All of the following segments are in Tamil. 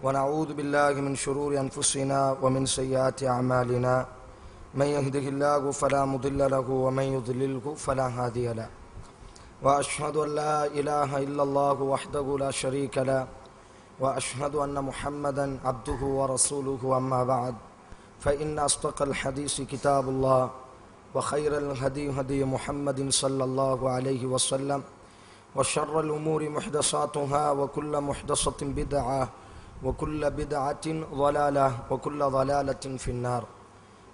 ونعوذ بالله من شرور أنفسنا ومن سيئات أعمالنا من يهده الله فلا مضل له ومن يضلله فلا هادي له وأشهد أن لا إله إلا الله وحده لا شريك له وأشهد أن محمدا عبده ورسوله أما بعد فإن أصدق الحديث كتاب الله وخير الهدي هدي محمد صلى الله عليه وسلم وشر الأمور محدثاتها وكل محدثة بدعة وكل بدعة ضلالة وكل ضلالة في النار.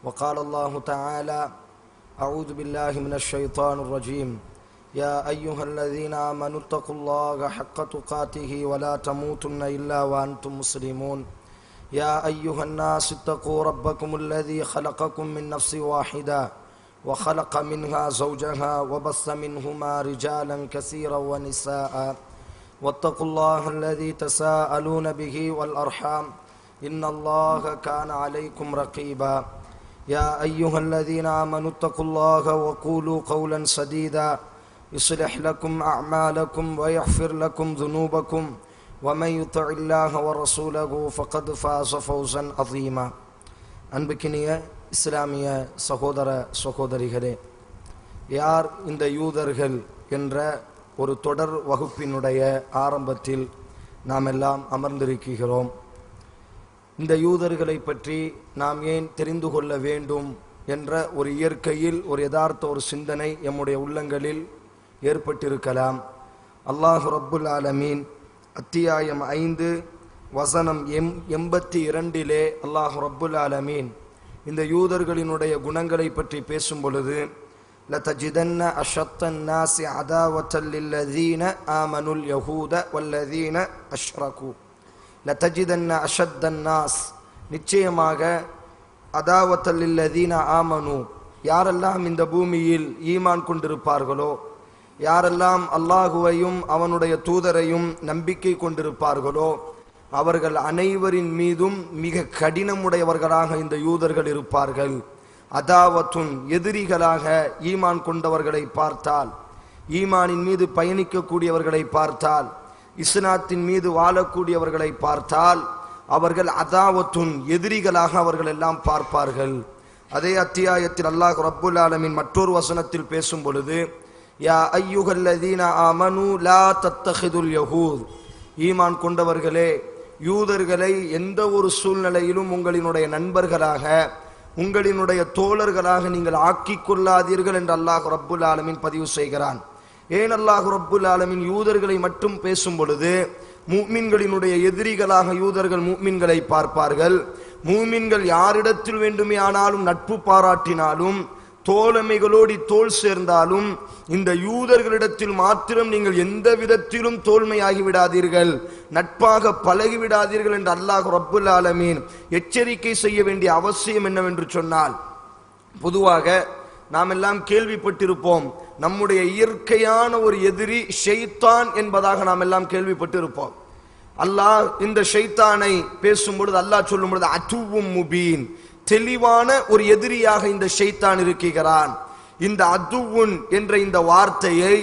وقال الله تعالى: أعوذ بالله من الشيطان الرجيم. يا أيها الذين آمنوا اتقوا الله حق تقاته ولا تموتن إلا وأنتم مسلمون. يا أيها الناس اتقوا ربكم الذي خلقكم من نفس واحدة وخلق منها زوجها وبث منهما رجالا كثيرا ونساء واتقوا الله الذي تساءلون به والأرحام إن الله كان عليكم رقيبا. يا أيها الذين آمنوا اتقوا الله وقولوا قولا سديدا يصلح لكم أعمالكم ويغفر لكم ذنوبكم ومن يطع الله ورسوله فقد فاز فوزا عظيما. அன்பிக்கினிய இஸ்லாமிய சகோதர சகோதரிகளே, யார் இந்த யூதர்கள் என்ற ஒரு தொடர் வகுப்பினுடைய ஆரம்பத்தில் நாம் எல்லாம் அமர்ந்திருக்கிறோம். இந்த யூதர்களை பற்றி நாம் ஏன் தெரிந்து கொள்ள வேண்டும் என்ற ஒரு இயற்கையில் ஒரு யதார்த்த ஒரு சிந்தனை எம்முடைய உள்ளங்களில் ஏற்பட்டிருக்கலாம். அல்லாஹ் ரப்புல் ஆலமீன் அத்தியாயம் 5 வசனம் 82 அல்லாஹ் ரப்புல் ஆலமீன் இந்த யூதர்களினுடைய குணங்களை பற்றி பேசும் பொழுது, لَتَجِدَنَّ أَشَدَّ النَّاسِ عَدَاوَةً لِلَّذِينَ آمَنُوا الْيَهُودَ وَالَّذِينَ أَشْرَكُوا. لَتَجِدَنَّ أَشَدَّ النَّاسِ, நிச்சயமாக அதாவத்த லில்லதீன ஆமனு, யாரெல்லாம் இந்த பூமியில் ஈமான் கொண்டிருப்பார்களோ, யாரெல்லாம் அல்லாஹுவையும் அவனுடைய தூதரையும் நம்பிக்கை கொண்டிருப்பார்களோ, அவர்கள் அனைவரின் மீதும் மிக கடினமுடையவர்களாக இந்த யூதர்கள் இருப்பார்கள். அதாவத்துன், எதிரிகளாக ஈமான் கொண்டவர்களை பார்த்தால், ஈமானின் மீது பயணிக்கக்கூடியவர்களை பார்த்தால், இஸ்லாத்தின் மீது வாழக்கூடியவர்களை பார்த்தால் அவர்கள் அதாவத்துன், எதிரிகளாக அவர்கள் எல்லாம் பார்ப்பார்கள். அதே அத்தியாயத்தில் அல்லாஹ் ரப்புல் ஆலமீன் மற்றொரு வசனத்தில் பேசும் பொழுது, யா அய்யுஹல்லதீன ஆமனு லா தத்தஹிதுல் யஹூத், ஈமான் கொண்டவர்களே, யூதர்களை எந்த ஒரு சூழ்நிலையிலும் உங்களினுடைய நண்பர்களாக உங்களினுடைய தோழர்களாக நீங்கள் ஆக்கிக் கொள்ளாதீர்கள் என்று அல்லாஹ் ரப்புல் ஆலமீன் பதிவு செய்கிறான். ஏன் அல்லாஹ் ரப்புல் ஆலமீன் யூதர்களை மட்டும் பேசும் பொழுது, முஃமின்களினுடைய எதிரிகளாக யூதர்கள் முஃமின்களை பார்ப்பார்கள். முஃமின்கள் யாரிடத்தில் வேண்டுமே ஆனாலும் நட்பு பாராட்டினாலும் தோழமைகளோடு தோள் சேர்ந்தாலும் இந்த யூதர்களிடத்தில் மாத்திரம் நீங்கள் எந்த விதத்திலும் தோல்மையாகி விடாதீர்கள், நட்பாக பழகிவிடாதீர்கள் என்று அல்லாஹ் ரப்புல் ஆலமீன் எச்சரிக்கை செய்ய வேண்டிய அவசியம் என்னவென்று சொன்னால், பொதுவாக நாம் எல்லாம் கேள்விப்பட்டிருப்போம், நம்முடைய இயற்கையான ஒரு எதிரி ஷைத்தான் என்பதாக நாம் எல்லாம் கேள்விப்பட்டிருப்போம். அல்லாஹ் இந்த ஷைத்தானை பேசும்பொழுது அல்லாஹ் சொல்லும் பொழுது அதுவும் முபீன், தெளிவான ஒரு எதிரியாக இந்த ஷைத்தான் இருக்கிறான். இந்த அதுவுன் என்ற இந்த வார்த்தையை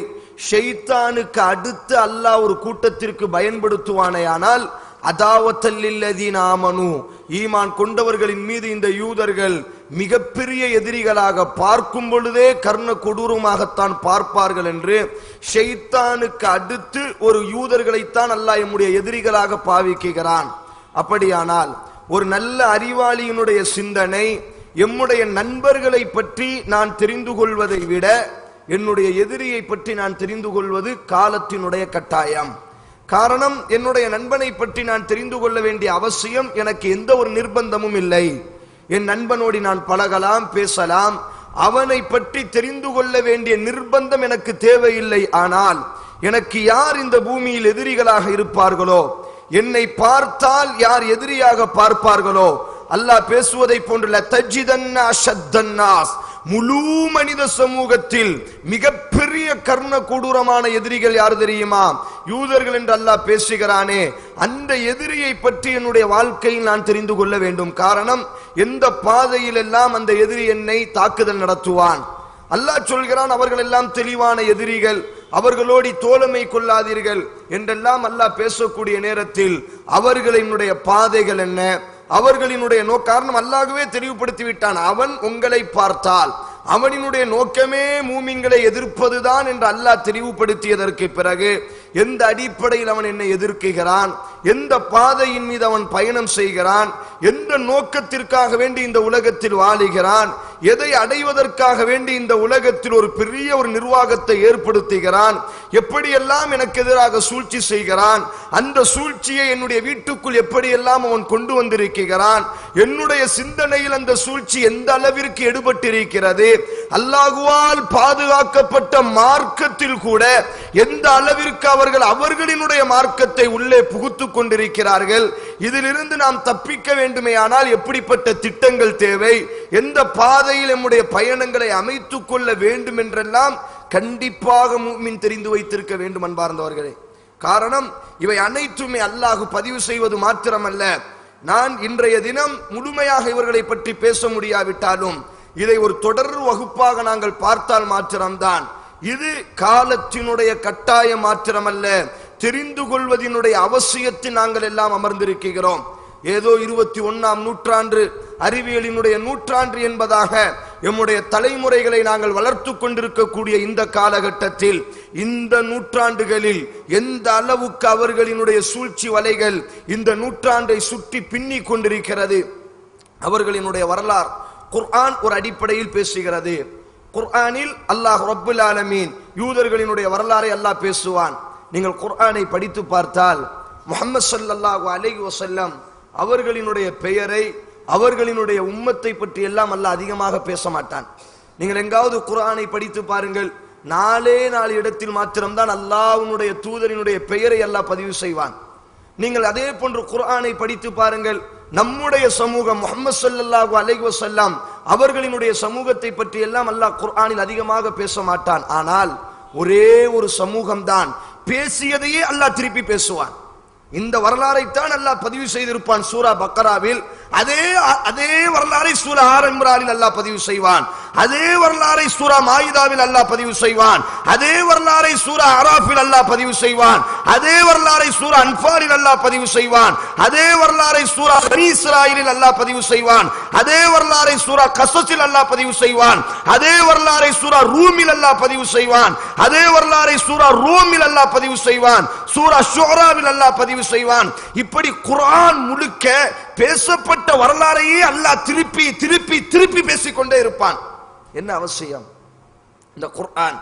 ஷைத்தானுக்கு அடுத்து அல்லாஹ் ஒரு கூட்டத்திற்கு பயன்படுத்துவானேயானால், அதாவத்தல்லில்லதீன ஆமனு, ஈமான் கொண்டவர்களின் மீது இந்த யூதர்கள் மிகப்பெரிய எதிரிகளாக பார்க்கும் பொழுதே கர்ண கொடூரமாகத்தான் பார்ப்பார்கள் என்று ஷைத்தானுக்கு அடுத்து ஒரு யூதர்களைத்தான் அல்லாஹ் நம்முடைய எதிரிகளாக பாவிக்கிறான். அப்படியானால் ஒரு நல்ல அறிவாளியினுடைய சிந்தனை, எம்முடைய நண்பர்களை பற்றி நான் தெரிந்து கொள்வதை விட என்னுடைய எதிரியை பற்றி நான் தெரிந்து கொள்வது காலத்தினுடைய கட்டாயம். காரணம், என்னுடைய நண்பனை பற்றி நான் தெரிந்து கொள்ள வேண்டிய அவசியம் எனக்கு எந்த ஒரு நிர்பந்தமும் இல்லை. என் நண்பனோடு நான் பழகலாம், பேசலாம், அவனை பற்றி தெரிந்து கொள்ள வேண்டிய நிர்பந்தம் எனக்கு தேவையில்லை. ஆனால் எனக்கு யார் இந்த பூமியில் எதிரிகளாக இருப்பார்களோ, என்னை பார்த்தால் யார் எதிரியாக பார்ப்பார்களோ, அல்லாஹ் பேசுவதை போன்று லதஜிதன்ன அஷத்தன்னாஸ், முழு மனித சமூகத்தில் மிகப்பெரிய கர்ண கொடூரமான எதிரிகள் யார் தெரியுமா? யூதர்கள் என்று அல்லாஹ் பேசுகிறானே, அந்த எதிரியை பற்றி என்னுடைய வாழ்க்கையில் நான் தெரிந்து கொள்ள வேண்டும். காரணம், எந்த பாதையில் எல்லாம் அந்த எதிரி என்னை தாக்குதல் நடத்துவான். அல்லாஹ் சொல்கிறான், அவர்கள் எல்லாம் தெளிவான எதிரிகள், அவர்களோடு தோழமை கொள்ளாதீர்கள் என்றெல்லாம் அல்லாஹ் பேசக்கூடிய நேரத்தில் அவர்களினுடைய பாதைகள் என்ன, அவர்களினுடைய காரணம் அல்லாஹ்வே தெளிவுபடுத்தி விட்டான். அவன் உங்களை பார்த்தால் அவனினுடைய நோக்கமே மூமின்களை எதிர்ப்பதுதான் என்று அல்லாஹ் தெளிவுபடுத்தியதற்கு பிறகு எந்த அடிப்படையில் அவன் என்னை எதிர்க்கிறான், எந்த பாதையின் மீது அவன் பயணம் செய்கிறான், எந்த நோக்கத்திற்காக வேண்டி இந்த உலகத்தில் வாழுகிறான், எதை அடைவதற்காக வேண்டி இந்த உலகத்தில் ஒரு பெரிய ஒரு நிர்வாகத்தை ஏற்படுத்துகிறான், எப்படியெல்லாம் எனக்கு எதிராக சூழ்ச்சி செய்கிறான், அந்த சூழ்ச்சியை என்னுடைய வீட்டுக்குள் எப்படியெல்லாம் அவன் கொண்டு வந்திருக்கிறான், என்னுடைய சிந்தனையில் அந்த சூழ்ச்சி எந்த அளவிற்கு எடுபட்டிருக்கிறது, அல்லாஹ்வால் பாதுகாக்கப்பட்ட மார்க்கத்தில் கூட எந்த அளவிற்கு அவர்கள் அவர்களினுடைய மார்க்கத்தை உள்ளே புகுத்துக் கொண்டிருக்கிறார்கள், இதிலிருந்து நாம் தப்பிக்க வேண்டுமே ஆனால் எப்படிப்பட்ட திட்டங்கள் தேவை, எந்த பாதையில் நம்முடைய பயணங்களை அமைத்துக் கொள்ள வேண்டும் என்றெல்லாம் கண்டிப்பாக முஃமின் தெரிந்து வைத்திருக்க வேண்டும் அன்பார்ந்தவர்களே. காரணம், இவை அனைத்துமே அல்லாஹ் பதிவு செய்வது மாத்திரமல்ல. நான் இன்றைய தினம் முழுமையாக இவர்களை பற்றி பேச முடியாவிட்டாலும் இதை ஒரு தொடர் வகுப்பாக நாங்கள் பார்த்தால் மாத்திரம்தான். இது காலத்தினுடைய கட்டாய மாத்திரமல்ல, தெரிந்து கொள்வதனுடைய அவசியத்தை நாங்கள் எல்லாம் அமர்ந்திருக்கிறோம். ஏதோ 21ஆம் நூற்றாண்டு அறிவியலினுடைய நூற்றாண்டு என்பதாக எம்முடைய தலைமுறைகளை நாங்கள் வளர்த்து கொண்டிருக்கக்கூடிய இந்த காலகட்டத்தில், இந்த நூற்றாண்டுகளில் எந்த அளவுக்கு அவர்களினுடைய சூழ்ச்சி வலைகள் இந்த நூற்றாண்டை சுற்றி பின்னி கொண்டிருக்கிறது. அவர்களினுடைய வரலாறு குர்ஆன் ஒரு அடிப்படையில் பேசுகிறது. குர்ஆனில் அல்லாஹ் ரப்புல் ஆலமீன் யூதர்களினுடைய வரலாறை அல்லாஹ் பேசுவான். நீங்கள் குர்ஆனை படித்து பார்த்தால் முஹம்மது ஸல்லல்லாஹு அலைஹி வஸல்லம் அவர்களினுடைய பெயரை, அவர்களினுடைய உம்மத்தை பற்றி எல்லாம் அல்லாஹ் அதிகமாக பேச மாட்டான். நீங்கள் எங்காவது குர்ஆனை படித்து பாருங்கள், 4 இடத்தில் மாத்திரம்தான் அல்லாஹ்வுடைய தூதரினுடைய பெயரை அல்லாஹ் பதிவு செய்வான். நீங்கள் அதே போன்று குர்ஆனை படித்து பாருங்கள், நம்முடைய சமூகம் முஹம்மது ஸல்லல்லாஹு அலைஹி வஸல்லம் அவர்களினுடைய சமூகத்தை பற்றி எல்லாம் அல்லாஹ் குர்ஆனில் அதிகமாக பேச மாட்டான். ஆனால் ஒரே ஒரு சமூகம் தான் பேசியதையே அல்லாஹ் திருப்பி பேசுவான். இந்த வரலாறை தான் அல்லாஹ் பதிவு செய்திருப்பான் சூரா பக்கராவில். அதே வரலாறை சூரா ஆல் இம்ரானில் அல்லாஹ் பதிவு செய்வான். அதே வரலாறை சூரா மாயிதாவில் அல்லாஹ் பதிவு செய்வான். அதே வரலாறை சூரா அராஃபில் அல்லாஹ் பதிவு செய்வான். அதே வரலாறை சூரா அன்ஃபாலில் அல்லாஹ் பதிவு செய்வான். அதே வரலாறை சூரா பனி இஸ்ராயீலில் அல்லாஹ் பதிவு செய்வான். அதே வரலாறை சூரா கஸஸில் அல்லாஹ் பதிவு செய்வான். அதே வரலாறை சூரா ரூமில் அல்லாஹ் பதிவு செய்வான். அதே வரலாறை சூரா ரோமில் அல்லாஹ் பதிவு செய்வான். சூரா ஷுஆராவில் அல்லாஹ் பதிவு செய்வான். இப்படி குர்ஆன் முழுக்க பேசப்பட்ட வரலாறையே அல்லாஹ் திருப்பி திருப்பி திருப்பி பேசிக்கொண்டே இருப்பான். என்ன அவசியம்? இந்த குர்ஆன்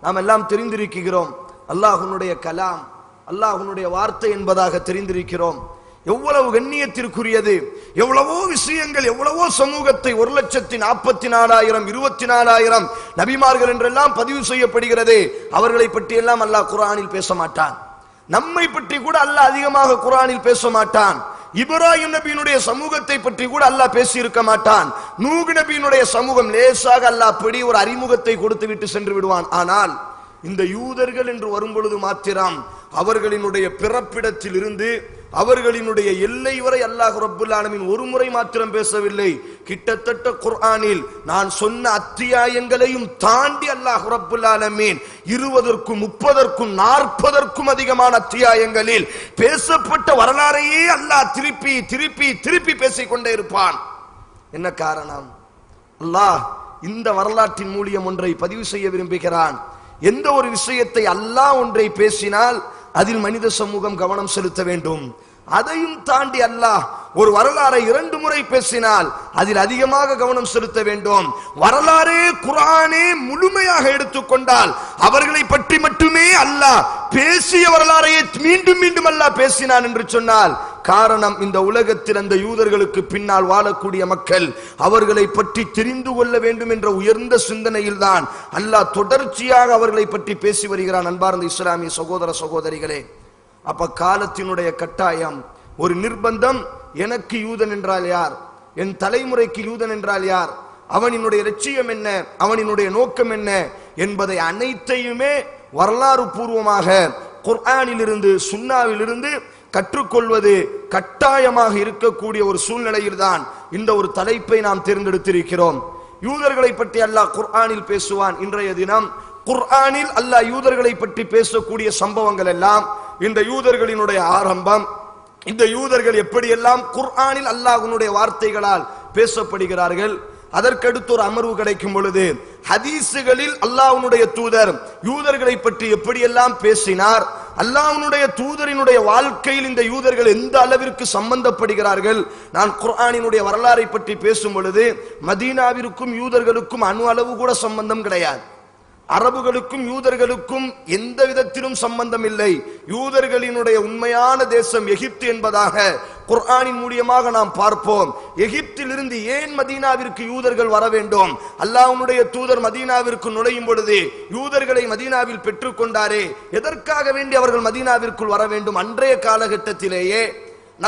நாம் எல்லாம் தெரிந்திருக்கிறோம், அல்லாஹ்வுடைய கலாம், அல்லாஹ்வுடைய வார்த்தை என்பதாக தெரிந்திருக்கிறோம். எவ்வளவு கண்ணியத்திற்குரியது, எவ்வளவோ விஷயங்கள், எவ்வளவோ சமூகத்தை 1,44,000 24,000 நபிமார்கள் என்றெல்லாம் பதிவு செய்யப்படுகிறது. அவர்களை பற்றி எல்லாம் அல்லாஹ் குர்ஆனில் பேச மாட்டான். நம்மை பற்றி கூட அல்லாஹ் அதிகமாக குர்ஆனில் பேச மாட்டான். இப்ராஹிம் நபியினுடைய சமூகத்தை பற்றி கூட அல்லாஹ் பேசி இருக்க மாட்டான். நூஹ் நபியினுடைய சமூகம் லேசாக அல்லாஹ் அப்படி ஒரு அறிமுகத்தை கொடுத்து விட்டு சென்று விடுவான். ஆனால் இந்த யூதர்கள் என்று வரும்பொழுது மாத்திரம் அவர்களினுடைய பிறப்பிடத்தில் இருந்து அவர்களினுடைய எல்லை வரை அல்லாஹ் ரப்புல் ஆலமீன் ஒரு முறை மாத்திரம் பேசவில்லை. கிட்டத்தட்ட குர்ஆனில் நான் சொன்ன அத்தியாயங்களையும் தாண்டி அல்லாஹ் ரப்புல் ஆலமீன் 20க்கும் 30க்கும் 40க்கும் அதிகமான அத்தியாயங்களில் பேசப்பட்ட வரலாறையே அல்லாஹ் திருப்பி திருப்பி திருப்பி பேசிக்கொண்டே இருப்பான். என்ன காரணம்? அல்லாஹ் இந்த வரலாற்றின் மூலியம் ஒன்றை பதிவு செய்ய விரும்புகிறான். எந்த ஒரு விஷயத்தை அல்லாஹ் ஒன்றை பேசினால் அதில் மனித சமூகம் கவனம் செலுத்த வேண்டும். அதையும் தாண்டி அல்லாஹ் ஒரு வரலாறை 2 முறை பேசினால் அதில் அதிகமாக கவனம் செலுத்த வேண்டும். வரலாறே குர்ஆனே முழுமையாக எடுத்துக்கொண்டால் அவர்களை பற்றி மட்டுமே அல்லாஹ் பேசிய வரலாறையே மீண்டும் மீண்டும் அல்லாஹ் பேசினான் என்று சொன்னால் காரணம், இந்த உலகத்தில் அந்த யூதர்களுக்கு பின்னால் வாழக்கூடிய மக்கள் அவர்களை பற்றி தெரிந்து கொள்ள வேண்டும் என்ற உயர்ந்த சிந்தனையில் தான் அல்லாஹ் தொடர்ச்சியாக அவர்களை பற்றி பேசி வருகிறான். அன்பார்ந்த இஸ்லாமிய சகோதர சகோதரிகளே, அப்ப காலத்தினுடைய கட்டாயம், ஒரு நிர்பந்தம், எனக்கு யூதன் என்றால் யார், என் தலைமுறைக்கு யூதன் என்றால் யார், அவனினுடைய லட்சியம் என்ன, அவனினுடைய நோக்கம் என்ன என்பதை அனைத்தையுமே வரலாறு பூர்வமாக குர்ஆனிலிருந்து சுன்னாவிலிருந்து கற்றுக்கொள்வது கட்டாயமாக இருக்கக்கூடிய ஒரு சூழ்நிலையில் தான் இந்த ஒரு தலைப்பை நாம் தேர்ந்தெடுத்திருக்கிறோம். யூதர்களை பற்றி அல்லாஹ் குர்ஆனில் பேசுவான். இன்றைய தினம் குர்ஆனில் அல்லாஹ் யூதர்களை பற்றி பேசக்கூடிய சம்பவங்கள் எல்லாம் இந்த யூதர்களினுடைய ஆரம்பம். இந்த யூதர்கள் எப்படியெல்லாம் குர்ஆனில் அல்லாஹ்வுடைய வார்த்தைகளால் பேசப்படுகிறார்கள். அதற்கடுத்து ஒரு அமர்வு கிடைக்கும் பொழுது ஹதீசுகளில் அல்லாஹ்வுடைய தூதர் யூதர்களை பற்றி எப்படியெல்லாம் பேசினார், அல்லாஹ்வுடைய தூதரினுடைய வாழ்க்கையில் இந்த யூதர்கள் எந்த அளவிற்கு சம்பந்தப்படுகிறார்கள். நான் குர்ஆனினுடைய வரலாறை பற்றி பேசும் பொழுது மதீனாவிற்கும் யூதர்களுக்கும் அணு அளவு கூட சம்பந்தம் கிடையாது. அரபுகளுக்கும் யூதர்களுக்கும் எந்த விதத்திலும் சம்பந்தம் இல்லை. யூதர்களினுடைய உண்மையான தேசம் எகிப்து என்பதாக குர்ஆனின் மூலமாக நாம் பார்ப்போம். எகிப்தில் இருந்து ஏன் மதீனாவிற்கு யூதர்கள் வர வேண்டும்? அல்லாஹ்வுடைய தூதர் மதீனாவிற்கு நுழையும் பொழுது யூதர்களை மதீனாவில் பெற்றுக் கொண்டாரே, எதற்காக வேண்டி அவர்கள் மதீனாவிற்குள் வர வேண்டும்? அன்றைய காலகட்டத்திலேயே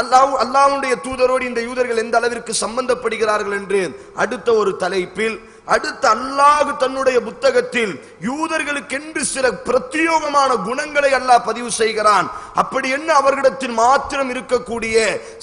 அல்லாஹ்வுடைய தூதரோடு இந்த யூதர்கள் எந்த அளவிற்கு சம்பந்தப்படுகிறார்கள் என்று அடுத்த ஒரு தலைப்பில் அடுத்த அல்லாஹ் தன்னுடைய புத்தகத்தில் யூதர்களுக்கென்று சில பிரத்யேகமான குணங்களை அல்லாஹ் பதிவு செய்கிறான். அப்படி என்ன அவர்களிடத்தில் மாத்திரம் இருக்கக்கூடிய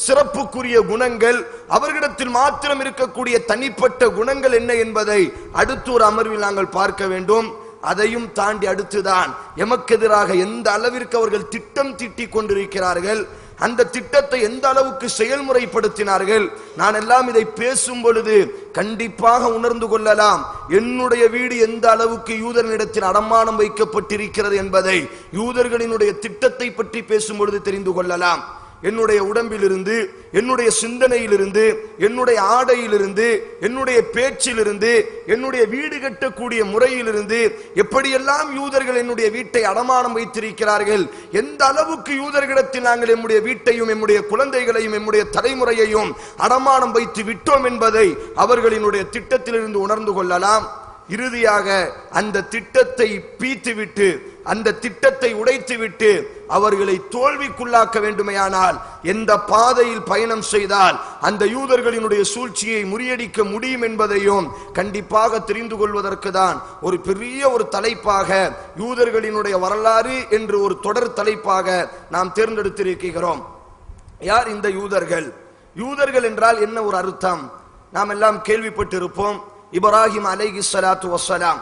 சிறப்புக்குரிய குணங்கள், அவர்களிடத்தில் மாத்திரம் இருக்கக்கூடிய தனிப்பட்ட குணங்கள் என்ன என்பதை அடுத்த ஒரு அமர்வில் நாங்கள் பார்க்க வேண்டும். அதையும் தாண்டி அடுத்துதான் எமக்கு எதிராக எந்த அளவிற்கு அவர்கள் திட்டம் தீட்டிக் கொண்டிருக்கிறார்கள், அந்த திட்டத்தை எந்த அளவுக்கு செயல்முறைப்படுத்தினார்கள். நான் எல்லாம் இதை பேசும் பொழுது கண்டிப்பாக உணர்ந்து கொள்ளலாம், என்னுடைய வீடு எந்த அளவுக்கு யூதர்களிடத்தில் அடமானம் வைக்கப்பட்டிருக்கிறது என்பதை யூதர்களினுடைய திட்டத்தை பற்றி பேசும் பொழுது தெரிந்து கொள்ளலாம். என்னுடைய உடம்பிலிருந்து, என்னுடைய சிந்தனையிலிருந்து, என்னுடைய ஆடையிலிருந்து, என்னுடைய பேச்சிலிருந்து, என்னுடைய வீடு கட்டக்கூடிய முறையிலிருந்து எப்படியெல்லாம் யூதர்கள் என்னுடைய வீட்டை அடமானம் வைத்திருக்கிறார்கள், எந்த அளவுக்கு யூதர்களிடத்தில் நாங்கள் நம்முடைய வீட்டையும் நம்முடைய குழந்தைகளையும் நம்முடைய தலைமுறையையும் அடமானம் வைத்து விட்டோம் என்பதை அவர்களினுடைய திட்டத்திலிருந்து உணர்ந்து கொள்ளலாம். இறுதியாக அந்த திட்டத்தை பீத்துவிட்டு, அந்த திட்டத்தை உடைத்துவிட்டு அவர்களை தோல்விக்குள்ளாக்க வேண்டுமையானால் எந்த பாதையில் பயணம் செய்தால் அந்த யூதர்களினுடைய சூழ்ச்சியை முறியடிக்க முடியும் என்பதையும் கண்டிப்பாக தெரிந்து கொள்வதற்கு தான் ஒரு பெரிய ஒரு தலைப்பாக யூதர்களினுடைய வரலாறு என்று ஒரு தொடர் தலைப்பாக நாம் தேர்ந்தெடுத்திருக்கிறோம். யார் இந்த யூதர்கள்? யூதர்கள் என்றால் என்ன ஒரு அர்த்தம்? நாம் எல்லாம் கேள்விப்பட்டிருப்போம். இப்ராஹிம் அலைஹிஸ்ஸலாத்து வஸ்ஸலாம்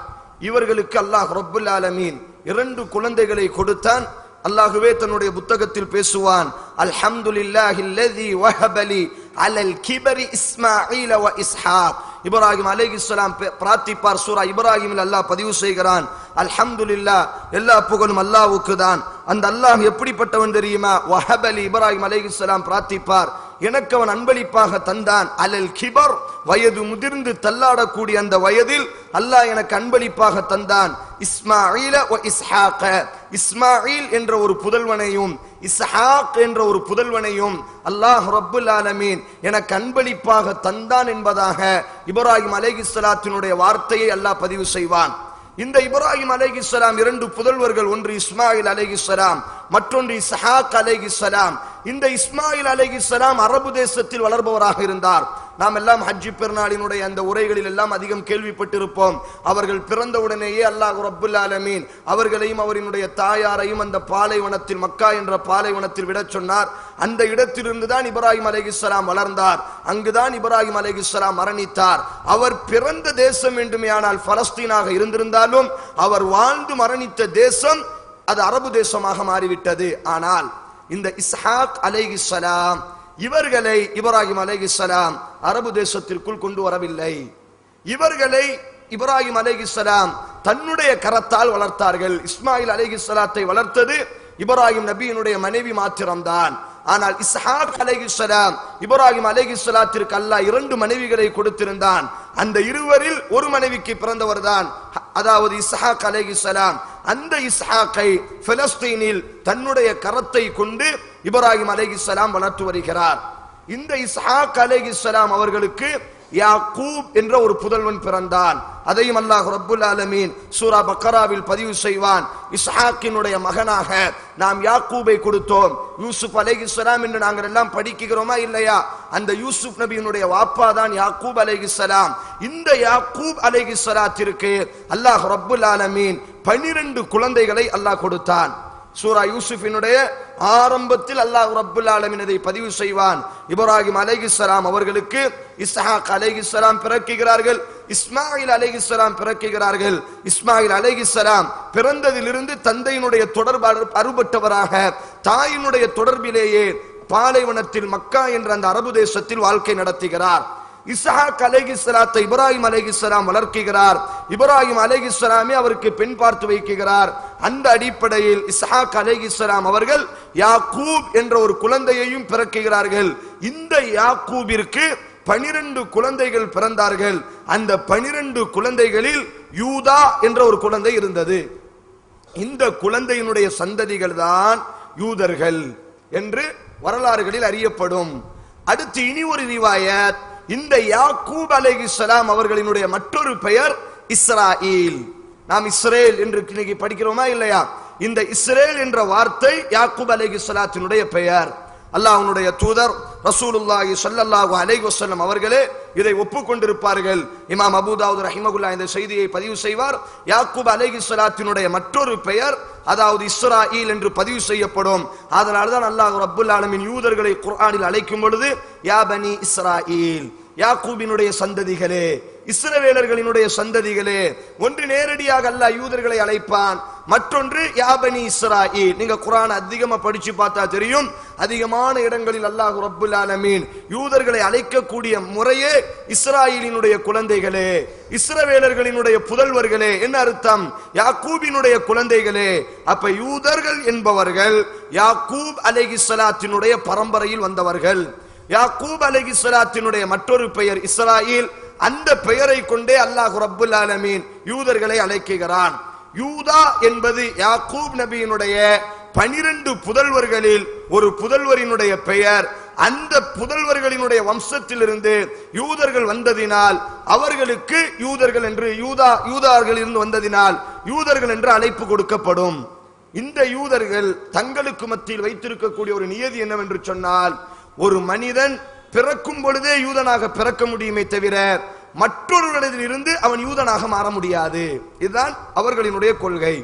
இவர்களுக்கு அல்லாஹ் ரப்புல் ஆலமீன் 2 குழந்தைகளை கொடுத்தான். அல்லாஹ்வே தன்னுடைய புத்தகத்தில் பேசுவான், அல்ஹம்துலில்லாஹில்லதி வஹபலி அலல் கிபரி இஸ்மாஈல வ இஸ்ஹாக். இப்ராஹிம் அலைஹிஸ்ஸலாம் பிரார்த்திப்பார். சூரா இப்ராஹிமில் அல்லாஹ் பதிவு செய்கிறான், அல்ஹம்துலில்லாஹ், எல்லா புகழும் அல்லாஹ்வுக்கு தான். அந்த அல்லாஹ் எப்படிப்பட்டவன் தெரியுமா? வஹபலி, இப்ராஹிம் அலைஹிஸ்ஸலாம் பிரார்த்திப்பார், எனக்கு அவன் அன்பளிப்பாக தந்தான். அலல் கிபர், வயது முதிர்ந்து தள்ளாடக்கூடிய அந்த வயதில் அல்லாஹ் எனக்கு அன்பளிப்பாக தந்தான். இஸ்மாஈல வ இஸ்ஹாக, இஸ்மாயில் என்ற ஒரு புதல்வனையும் இஸ்ஹாக் என்ற ஒரு புதல்வனையும் அல்லாஹ் ரப்புல் ஆலமீன் எனக்கு அன்பளிப்பாக தந்தான் என்பதாக இப்ராஹிம் அலைஹிஸ்ஸலாத்தினுடைய வார்த்தையை அல்லாஹ் பதிவு செய்வான். இந்த இப்ராஹிம் அலைஹிஸ்ஸலாம் 2 புதல்வர்கள், ஒன்று இஸ்மாயில் அலைஹிஸ்ஸலாம், மற்றொன்று இஸ்ஹாக் அலைஹிஸ்ஸலாம். இந்த இஸ்மாயில் அலைஹிஸ்ஸலாம் அரபு தேசத்தில் வளர்பவராக இருந்தார். நாம் எல்லாம் ஹஜ்ஜி பெருநாளினுடைய அந்த உரைகளில் எல்லாம் அதிகம் கேள்விப்பட்டிருப்போம். அவர்கள் பிறந்தவுடனேயே அல்லாஹ் ரப்புல் ஆலமீன் அவர்களையும் அவரினுடைய தாயாரையும் அந்த பாலைவனத்தில், மக்கா என்ற பாலைவனத்தில் விட சொன்னார். அந்த இடத்திலிருந்து தான் இப்ராஹிம் அலைஹிஸ்ஸலாம் வளர்ந்தார். அங்குதான் இப்ராஹிம் அலைஹிஸ்ஸலாம் மரணித்தார். அவர் பிறந்த தேசம் வேண்டுமேயானால் பலஸ்தீனாக இருந்திருந்தாலும் அவர் வாழ்ந்து மரணித்த தேசம் அது அரபு தேசமாக மாறிவிட்டது. ஆனால் இந்த இஸ்ஹாக் அலைஹிஸ்ஸலாம் இவர்களை இப்ராஹிம் அலைஹிஸ்ஸலாம் அரபு தேசத்திற்குள் கொண்டு வரவில்லை. இவர்களை இப்ராஹிம் அலைஹிஸ்ஸலாம் தன்னுடைய கரத்தால் வளர்த்தார்கள். இஸ்மாயில் அலைஹிஸ்ஸலாத்தை வளர்த்தது இப்ராஹிம் நபியினுடைய மனைவி மாத்திரம்தான். ஆனால் இஸ்ஹாக் அலைஹிஸ்ஸலாம் இப்ராஹிம் அலைஹிஸ்ஸலாத்திற்கு அல்லாஹ் 2 மனைவிகளை கொடுத்திருந்தான். அந்த இருவரில் ஒரு மனைவிக்கு பிறந்தவர் தான், அதாவது இஸ்ஹாக் அலைஹிஸ்ஸலாம். அந்த இஸ்ஹாக்கை பலஸ்தீனில் தன்னுடைய கரத்தை கொண்டு இப்ராஹிம் அலைஹிஸ்ஸலாம் வளர்த்து வருகிறார். இந்த இஸ்ஹாக் அலைஹிஸ்ஸலாம் அவர்களுக்கு யாக்கூப் என்ற ஒரு புதல்வன் பிறந்தான். அதையும் அல்லாஹ் ரப்புல் ஆலமீன் சூரா பக்கராவில் பதிவு செய்வான். இஸ்ஹாக்கினுடைய மகனாக நாம் யாக்கூபை கொடுத்தோம். யூசுப் அலைஹிஸ்ஸலாம் என்று நாங்கள் எல்லாம் படிக்கிறோமா இல்லையா? அந்த யூசுப் நபியினுடைய வாப்பா தான் யாக்கூப் அலைஹிஸ்ஸலாம். இந்த யாக்கூப் அலைஹிஸ்ஸலாத்திற்கு அல்லாஹ் ரப்புல் ஆலமீன் 12 குழந்தைகளை அல்லாஹ் கொடுத்தான். சூரா யூசுஃபினுடைய ஆரம்பத்தில் அல்லாஹ் ரப்புல் ஆலமீன் இதை பதிவு செய்வான். இப்ராஹிம் அலைஹிஸ்ஸலாம் அவர்களுக்கு இஸ்ஹாக் அலைஹிஸ்ஸலாம் பிறக்குகிறார்கள். இஸ்மாயில் அலைஹிஸ்ஸலாம் பிறக்கிறார்கள். இஸ்மாயில் அலைஹிஸ்ஸலாம் பிறந்ததிலிருந்து தந்தையினுடைய தொடர்பு அறுபட்டவராக தாயினுடைய தொடர்பிலேயே பாலைவனத்தில் மக்கா என்ற அந்த அரபு தேசத்தில் வாழ்க்கை நடத்துகிறார். இஸ்ஹாக் அலைஹிஸ்ஸலாத்தை இப்ராஹிம் அலைஹிஸ்ஸலாம் வளர்க்கிறார். இப்ராஹிம் அலைஹிஸ்ஸலாமே அவருக்கு பெண் பார்த்து வைக்கிறார். அந்த அடிப்படையில் இஸ்ஹாக் அலைஹிஸ்ஸலாம் அவர்கள் யாக்கூப் என்ற ஒரு குழந்தையையும் பிறக்கிறார்கள். இந்த யாக்கூபிற்கு 12 குழந்தைகள் பிறந்தார்கள். அந்த 12 குழந்தைகளில் யூதா என்ற ஒரு குழந்தை இருந்தது. இந்த குழந்தையினுடைய சந்ததிகள் தான் யூதர்கள் என்று வரலாறுகளில் அறியப்படும். அடுத்து இனி ஒரு ரிவாயத், இந்த யாக்கூப் அலைஹிஸ்ஸலாம் அவர்களினுடைய மற்றொரு பெயர் இஸ்ராயில். நாம் இஸ்ரேல் என்று இன்னைக்கு படிக்கிறோமா இல்லையா? இந்த இஸ்ரேல் என்ற வார்த்தை யாக்கூப் அலைஹிஸ்ஸலாத்தினுடைய பெயர். அல்லாஹ்வுடைய தூதர் ரசூலுல்லாஹி ஸல்லல்லாஹு அலைஹி வஸல்லம் அவர்களே இதை ஒப்புக்கொண்டிருப்பார்கள். இமாம் அபூ தாவூத் ரஹிமஹுல்லாஹ் இந்த செய்தியை பதிவு செய்வார். யாக்கூப் அலைஹிஸ்ஸலாத்தினுடைய மற்றொரு பெயர் அதாவது இஸ்ராயில் என்று பதிவு செய்யப்படும். அதனால தான் அல்லாஹ் ரப்புல் ஆலமீன் யூதர்களை குர்ஆனில் அழைக்கும் பொழுது யா பனி இஸ்ராயில், யாக்கூபினுடைய சந்ததிகளே, இஸ்ரவேலர்களினுடைய சந்ததிகளே. ஒன்று நேரடியாக அல்லாஹ் யூதர்களை அழைப்பான், மற்றொன்று யா பனி இஸ்ராயில். நீங்க குர்ஆன் அதிகமா படிச்சு பார்த்தா தெரியும், அதிகமான இடங்களில் அல்லாஹ் ரப்புல் ஆலமீன் யூதர்களை அழைக்கக்கூடிய முறையே இஸ்ராயிலினுடைய குழந்தைகளே, இஸ்ரவேலர்களினுடைய புதல்வர்களே. என்ன அர்த்தம்? யாக்கூபினுடைய குழந்தைகளே. அப்ப யூதர்கள் என்பவர்கள் யாக்கூப் அலைஹிஸ்ஸலாத்தினுடைய பரம்பரையில் வந்தவர்கள். யாக்கூப் அலைஹிஸ்ஸலாத்தினுடைய மற்றொரு பெயர் இஸ்ராயில். அந்த பெயரை கொண்டே அல்லாஹ் ரப்புல் ஆலமீன் யூதர்களை அழைக்கிறான். யூதா என்பது யாக்கூப் நபியினுடைய 12 புதல்வர்களில் ஒரு புதல்வரினுடைய பெயர். அந்த புதல்வர்களினுடைய வம்சத்திலிருந்து யூதர்கள் வந்ததினால் அவர்களுக்கு யூதர்கள் என்று யூதர்கள் இருந்து வந்ததினால் யூதர்கள் என்று அழைப்பு கொடுக்கப்படும். இந்த யூதர்கள் தங்களுக்கு மத்தியில் வைத்திருக்கக்கூடிய ஒரு நியதி என்னவென்று சொன்னால், ஒரு மனிதன் பிறக்கும் பொழுதே யூதனாக பிறக்க முடியுமே தவிர மற்றொருவரிடத்தில் இருந்து அவன் யூதனாக மாற முடியாது. இதுதான் அவர்களினுடைய கொள்கை.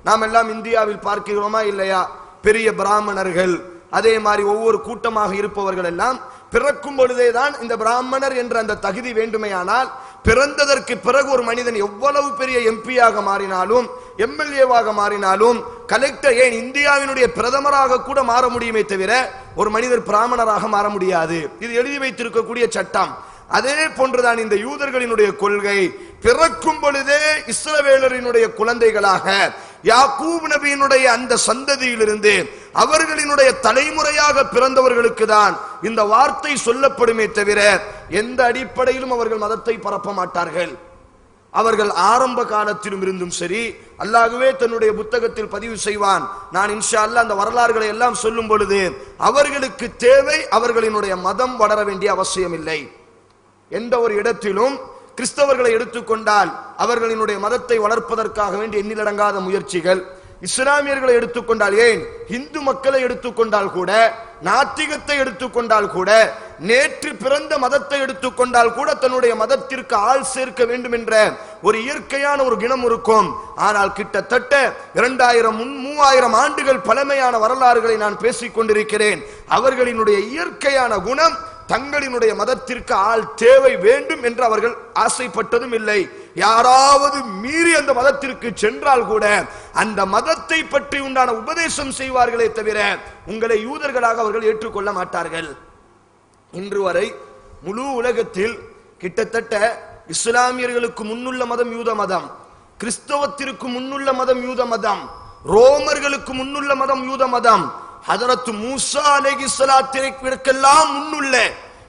நாம் எல்லாம் இந்தியாவில் பார்க்கிறோமா இல்லையா? பெரிய பிராமணர்கள், அதே மாதிரி ஒவ்வொரு கூட்டமாக இருப்பவர்கள் எல்லாம் பிறக்கும் பொழுதே தான் இந்த பிராமணர் என்ற அந்த தகுதி வேண்டுமையானால், பிறந்ததற்கு பிறகு ஒரு மனிதன் எவ்வளவு பெரிய எம்பியாக மாறினாலும் எம்எல்ஏவாக மாறினாலும் கலெக்டர், ஏன் இந்தியாவினுடைய பிரதமராக கூட மாற முடியுமே தவிர ஒரு மனிதர் பிராமணராக மாற முடியாது. இது எழுதி வைத்திருக்கக்கூடிய சட்டம். அதே போன்றுதான் இந்த யூதர்களினுடைய கொள்கை. பிறக்கும் பொழுதே இஸ்ரவேலரினுடைய குழந்தைகளாக யாக்கூப் நபியினுடைய அந்த சந்ததியிலிருந்து அவர்களினுடைய தலைமுறையாக பிறந்தவர்களுக்கு தான் இந்த வார்த்தை சொல்லப்படுமே தவிர எந்த அடிப்படையிலும் அவர்கள் மதத்தை பரப்ப மாட்டார்கள். அவர்கள் ஆரம்ப காலத்திலும் இருந்தும் சரி, அல்லாஹ்வே தன்னுடைய புத்தகத்தில் பதிவு செய்வான். நான் இன்ஷா அல்லாஹ் அந்த வரலாறுகளை எல்லாம் சொல்லும் பொழுது அவர்களுக்கு தேவை அவர்களினுடைய மதம் வளர வேண்டிய அவசியம் இல்லை. எந்த ஒரு இடத்திலும் கிறிஸ்தவர்களை எடுத்துக்கொண்டால் அவர்களினுடைய மதத்தை வளர்ப்பதற்காக வேண்டிய எண்ணிலடங்காத முயற்சிகள், இஸ்லாமியர்களை எடுத்துக்கொண்டால், ஏன் இந்து மக்களை எடுத்துக்கொண்டால் கூட, நாத்திகத்தை எடுத்துக்கொண்டால் கூட, நேற்று பிறந்த மதத்தை எடுத்துக்கொண்டால் கூட தன்னுடைய மதத்திற்கு ஆள் சேர்க்க வேண்டும் என்ற ஒரு இயற்கையான ஒரு குணம் இருக்கும். ஆனால் கிட்டத்தட்ட 2000-3000 ஆண்டுகள் பழமையான வரலாறுகளை நான் பேசிக் கொண்டிருக்கிறேன். அவர்களினுடைய இயற்கையான குணம் தங்களினுடைய மதத்திற்கு ஆள் தேவை வேண்டும் என்று அவர்கள் ஆசைப்பட்டதும் இல்லை. யாராவது மீறி அந்த மதத்திற்கு சென்றால் கூட அந்த மதத்தை பற்றி உண்டான உபதேசம் செய்வார்களே தவிர உங்களை யூதர்களாக அவர்கள் ஏற்றுக்கொள்ள மாட்டார்கள். இன்று வரை முழு உலகத்தில் கிட்டத்தட்ட இஸ்லாமியர்களுக்கு முன்னுள்ள மதம் யூத மதம், கிறிஸ்தவத்திற்கு முன்னுள்ள மதம் யூத மதம், ரோமர்களுக்கு முன்னுள்ள மதம் யூத மதம், ஹஜரத் மூசா அலைஹிஸ்ஸலாத்திற்கெல்லாம் முன்னுள்ள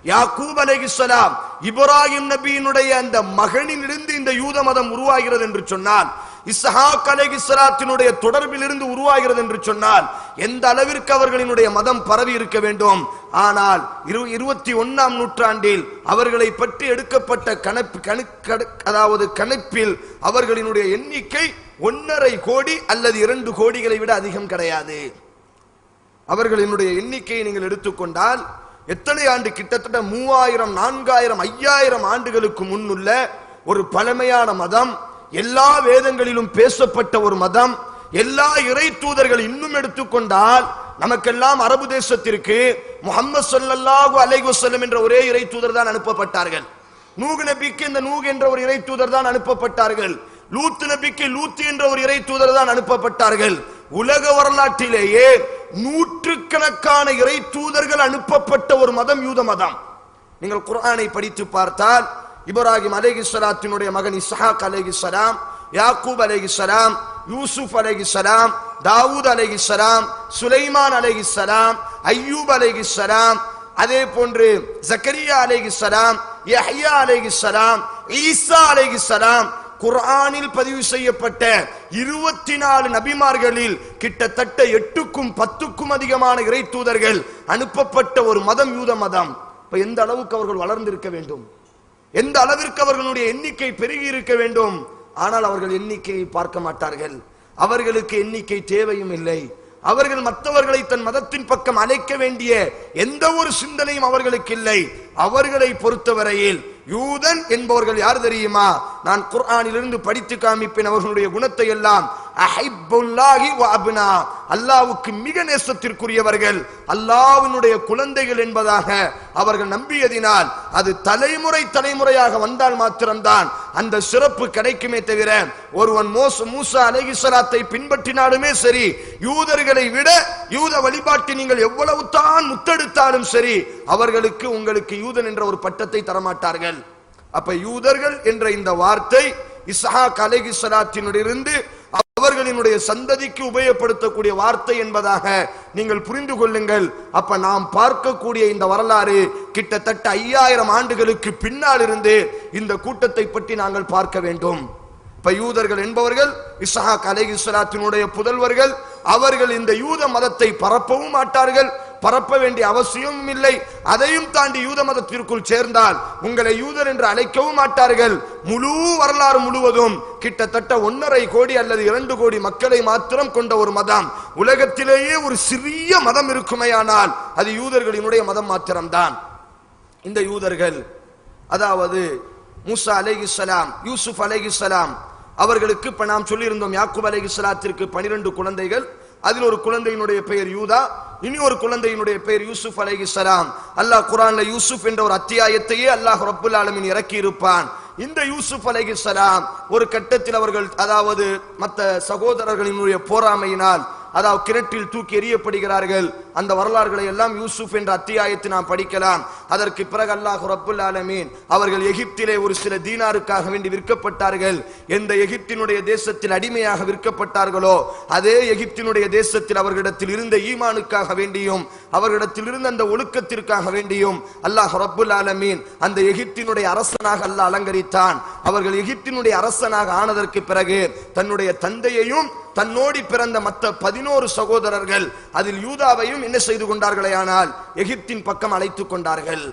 யாக்கூப் அலைஹிஸ்ஸலாம் இப்ராஹிம் நபியினுடைய அந்த மகனிலிருந்து இந்த யூத மதம் உருவாகிறது என்று சொன்னால், இஸ்ஹாக் அலைஹிஸ்ஸலாத்தினுடைய தொடர்பில் இருந்து உருவாகிறது என்று சொன்னால் எந்த அளவிற்கு அவர்களினுடைய மதம் பரவி இருக்க வேண்டும். ஆனால் 21ஆம் நூற்றாண்டில் அவர்களை பற்றி எடுக்கப்பட்ட கணப்பில் அவர்களினுடைய எண்ணிக்கை 1.5 கோடி அல்லது 2 கோடிகளை விட அதிகம் கிடையாது. அவர்களினுடைய எண்ணிக்கையை நீங்கள் எடுத்துக்கொண்டால் எத்தனை ஆண்டு, கிட்டத்தட்ட 3000, 4000, 5000 ஆண்டுகளுக்கு முன்னுள்ள ஒரு பழமையான மதம், எல்லா வேதங்களிலும் பேசப்பட்ட ஒரு மதம், எல்லா இறை தூதர்கள் இன்னும் எடுத்துக்கொண்டால் நமக்கெல்லாம் அரபு தேசத்திற்கு முஹம்மது ஸல்லல்லாஹு அலைஹி வஸல்லம் என்ற ஒரே இறை தூதர் தான் அனுப்பப்பட்டார்கள். நூகு நபிக்கு இந்த நூகு என்ற ஒரு இறை தூதர் தான் அனுப்பப்பட்டார்கள். லூத் நபிக்கு லூத் என்ற ஒரு இறை தூதர் தான் அனுப்பப்பட்டார்கள். உலக வரலாற்றிலேயே நூற்றுக்கணக்கான இறை தூதர்கள் அனுப்பப்பட்ட ஒரு மதம் யூத மதம். நீங்கள் குர்ஆனை படித்து பார்த்தால் இப்ராஹிம் அலைஹிஸ்ஸலாத்தினுடைய மகன் இஸ்ஹாக் அலைஹிஸ்ஸலாம், யாக்கூப் அலைஹிஸ்ஸலாம், யூசுப் அலைஹிஸ்ஸலாம், தாவூத் அலைஹிஸ்ஸலாம், சுலைமான் அலைஹிஸ்ஸலாம், அய்யூப் அலைஹிஸ்ஸலாம், அதே போன்று ஜக்கரியா அலைஹிஸ்ஸலாம், யஹ்யா அலைஹிஸ்ஸலாம், ஈசா அலைஹிஸ்ஸலாம், குர்ஆனில் பதிவு செய்யப்பட்ட 24 நபிமார்களில் கிட்டத்தட்ட 8க்கும் 10க்கும் அதிகமான இறை தூதர்கள் அனுப்பப்பட்ட ஒரு மதம் யூத மதம். இப்ப எந்த அளவுக்கு அவர்கள் வளர்ந்திருக்க வேண்டும், எந்த அளவிற்கு அவர்களுடைய எண்ணிக்கை பெருகி இருக்க வேண்டும். ஆனால் அவர்கள் எண்ணிக்கையை பார்க்க மாட்டார்கள். அவர்களுக்கு எண்ணிக்கை தேவையும் இல்லை. அவர்கள் மற்றவர்களை தன் மதத்தின் பக்கம் அழைக்க வேண்டிய எந்த ஒரு சிந்தனையும் அவர்களுக்கு இல்லை. அவர்களை பொறுத்தவரையில் யூதன் என்பவர்கள் யார் தெரியுமா? நான் குர்ஆனிலிருந்து படித்து காமிப்பேன் அவர்களுடைய குணத்தை எல்லாம். அஹிப்புல்லாஹி வ அப்னா, அல்லாஹ்வுக்கு மிக நேசத்திற்குரியவர்கள், அல்லாஹ்வினுடைய குழந்தைகள் என்பதாக அவர்கள் நம்பியதினால் அது தலைமுறை தலைமுறையாக வந்தால் மாத்திரம்தான் அந்த சிறப்பு கிடைக்குமே தவிர ஒருவன் மூசா அலைஹிஸ்ஸலாத்தை பின்பற்றினாலுமே சரி, யூதர்களை விட யூத வழிபாட்டை நீங்கள் எவ்வளவு தான் முத்தெடுத்தாலும் சரி அவர்களுக்கு உங்களுக்கு யூதன் என்ற ஒரு பட்டத்தை தரமாட்டார்கள். அப்ப யூதர்கள் என்ற இந்த வார்த்தை இஸ்ஹாக் அலைஹிஸ்ஸலாத்தினிலிருந்து அவர்களினுடைய சந்ததிக்கு உபயோகப்படுத்தக்கூடிய வார்த்தை என்பதாக நீங்கள் புரிந்து கொள்ளுங்கள். அப்ப நாம் பார்க்கக்கூடிய இந்த வரலாறு கிட்டத்தட்ட 5000 ஆண்டுகளுக்கு பின்னால் இருந்து இந்த கூட்டத்தை பற்றி நாங்கள் பார்க்க வேண்டும். இப்ப யூதர்கள் என்பவர்கள் இஸ்ஹாக் அலைஹிஸ்ஸலாத்தினுடைய புதல்வர்கள். அவர்கள் இந்த யூத மதத்தை பரப்பவும் மாட்டார்கள், பரப்ப வேண்டிய அவசியமும் இல்லை. அதையும் தாண்டி யூத மதத்திற்குள் சேர்ந்தால் உங்களை யூதர் என்று அழைக்கவும் மாட்டார்கள். முழு வரலாறு முழுவதும் கிட்டத்தட்ட 1.5 கோடி அல்லது 2 கோடி மக்களை மாத்திரம் கொண்ட ஒரு மதம். உலகத்திலேயே ஒரு சிறிய மதம் இருக்குமேயானால் அது யூதர்களினுடைய மதம் மாத்திரம்தான். இந்த யூதர்கள், அதாவது மூசா அலைஹிஸ்ஸலாம், யூசுப் அலைஹிஸ்ஸலாம் அவர்களுக்கு இப்ப நாம் சொல்லியிருந்தோம், யாக்கூப் அலைஹிஸ்ஸலாத்திற்கு 12 குழந்தைகள். அதில் ஒரு குழந்தையினுடைய பெயர் யூதா, இனி ஒரு குழந்தையினுடைய பெயர் யூசுப் அலைஹிஸ்ஸலாம். அல்லாஹ் குர்ஆன்ல யூசுப் என்ற ஒரு அத்தியாயத்தையே அல்லாஹ் ரப்புல் ஆலமீன் இறக்கி இருப்பான். இந்த யூசுப் அலைஹிஸ்ஸலாம் ஒரு கட்டத்தில் அவர்கள், அதாவது மற்ற சகோதரர்களினுடைய போராமையினால் அதாவது கிணற்றில் தூக்கி எறியப்படுகிறார்கள். அந்த வரலாறுகளை எல்லாம் யூசுப் என்ற அத்தியாயத்தை நாம் படிக்கலாம். அதற்கு பிறகு அல்லாஹ் ரப்புல் ஆலமீன் அவர்கள் எகிப்திலே ஒரு சில தீனாருக்காக வேண்டி விற்கப்பட்டார்கள். எந்த எகிப்தினுடைய தேசத்தில் அடிமையாக விற்கப்பட்டார்களோ அதே எகிப்தினுடைய தேசத்தில் அவர்களிடத்தில் இருந்த ஈமானுக்காக வேண்டியும் அவர்களிடத்தில் இருந்த அந்த ஒழுக்கத்திற்காக வேண்டியும் அல்லாஹ் ரப்புல் ஆலமீன் அந்த எகிப்தினுடைய அரசனாக அல்லாஹ் அலங்கரித்தான். அவர்கள் எகிப்தினுடைய அரசனாக ஆனதற்கு பிறகு தன்னுடைய தந்தையையும் தன்னோடி பிறந்த மற்ற 11 சகோதரர்கள் அதில் யூதாவையும் என்ன செய்து கொண்டார்களே, ஆனால் எகிப்தின் பக்கம் அழைத்துக் கொண்டார்கள்.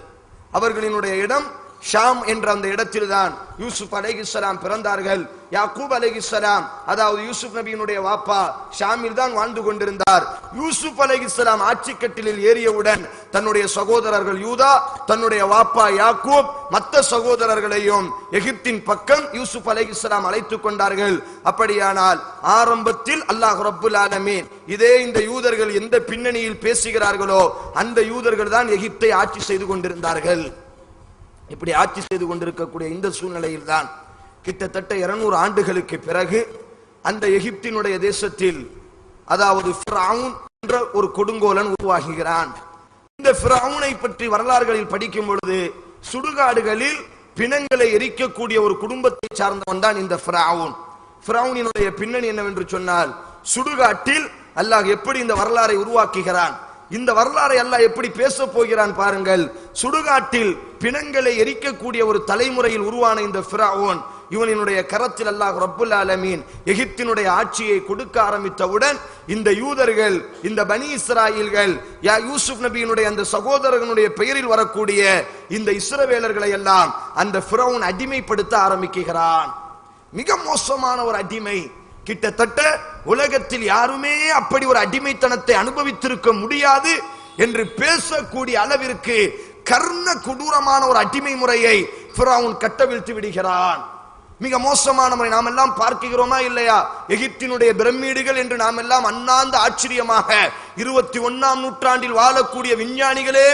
அவர்களினுடைய இடம் ஷாம் என்ற அந்த இடத்தில்தான் யூசுப் அலைஹிஸ்ஸலாம் பிறந்தார்கள். யாக்கூப் அலைஹிஸ்ஸலாம், அதாவது யூசுப் நபியினுடைய வாப்பா, ஷாமில் தான் வாழ்ந்து கொண்டிருந்தார். யூசுப் அலைஹிஸ்ஸலாம் ஆட்சி கட்டிலில் ஏறியவுடன் தன்னுடைய சகோதரர்கள் யூதா, தன்னுடைய வாப்பா யாக்கூப், மற்ற சகோதரர்களையும் எகிப்தின் பக்கம் யூசுப் அலைஹிஸ்ஸலாம் அழைத்துக் கொண்டார்கள். அப்படியானால் ஆரம்பத்தில் அல்லாஹ் ரப்புல் ஆலமீன் இதே இந்த யூதர்கள் எந்த பின்னணியில் பேசுகிறார்களோ அந்த யூதர்கள் தான் எகிப்தை ஆட்சி செய்து கொண்டிருந்தார்கள். இப்படி ஆட்சி செய்து கொண்டிருக்கக்கூடிய இந்த சூழ்நிலையில் தான் கிட்டத்தட்ட 200 ஆண்டுகளுக்கு பிறகு அந்த எகிப்தினுடைய தேசத்தில், அதாவது ஃபிரௌன் என்ற ஒரு கொடுங்கோலன் உருவாகுகிறான். இந்த ஃபிரௌனை பற்றி வரலாறுகளில் படிக்கும் பொழுது சுடுகாடுகளில் பிணங்களை எரிக்கக்கூடிய ஒரு குடும்பத்தை சார்ந்தவன் தான் இந்த ஃபிரௌன். ஃபிரௌனினுடைய பின்னணி என்னவென்று சொன்னால், சுடுகாட்டில் அல்லாஹ் எப்படி இந்த வரலாறை உருவாக்குகிறான், இந்த வரலாறை அல்லாஹ் எப்படி பேச போகிறான் பாருங்கள். சுடுகாட்டில் பிணங்களை எரிக்கக்கூடிய ஒரு தலைமுறையில் உருவான இந்த ஃபிரௌன், இவனினுடைய கரத்தில் அல்லாஹ் ரப்புல் ஆலமீன் எகிப்தினுடைய ஆட்சியை கொடுக்க ஆரம்பித்தவுடன் இந்த யூதர்கள், இந்த பனி இஸ்ராயீல்கள், யூசுப் நபியினுடைய அந்த சகோதரர்களுடைய பெயரில் வரக்கூடிய இந்த இஸ்ரவேலர்களை எல்லாம் அந்த ஃபிரௌன் அடிமைப்படுத்த ஆரம்பிக்கிறான். மிக மோசமான ஒரு அடிமை. கிட்டத்தட்ட உலகத்தில் யாருமே அப்படி ஒரு அடிமைத்தனத்தை அனுபவித்திருக்க முடியாது என்று பேசக்கூடிய அளவிற்கு கர்ண கொடூரமான ஒரு அடிமை முறையை ஃபிரௌன் கட்டவிழ்த்து விடுகிறான். மிக மோசமான முறை. நாம் எல்லாம் பார்க்கிறோமா இல்லையா? எகிப்தினுடைய பிரமிடுகள் என்று நாம் எல்லாம் அண்ணாந்து ஆச்சரியமாக 21ஆம் நூற்றாண்டில் வாழக்கூடிய விஞ்ஞானிகளே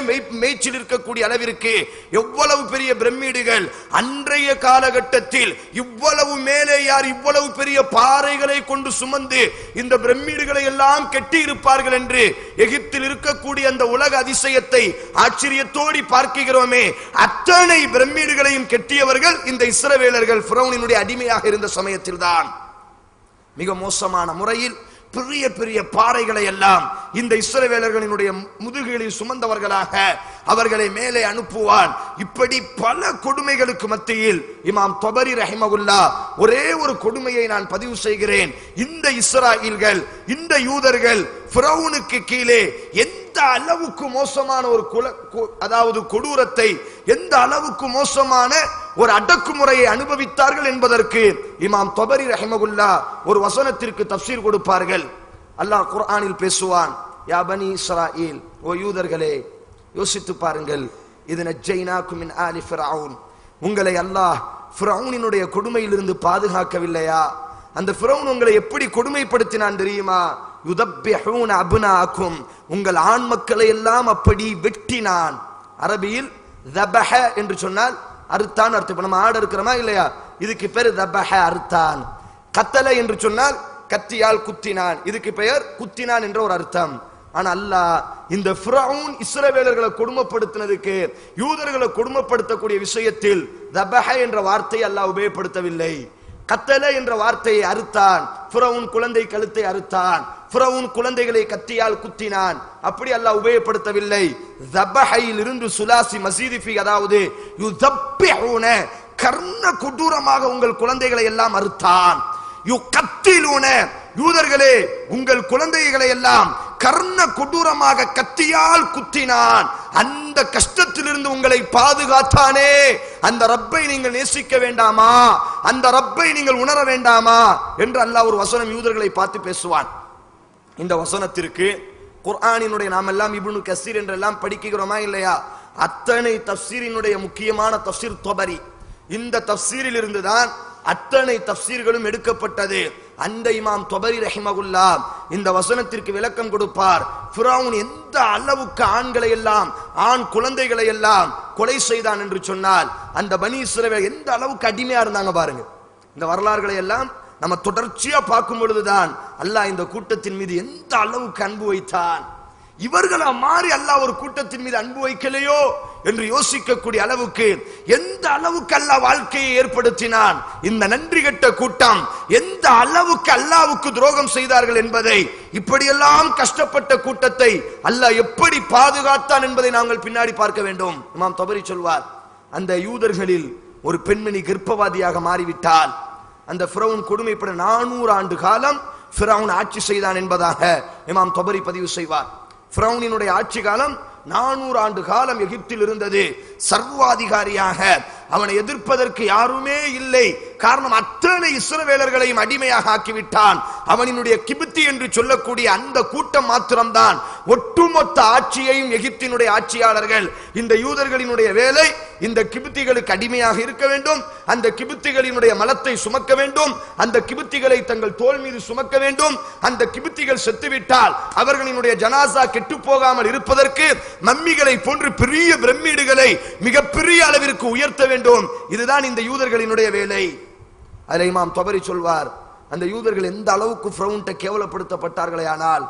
மேய்ச்சில் இருக்கக்கூடிய அளவிற்கு எவ்வளவு பெரிய பிரமிடுகள் அன்றைய காலகட்டத்தில் இவ்வளவு மேலே யார் இவ்வளவு பெரிய பாறைகளை கொண்டு சுமந்து இந்த பிரமிடுகளை எல்லாம் கட்டி இருப்பார்கள் என்று எகிப்தில் இருக்கக்கூடிய அந்த உலக அதிசயத்தை ஆச்சரியத்தோடு பார்க்கிறோமே. அத்தனை பிரமிடுகளையும் கட்டியவர்கள் இந்த இஸ்ரவேலர்கள் ஃபிரௌனினுடைய அடிமையாக இருந்த சமயத்தில் தான். மிக மோசமான முறையில் பெரிய பெரிய பாறைகளை எல்லாம் இந்த இஸ்ரவேலர்களினுடைய முதுகுகளில் சுமந்தவர்களாக அவர்களை மேலே அனுப்புவான். இப்படி பல கொடுமைகளுக்கு மத்தியில் இமாம் தபரி ரஹிமகுல்லா ஒரே ஒரு கொடுமையை நான் பதிவு செய்கிறேன். இந்த இஸ்ராயீல்கள், இந்த யூதர்கள் ஃபிரௌனுக்கு கீழே எந்த அளவுக்கு மோசமான ஒரு அதாவது கொடூரத்தை, எந்த அளவுக்கு மோசமான ஒரு அடக்குமுறையை அனுபவித்தார்கள் என்பதற்கு இமாம் தபரி ரஹிமகுல்லா ஒரு வசனத்திற்கு தஃப்சீர் கொடுப்பார்கள். அல்லாஹ் குர்ஆனில் பேசுவான், யா பனி இஸ்ராயீல், ஓ யூதர்களே, யோசித்து பாருங்கள், இது நஜ்ஜைனாக்கும் மின் ஆலி ஃபிரௌன், உங்களை அல்லாஹ் ஃபிரௌனினுடைய கொடுமையிலிருந்து பாதுகாக்கவில்லையா? அந்த ஃபிரௌன் உங்களை எப்படி கொடுமைப்படுத்தினான் தெரியுமா? யுதப்பிஹூன அப்னாஅக்கும், உங்கள் ஆண் மக்களை எல்லாம் அப்படி வெட்டினான். அரபியில் தபஹ என்று சொன்னால் அறுத்தான் அர்த்தம். நம்ம ஆடு இருக்கிறோமா இல்லையா, இதுக்கு பேர் தபஹ, அறுத்தான். கத்தல என்று சொன்னால் கத்தியால் குத்தினான், இதுக்கு பெயர் குத்தினான் என்ற ஒரு அர்த்தம். ஆனா அல்லாஹ் இந்த ஃபிரௌன் இஸ்ரவேலர்களை கொடுமைப்படுத்தினதுக்கு, யூதர்களை கொடுமைப்படுத்தக்கூடிய விஷயத்தில் தபஹ என்ற வார்த்தையை அல்லாஹ் உபயோகப்படுத்தவில்லை. கத்தல என்ற வார்த்தையை அறுத்தான், ஃபிரௌன் குழந்தை கழுத்தை அறுத்தான், ஃபிரௌன் குழந்தைகளை கத்தியால் குத்தினான், அப்படி அல்லாஹ் உபயோகப்படுத்தவில்லை. தபஹையில் இருந்து சுலாசி மசீதிஃபி, அதாவது யுதப்பிஹூன, கர்ண கொடூரமாக உங்கள் குழந்தைகளை எல்லாம் அறுத்தான். யுகத்திலூன, யூதர்களே உங்கள் குழந்தைகளை எல்லாம் கர்ண கொடூரமாக கத்தியால் குத்தினான். அந்த கஷ்டத்திலிருந்து உங்களை பாதுகாத்தானே, அந்த ரப்பை நீங்கள் நேசிக்க வேண்டாமா? அந்த ரப்பை நீங்கள் உணர வேண்டாமா என்று அல்லாஹ் ஒரு வசனம் யூதர்களை பார்த்து பேசுவான். இந்த வசனத்திற்கு குர்ஆனினுடைய நாம் எல்லாம் இப்னு கஸீர் என்றெல்லாம் படிக்கிறோமா இல்லையா? அத்தனை தஃப்சீரினுடைய முக்கியமான தஃப்சீர் தபரி. இந்த தஃப்சீரில் இருந்துதான் அத்தனை தஃப்சீர்களும் எடுக்கப்பட்டது. அந்த இமாம் தபரி ரஹிமகுல்லா இந்த வசனத்திற்கு விளக்கம் கொடுப்பார். ஃபிரௌன் எந்த அளவுக்கு ஆண்களை எல்லாம், ஆண் குழந்தைகளை எல்லாம் கொலை செய்தான் என்று சொன்னால், அந்த பனி இஸ்ரவேல் எந்த அளவுக்கு அடிமையா இருந்தாங்க பாருங்க. இந்த வரலாறுகளை எல்லாம் நம்ம தொடர்ச்சியா பார்க்கும் பொழுதுதான் அல்லாஹ் இந்த கூட்டத்தின் மீது எந்த அளவுக்கு அன்பு வைத்தான். இவர்களா மாறி அல்லாஹ் ஒரு கூட்டத்தின் மீது அன்பு வைக்கலையோ என்று யோசிக்கக்கூடிய அளவுக்கு எந்த அளவுக்கு அல்லாஹ் வாழ்க்கையை ஏற்படுத்தினான். இந்த நன்றி கெட்ட கூட்டம் எந்த அளவுக்கு அல்லாஹ்வுக்கு துரோகம் செய்தார்கள் என்பதை, இப்படியெல்லாம் கஷ்டப்பட்ட கூட்டத்தை அல்லாஹ் எப்படி பாதுகாத்தான் என்பதை நாங்கள் பின்னாடி பார்க்க வேண்டும். இமாம் தபரி சொல்வார், அந்த யூதர்களில் ஒரு பெண்மணி கர்ப்பவாதியாக மாறிவிட்டால், அந்த ஃபிரௌன் கொடுமைப்பட 400 ஆண்டு காலம் ஃபிரௌன் ஆட்சி செய்தான் என்பதாக இமாம் தபரி பதிவு செய்வார். ஃபிரௌனினுடைய ஆட்சி காலம் 400 ஆண்டு காலம் எகிப்தில் இருந்தது. சர்வாதிகாரியாக, அவனை எதிர்ப்பதற்கு யாருமே இல்லை. காரணம், அத்தனை இஸ்ரவேலர்களையும் அடிமையாக ஆக்கிவிட்டான். அவனினுடைய கிபித்தி என்று சொல்லக்கூடிய அந்த கூட்டம் மாத்திரம்தான் ஒட்டுமொத்த ஆட்சியையும் எகிப்தினுடைய ஆட்சியாளர்கள். இந்த யூதர்களினுடைய வேலை இந்த கிபித்திகளுக்கு அடிமையாக இருக்க வேண்டும், அந்த கிபித்திகளினுடைய மலத்தை சுமக்க வேண்டும், அந்த கிபித்திகளை தங்கள் தோள் மீது சுமக்க வேண்டும். அந்த கிபித்திகள் செத்துவிட்டால் அவர்களினுடைய ஜனாசா கெட்டு போகாமல் இருப்பதற்கு மம்மிகளை போன்று பெரிய பிரமிடுகளை மிகப்பெரிய அளவிற்கு உயர்த்த வேண்டும். இதுதான் இந்த யூதர்களினுடைய வேலை. அதில் இமாம் தபரி சொல்வார், அந்த யூதர்கள் எந்த அளவுக்கு ஃபிரௌன்ட்ட கேவலப்படுத்தப்பட்டார்களே. ஆனால்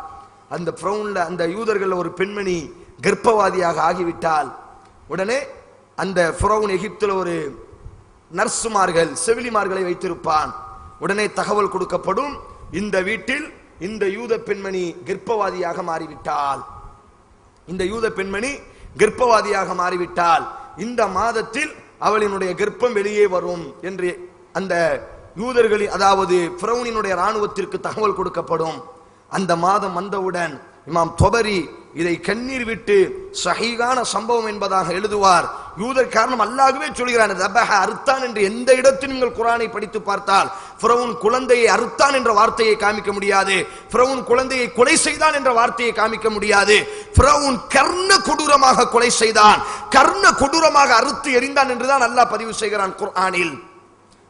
அந்த ஃபிரௌன்ல, அந்த யூதர்கள் ஒரு பெண்மணி கர்ப்பவாதியாக ஆகிவிட்டால் உடனே அந்த ஃபிரௌன் எகிப்தில் ஒரு நர்சுமார்கள், செவிலிமார்களை வைத்திருப்பான். உடனே தகவல் கொடுக்கப்படும், இந்த வீட்டில் இந்த யூத பெண்மணி கர்ப்பவாதியாக மாறிவிட்டால், இந்த யூத பெண்மணி கர்ப்பவாதியாக மாறிவிட்டால் இந்த மாதத்தில் அவளினுடைய கர்ப்பம் வெளியே வரும் என்று அந்த யூதர்களின், அதாவது ஃபிரௌனினுடைய ராணுவத்திற்கு தகவல் கொடுக்கப்படும். அந்த மாதம் வந்தவுடன் இமாம் தபரி இதை கண்ணீர் விட்டு சஹீகான சம்பவம் என்பதாக எழுதுவார். யூதர், காரணம் அல்லாஹ்வே சொல்கிறான், தபஹ, அறுத்தான் என்று எந்த இடத்தில் நீங்கள் குர்ஆனை படித்து பார்த்தால் ஃபிரௌன் குழந்தையை அறுத்தான் என்ற வார்த்தையை காமிக்க முடியாது, ஃபிரௌன் குழந்தையை கொலை செய்தான் என்ற வார்த்தையை காமிக்க முடியாது. ஃபிரௌன் கர்ண கொடூரமாக கொலை செய்தான், கர்ண கொடூரமாக அறுத்து எறிந்தான் என்றுதான் அல்லாஹ் பதிவு செய்கிறான் குர்ஆனில்.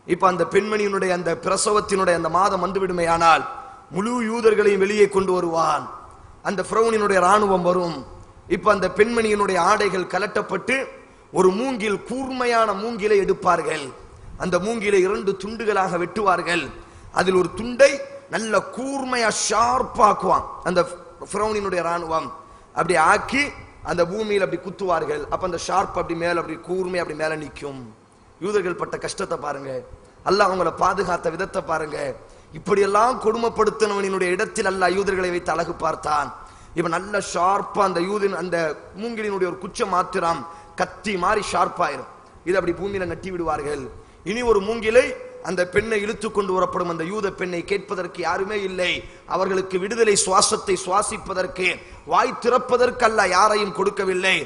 இப்ப அந்த பெண்மணியினுடைய அந்த பிரசவத்தினுடைய அந்த மாதம் வந்துவிடுமையானால் முழு யூதர்களையும் வெளியே கொண்டு வருவான். அந்த ஃபிரௌனினுடைய ராணுவம் வரும். இப்ப அந்த பெண்மணியினுடைய ஆடைகள் கலட்டப்பட்டு ஒரு மூங்கில், கூர்மையான மூங்கிலை எடுப்பார்கள். அந்த மூங்கிலை 2 துண்டுகளாக வெட்டுவார்கள். அதில் ஒரு துண்டை நல்ல கூர்மையா ஷார்ப்பாக்குவான் அந்த ஃபிரௌனினுடைய ராணுவம். அப்படி ஆக்கி அந்த பூமியில் அப்படி குத்துவார்கள். அப்ப அந்த ஷார்ப் அப்படி மேல அப்படி கூர்மை அப்படி மேல நிற்கும். யூதர்கள் பட்ட கஷ்டத்தை பாருங்க, அல்லாஹ் அவங்களை பாதுகாத்த விதத்தை பாருங்க. இப்படியெல்லாம் கொடுமைப்படுத்தினவனுடைய இடத்தில் அல்லாஹ் யூதர்களை வைத்து அழகு பார்த்தான். இப்ப நல்ல ஷார்ப்பா அந்த அந்த மூங்கிலினுடைய ஒரு குச்சம் மாத்திரம் கத்தி மாறி ஷார்ப்பாயிரும். இது அப்படி பூமியில நட்டி விடுவார்கள். இனி ஒரு மூங்கிலை அந்த பெண்ணை இழுத்து கொண்டு வரப்படும் அந்த யூத பெண்ணை கேட்பதற்கு யாருமே இல்லை. அவர்களுக்கு விடுதலை சுவாசத்தை சுவாசிப்பதற்கு, வாய் திறப்பதற்கு அல்லாஹ் யாரையும் கொடுக்கவில்லை.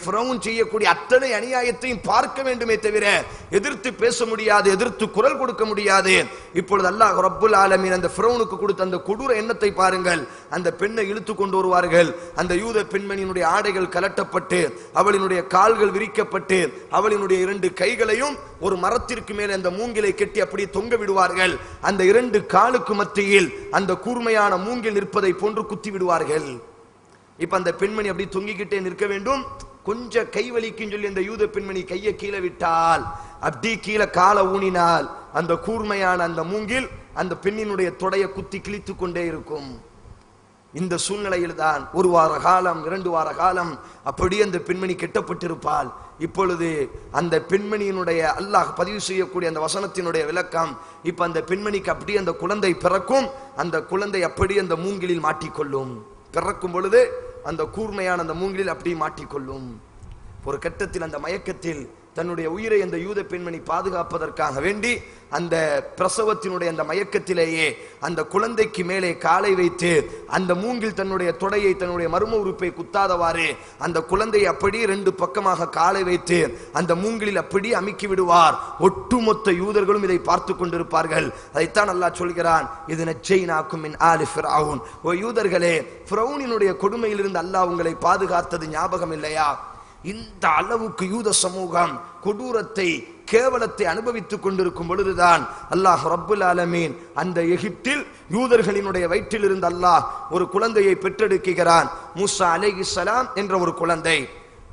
ஃபிரௌன் செய்யக்கூடிய அத்தனை அநியாயத்தையும் பார்க்க வேண்டுமே தவிர எதிர்த்து பேச முடியாது, எதிர்த்து குரல் கொடுக்க முடியாது. இப்பொழுது அல்லாஹ் ரப்புல் ஆலமீன் அந்த ஃபிரௌனுக்கு கொடுத்த அந்த கொடூர எண்ணத்தை பாருங்கள். அந்த பெண்ணை இழுத்து கொண்டு வருவார்கள். அந்த யூத பெண்மணியினுடைய ஆடைகள் கலட்டப்பட்டு அவளினுடைய கால்கள் விரிக்கப்பட்டு அவளினுடைய 2 கைகளையும் ஒரு மரத்திற்கு மேலே அந்த மூங்கிலை கட்டி அப்படி தொங்க விடுவார்கள். அந்த 2 காலுக்கு மத்தியில் அந்த கூர்மையான மூங்கில் நிற்பதை போன்று குத்தி விடுவார்கள். இப்ப அந்த பெண்மணி அப்படி தொங்கிக்கிட்டே நிற்க வேண்டும். கொஞ்சம் கை வலிக்குன்னு சொல்லி அந்த யூத பெண்மணி கையை கீழே விட்டால், அப்படி கீழே காலை ஊனினால் அந்த கூர்மையான அந்த மூங்கில் அந்த பெண்ணினுடைய தொடைய குத்தி கிழித்து கொண்டே இருக்கும். இந்த சூழ்நிலையில் தான் 1 வார காலம் 2 வார காலம் அப்படி அந்த பெண்மணி கெட்டப்பட்டிருப்பாள். இப்பொழுது அந்த பெண்மணியினுடைய அல்லாஹ் பதிவு செய்யக்கூடிய அந்த வசனத்தினுடைய விளக்கம், இப்ப அந்த பெண்மணிக்கு அப்படி அந்த குழந்தை பிறக்கும். அந்த குழந்தை அப்படி அந்த மூங்கிலில் மாட்டிக்கொள்ளும். பிறக்கும் பொழுது அந்த கூர்மையான அந்த மூங்கிலில் அப்படி மாட்டிக்கொள்ளும். ஒரு கட்டத்தில் அந்த மயக்கத்தில் தன்னுடைய உயிரை அந்த யூத பெண்மணி பாதுகாப்பதற்காக வேண்டி அந்த பிரசவத்தினுடைய அந்த மயக்கத்திலேயே அந்த குழந்தைக்கு மேலே காலை வைத்து அந்த மூங்கில் தன்னுடைய தொடையை, தன்னுடைய மர்ம உறுப்பை குத்தாதவாறு அந்த குழந்தையை அப்படி 2 பக்கமாக காலை வைத்து அந்த மூங்கிலில் அப்படி அமுக்கி விடுவார். ஒட்டுமொத்த யூதர்களும் இதை பார்த்து கொண்டிருப்பார்கள். அதைத்தான் அல்லாஹ் சொல்கிறான், இது நஜ்ஜைனாக்கும் மின் ஆலி ஃபிரௌன். ஓ யூதர்களே, ஃபிரௌனினுடைய கொடுமையிலிருந்து அல்லாஹ் உங்களை பாதுகாத்தது ஞாபகம் இல்லையா? இந்த அளவுக்கு யூத சமூகம் கொடூரத்தை, கேவலத்தை அனுபவித்துக் கொண்டிருக்கும் பொழுதுதான் அல்லாஹ் ரப்புல் ஆலமீன் அந்த எகிப்தில் யூதர்களினுடைய வயிற்றில் இருந்து அல்லாஹ் ஒரு குழந்தையை பெற்றெடுக்கிறான். மூசா அலைஹிஸ்ஸலாம் என்ற ஒரு குழந்தை.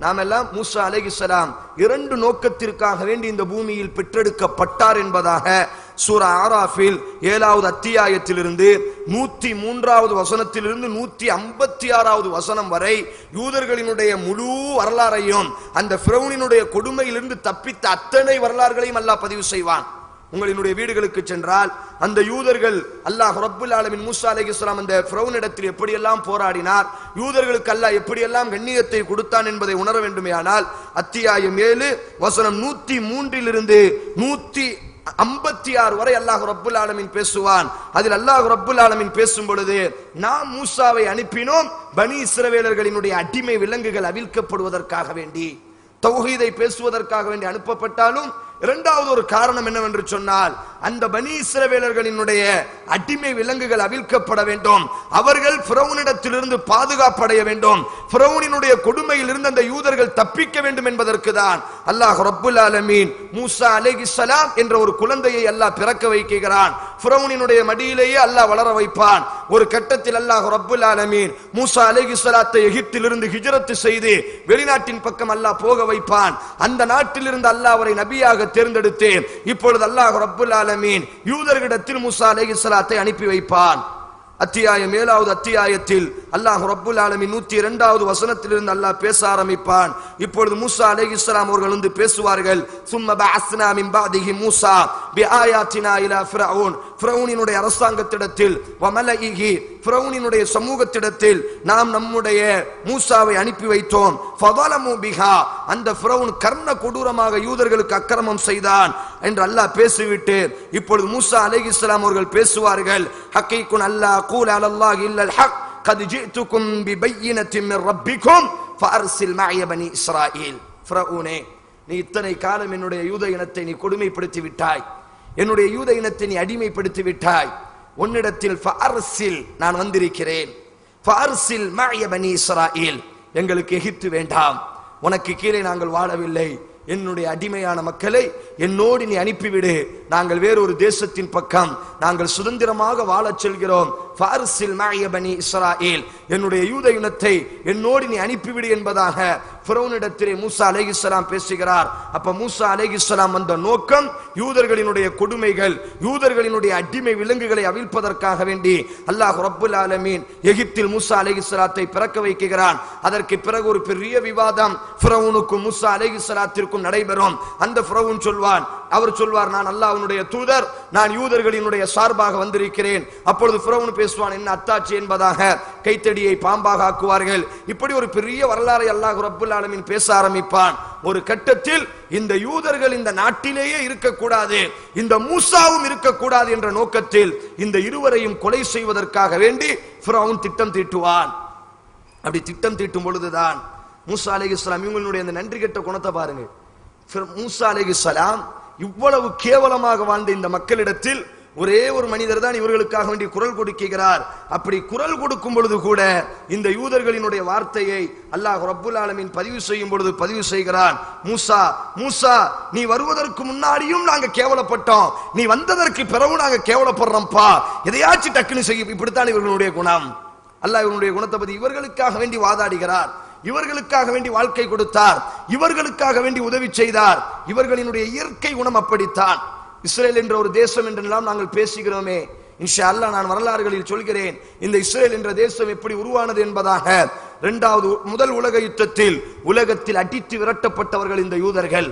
நாமெல்லாம் மூசா அலைஹிஸ்ஸலாம் 2 நோக்கத்திற்காக வேண்டி இந்த பூமியில் பெற்றெடுக்கப்பட்டார் என்பதாக சூரா ஆராஃபில் 7வது அத்தியாயத்திலிருந்து 103வது வசனத்திலிருந்து 156வது வசனம் வரை யூதர்களினுடைய முழு வரலாறையும், அந்த ஃபிரௌனினுடைய கொடுமையிலிருந்து தப்பித்த அத்தனை வரலாறுகளையும் அல்லாஹ் பதிவு செய்வான். உங்களினுடைய வீடுகளுக்கு சென்றால் அந்த யூதர்கள் அல்லாஹ் ரப்புல் ஆலமீன் மூசா அலைஹிஸ்ஸலாம் அந்த ஃபிரௌனிடத்தில் எப்படியெல்லாம் போராடினார், யூதர்களுக்கு அல்லாஹ் எப்படியெல்லாம் கண்ணியத்தை கொடுத்தான் என்பதை உணர வேண்டுமேயானால் அத்தியாயம் 7 வசனம் 103லிருந்து 156 வரை அல்லாஹ் ரப்புல் ஆலமீன் பேசுவான். அதில் அல்லாஹ் ரப்புல் ஆலமீன் பேசும் பொழுது, நாம் மூசாவை அனுப்பினோம் பனி இஸ்ரவேலர்களினுடைய அடிமை விலங்குகள் அவிழ்க்கப்படுவதற்காக வேண்டி, தௌஹீதை பேசுவதற்காக வேண்டி அனுப்பப்பட்டாலும் இரண்டாவது ஒரு காரணம் என்னவென்று சொன்னால், அந்த பனி இஸ்ரவேலர்களினுடைய அடிமை விலங்குகள் அவிழ்க்கப்பட வேண்டும், அவர்கள் ஃபிரௌனிடத்திலிருந்து பாதுகாப்படைய வேண்டும், ஃபிரௌனினுடைய கொடுமையிலிருந்து அந்த யூதர்கள் தப்பிக்க வேண்டும் என்பதற்கு தான் அல்லாஹ் ரப்புல் ஆலமீன் மூசா அலைஹிஸ்ஸலாம் என்ற ஒரு குழந்தையை அல்லாஹ் பிறக்க வைக்கிறான். ஃபிரௌனினுடைய மடியிலேயே அல்லாஹ் வளர வைப்பான். ஒரு கட்டத்தில் அல்லாஹ் ரப்புல் ஆலமீன் மூசா அலைஹிஸ்ஸலாத்தை எகிப்திலிருந்து ஹிஜ்ரத் செய்து வெளிநாட்டின் பக்கம் அல்லாஹ் போக வைப்பான். அந்த நாட்டிலிருந்து அல்லாஹ் அவரை நபியாக தேர்ந்தெடுத்து இப்பொழுது அல்லாஹ் ரப்புல் ஆலமீன் யூதர்களிடத்தில் மூசா அலைஹிஸ்ஸலாத்தை அனுப்பி வைப்பான். அத்தியாயம் 7வது அத்தியாயத்தில் அல்லாஹ் ரப்புல் ஆலமீன் 102வது வசனத்திலிருந்து அல்லாஹ் பேச ஆரம்பிப்பான். இப்பொழுது மூசா அலைஹிஸ்ஸலாம் அவர்கள் வந்து பேசுவார்கள். சும்ம பஅஸ்னா மின் பஅதிஹி மூசா பிஆயாத்தினா இலா ஃபிரௌன். ஃபிரௌனினுடைய அரசாங்கத்திடத்தில், வமலஇஹி ஃபிரௌனினுடைய சமூகத்திடத்தில் நாம் நம்முடைய மூசாவை அனுப்பி வைத்தோம். ஃபதலமு பிஹா, அந்த ஃபிரௌன் கர்ண கொடூரமாக யூதர்களுக்கு அக்கிரமம் செய்தான் என்று அல்லாஹ் பேசிவிட்டு இப்பொழுது மூசா அலைஹிஸ்ஸலாம் அவர்கள் பேசுவார்கள். ஹக்கீகுன் அல்லா கூல் அலல்லாஹி இல்லல் ஹக் கத் ஜிஅதுகும் பிபையினத்தின் மின் ரப்பிக்கும் ஃபஅர்சில் மஅய பனி இஸ்ராயீல். ஃபிரௌனே, நீ இத்தனை காலம் என்னுடைய யூத இனத்தை நீ கொடுமைப்படுத்தி விட்டாய், என்னுடைய யூத இனத்தை நீ அடிமைப்படுத்தி விட்டாய். உன்னிடத்தில் ஃபஅர்சில், நான் வந்திருக்கிறேன், ஃபஅர்சில் மஅய பனி இஸ்ராயீல், எங்களுக்கு எகிப்து வேண்டாம், உனக்கு கீழே நாங்கள் வாழவில்லை, என்னுடைய அடிமையான மக்களை என்னோடு நீ அனுப்பிவிடு, நாங்கள் வேறொரு தேசத்தின் பக்கம் நாங்கள் சுதந்திரமாக வாழச் செல்கிறோம். ஃபார்சில் மஅய பனி இஸ்ராயீல், என்னுடைய யூத இனத்தை என்னோடு நீ அனுப்பிவிடு என்பதாக ஃபிரௌனிடத்திலே மூசா அலைஹிஸ்ஸலாம் பேசுகிறார். அப்ப மூசா அலைஹிஸ்ஸலாம் வந்த நோக்கம் யூதர்களினுடைய கொடுமைகள், யூதர்களினுடைய அடிமை விலங்குகளை அவிழ்ப்பதற்காக வேண்டி அல்லாஹ் ரப்புல் ஆலமீன் எகிப்தில் மூசா அலைஹிஸ்ஸலாத்தை பிறக்க வைக்கிறான். அதற்கு பிறகு ஒரு பெரிய விவாதம் ஃபிரௌனுக்கும் மூசா அலைஹிஸ்ஸலாத்திற்கும் நடைபெறும். அந்த ஃபிரௌன் அவர் சொல்வார், நான் அல்லாஹ்வுடைய தூதர், நான் யூதர்களினுடைய சார்பாக வந்திருக்கிறேன். அப்பொழுது ஃபிரௌன் பேசுவான், என்ன அத்தாட்சி என்பதாக கைத்தடியை பாம்பாக ஆக்குவார்கள். இப்படி ஒரு பெரிய வரலாறை அல்லாஹ் ரப்புல் ஆலமீன் பேச ஆரம்பிப்பான். ஒரு கட்டத்தில் இந்த யூதர்கள் இந்த நாட்டிலேயே இருக்கக்கூடாது, இந்த மூசாவும் இருக்கக்கூடாது என்ற நோக்கத்தில் இந்த இருவரையும் கொலை செய்வதற்காக வேண்டி ஃபிரௌன் திட்டம் தீட்டுவான். அப்படி திட்டம் தீட்டும் பொழுதுதான் மூசா அலைஹிஸ்ஸலாம், இவங்களுடைய அந்த நன்றி கெட்ட குணத்தை பாருங்க. மூசா அலைஹிஸ்ஸலாம் இவ்வளவு கேவலமாக வாழ்ந்த இந்த மக்களிடத்தில் ஒரே ஒரு மனிதர் தான் இவர்களுக்காக வேண்டி குரல் கொடுக்கிறார். அப்படி குரல் கொடுக்கும் பொழுது கூட இந்த யூதர்களினுடைய வார்த்தையை அல்லாஹ் ரப்புல் ஆலமீன் பதிவு செய்யும் பொழுது பதிவு செய்கிறான், மூசா மூசா நீ வருவதற்கு முன்னாடியும் நாங்க கேவலப்பட்டோம், நீ வந்ததற்கு பிறகு நாங்க கேவலப்படுறோம்ப்பா, எதையாச்சும் டக்குன்னு செய்யும். இப்படித்தான் இவர்களுடைய குணம். அல்லாஹ் இவர்களுடைய குணத்தை பத்தி இவர்களுக்காக வேண்டி வாதாடுகிறார், இவர்களுக்காக வேண்டி வாழ்க்கை கொடுத்தார், இவர்களுக்காக வேண்டி உதவி செய்தார். இவர்களினுடைய இயற்கை குணம் அப்படித்தான். இஸ்ரேல் என்ற ஒரு தேசம் என்றெல்லாம் நாங்கள் பேசுகிறோமே, இன்ஷா அல்லாஹ் நான் வரலாறுகளில் சொல்கிறேன் இந்த இஸ்ரேல் என்ற தேசம் எப்படி உருவானது என்பதாக. முதல் உலக யுத்தத்தில் உலகத்தில் அடித்து விரட்டப்பட்டவர்கள் இந்த யூதர்கள்.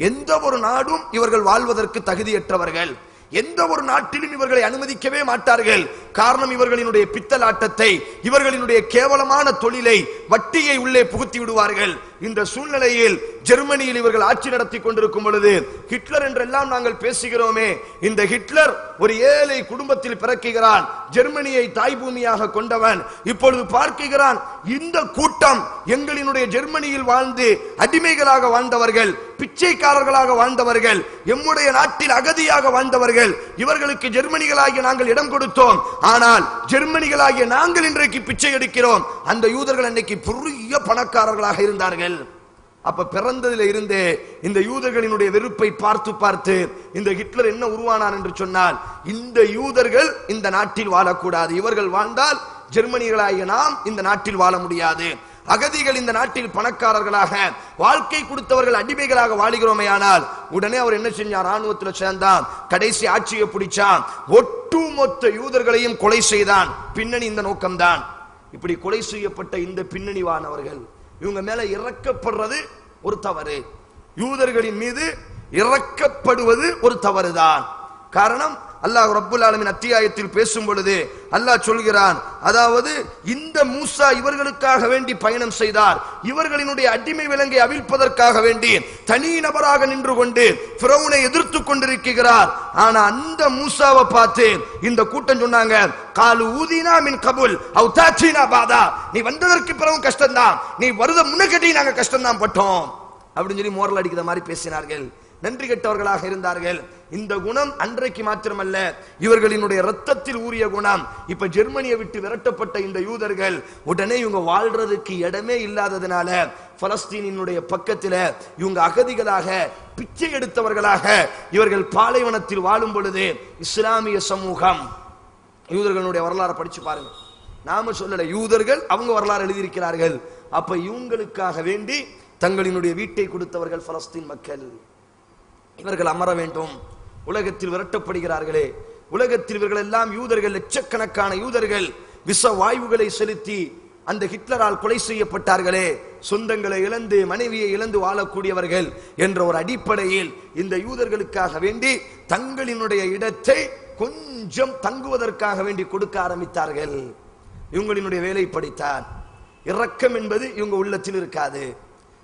எந்த ஒரு நாடும் இவர்கள் வாழ்வதற்கு தகுதியற்றவர்கள், எந்த ஒரு நாட்டிலும் இவர்களை அனுமதிக்கவே மாட்டார்கள். காரணம், இவர்களினுடைய பித்தலாட்டத்தை, இவர்களினுடைய கேவலமான தொழிலை, வட்டியை உள்ளே புகுத்தி விடுவார்கள். இந்த சூழ்நிலையில் ஜெர்மனியில் இவர்கள் ஆட்சி நடத்தி கொண்டிருக்கும் பொழுது ஹிட்லர் என்றெல்லாம் நாங்கள் பேசுகிறோமே, இந்த ஹிட்லர் ஒரு ஏழை குடும்பத்தில் பிறக்கிறான், ஜெர்மனியை தாய் பூமியாக கொண்டவன். இப்பொழுது பார்க்கிறான், இந்த கூட்டம் எங்களினுடைய ஜெர்மனியில் வாழ்ந்து அடிமைகளாக வாழ்ந்தவர்கள், பிச்சைக்காரர்களாக வாழ்ந்தவர்கள், எம்முடைய நாட்டில் அகதியாக வாழ்ந்தவர்கள், இவர்களுக்கு ஜெர்மனிகளாகிய நாங்கள் இடம் கொடுத்தோம், ஆனால் ஜெர்மனிகளாகிய நாங்கள் இன்றைக்கு பிச்சை எடுக்கிறோம். அந்த யூதர்கள் அன்றைக்கு பெரிய பணக்காரர்களாக இருந்தார்கள். அப்ப பிறந்ததில் இருந்தே இந்த யூதர்களினுடைய வெறுப்பை பார்த்து பார்த்து இந்த ஹிட்லர் என்ன உருவானான் என்று சொன்னால், இந்த யூதர்கள் இந்த நாட்டில் வாழக்கூடாது, இவர்கள் வாழ்ந்தால் ஜெர்மனிகளாகிய நாம் இந்த நாட்டில் வாழ முடியாது, அகதிகள் இந்த நாட்டில் பணக்காரர்களாக, வாழ்க்கை கொடுத்தவர்கள் அடிமைகளாக வாழுகிறோமே. ஆனால் உடனே அவர் என்ன செஞ்சார், ராணுவத்தில் சேர்ந்தான், கடைசி ஆட்சியை பிடிச்சான், ஒட்டுமொத்த யூதர்களையும் கொலை செய்தான். பின்னணி இந்த நோக்கம்தான். இப்படி கொலை செய்யப்பட்ட இந்த பின்னணிவானவர்கள் இவங்க மேல இறக்கப்படுறது ஒரு தவறு, யூதர்களின் மீது இறக்கப்படுவது ஒரு தவறுதான். காரணம், அல்லாஹ் ரப்புல் ஆலமீன் அத்தியாயத்தில் பேசும் பொழுது அல்லாஹ் சொல்கிறான், அதாவது இந்த மூசா இவர்களுக்காக வேண்டி பயணம் செய்தார், இவர்களினுடைய அடிமை விலங்கை அவிழ்ப்பதற்காக வேண்டி தனி நபராக நின்று கொண்டு ஃபிரௌனை எதிர்த்து கொண்டிருக்கிறார். ஆனா அந்த மூசாவை பார்த்து இந்த கூட்டம் சொன்னாங்க, காலு ஊதினா மின் கபுல் அவ் தாத்தினா பாதா, நீ வந்ததற்கு பிறகு கஷ்டம்தான், நீ வருத முன்னக்கட்டி நாங்க கஷ்டம்தான் பட்டோம் அப்படின்னு சொல்லி மோரல் அடிக்கிற மாதிரி பேசினார்கள். நன்றி கெட்டவர்களாக இருந்தார்கள். இந்த குணம் அன்றைக்கு மாத்திரமல்ல, இவர்களினுடைய ரத்தத்தில் ஊறிய குணம். இப்ப ஜெர்மனியை விட்டு விரட்டப்பட்ட இந்த யூதர்கள் உடனே இவங்க வாழ்றதுக்கு இடமே இல்லாததுனால பலஸ்தீனினுடைய பக்கத்தில் இவங்க அகதிகளாக, பிச்சை எடுத்தவர்களாக இவர்கள் பாலைவனத்தில் வாழும் பொழுது இஸ்லாமிய சமூகம், யூதர்களுடைய வரலாறு படிச்சு பாருங்க, நாம சொல்லல, யூதர்கள் அவங்க வரலாறு எழுதியிருக்கிறார்கள். அப்ப இவங்களுக்காக வேண்டி தங்களினுடைய வீட்டை கொடுத்தவர்கள் பலஸ்தீன் மக்கள். இவர்கள் அமர வேண்டும். உலகத்தில் விரட்டப்படுகிறார்களே, உலகத்தில் இவர்கள் எல்லாம் யூதர்கள், லட்சக்கணக்கான யூதர்கள் விஷ வாயுகளை செலுத்தி அந்த ஹிட்லரால் கொலை செய்யப்பட்டார்களே, சொந்தங்களை இழந்து மனைவியை இழந்து வாழக்கூடியவர்கள் என்ற ஒரு அடிப்படையில் இந்த யூதர்களுக்காக வேண்டி தங்களினுடைய இடத்தை கொஞ்சம் தங்குவதற்காக வேண்டி கொடுக்க ஆரம்பித்தார்கள். இவங்களினுடைய வேலை படித்தான். இரக்கம் என்பது இவங்க உள்ளத்தில் இருக்காது,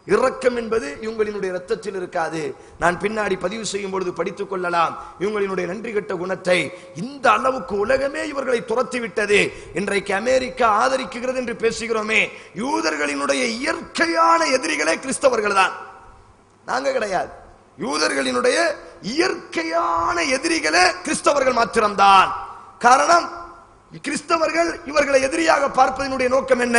இரக்கம் என்பது இவங்களினுடைய ரத்தத்தில் இருக்காது. நான் பின்னாடி பதிவு செய்யும் பொழுது படித்துக் கொள்ளலாம் இவங்களினுடைய நன்றி கெட்ட குணத்தை. இந்த அளவுக்கு உலகமே இவர்களை துரத்தி விட்டது. இன்றைக்கு அமெரிக்கா ஆதரிக்கிறது என்று பேசுகிறோமே, யூதர்களினுடைய இயற்கையான எதிரிகளே கிறிஸ்தவர்கள் தான், நாங்க கிடையாது. யூதர்களினுடைய இயற்கையான எதிரிகளே கிறிஸ்தவர்கள் மாத்திரம்தான். காரணம், கிறிஸ்தவர்கள் இவர்களை எதிரியாக பார்ப்பதனுடைய நோக்கம் என்ன?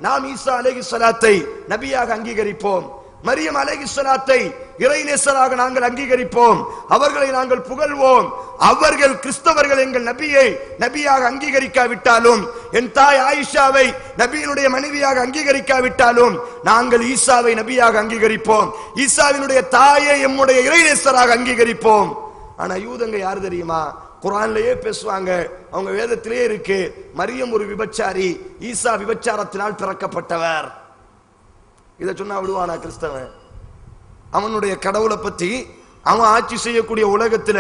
நாம் ஈசா அலைஹிஸ்ஸலாத்தை நபியாக அங்கீகரிப்போம், மரியம் அலைஹிஸ்ஸலாத்தை இறைநேசராக நாங்கள் அங்கீகரிப்போம், அவர்களை நாங்கள் புகழ்வோம். அவர்கள் கிறிஸ்தவர்கள் எங்கள் நபியை நபியாக அங்கீகரிக்காவிட்டாலும், என் தாய் ஆயிஷாவை நபியினுடைய மனைவியாக அங்கீகரிக்காவிட்டாலும், நாங்கள் ஈசாவை நபியாக அங்கீகரிப்போம். ஈசாவினுடைய தாயை எம்முடைய இறைநேசராக அங்கீகரிப்போம். ஆனா யூதங்க யாரு தெரியுமா? குர்ஆன்லயே பேசுவாங்க, அவங்க வேதத்திலே இருக்கு, மரியம் ஒரு விபச்சாரி, ஈசா விபச்சாரத்தினால் பிறக்கப்பட்டவர். இதை சொன்னா விடுவானா கிறிஸ்தவன்? அவனுடைய கடவுளை பத்தி அவன் ஆட்சி செய்யக்கூடிய உலகத்துல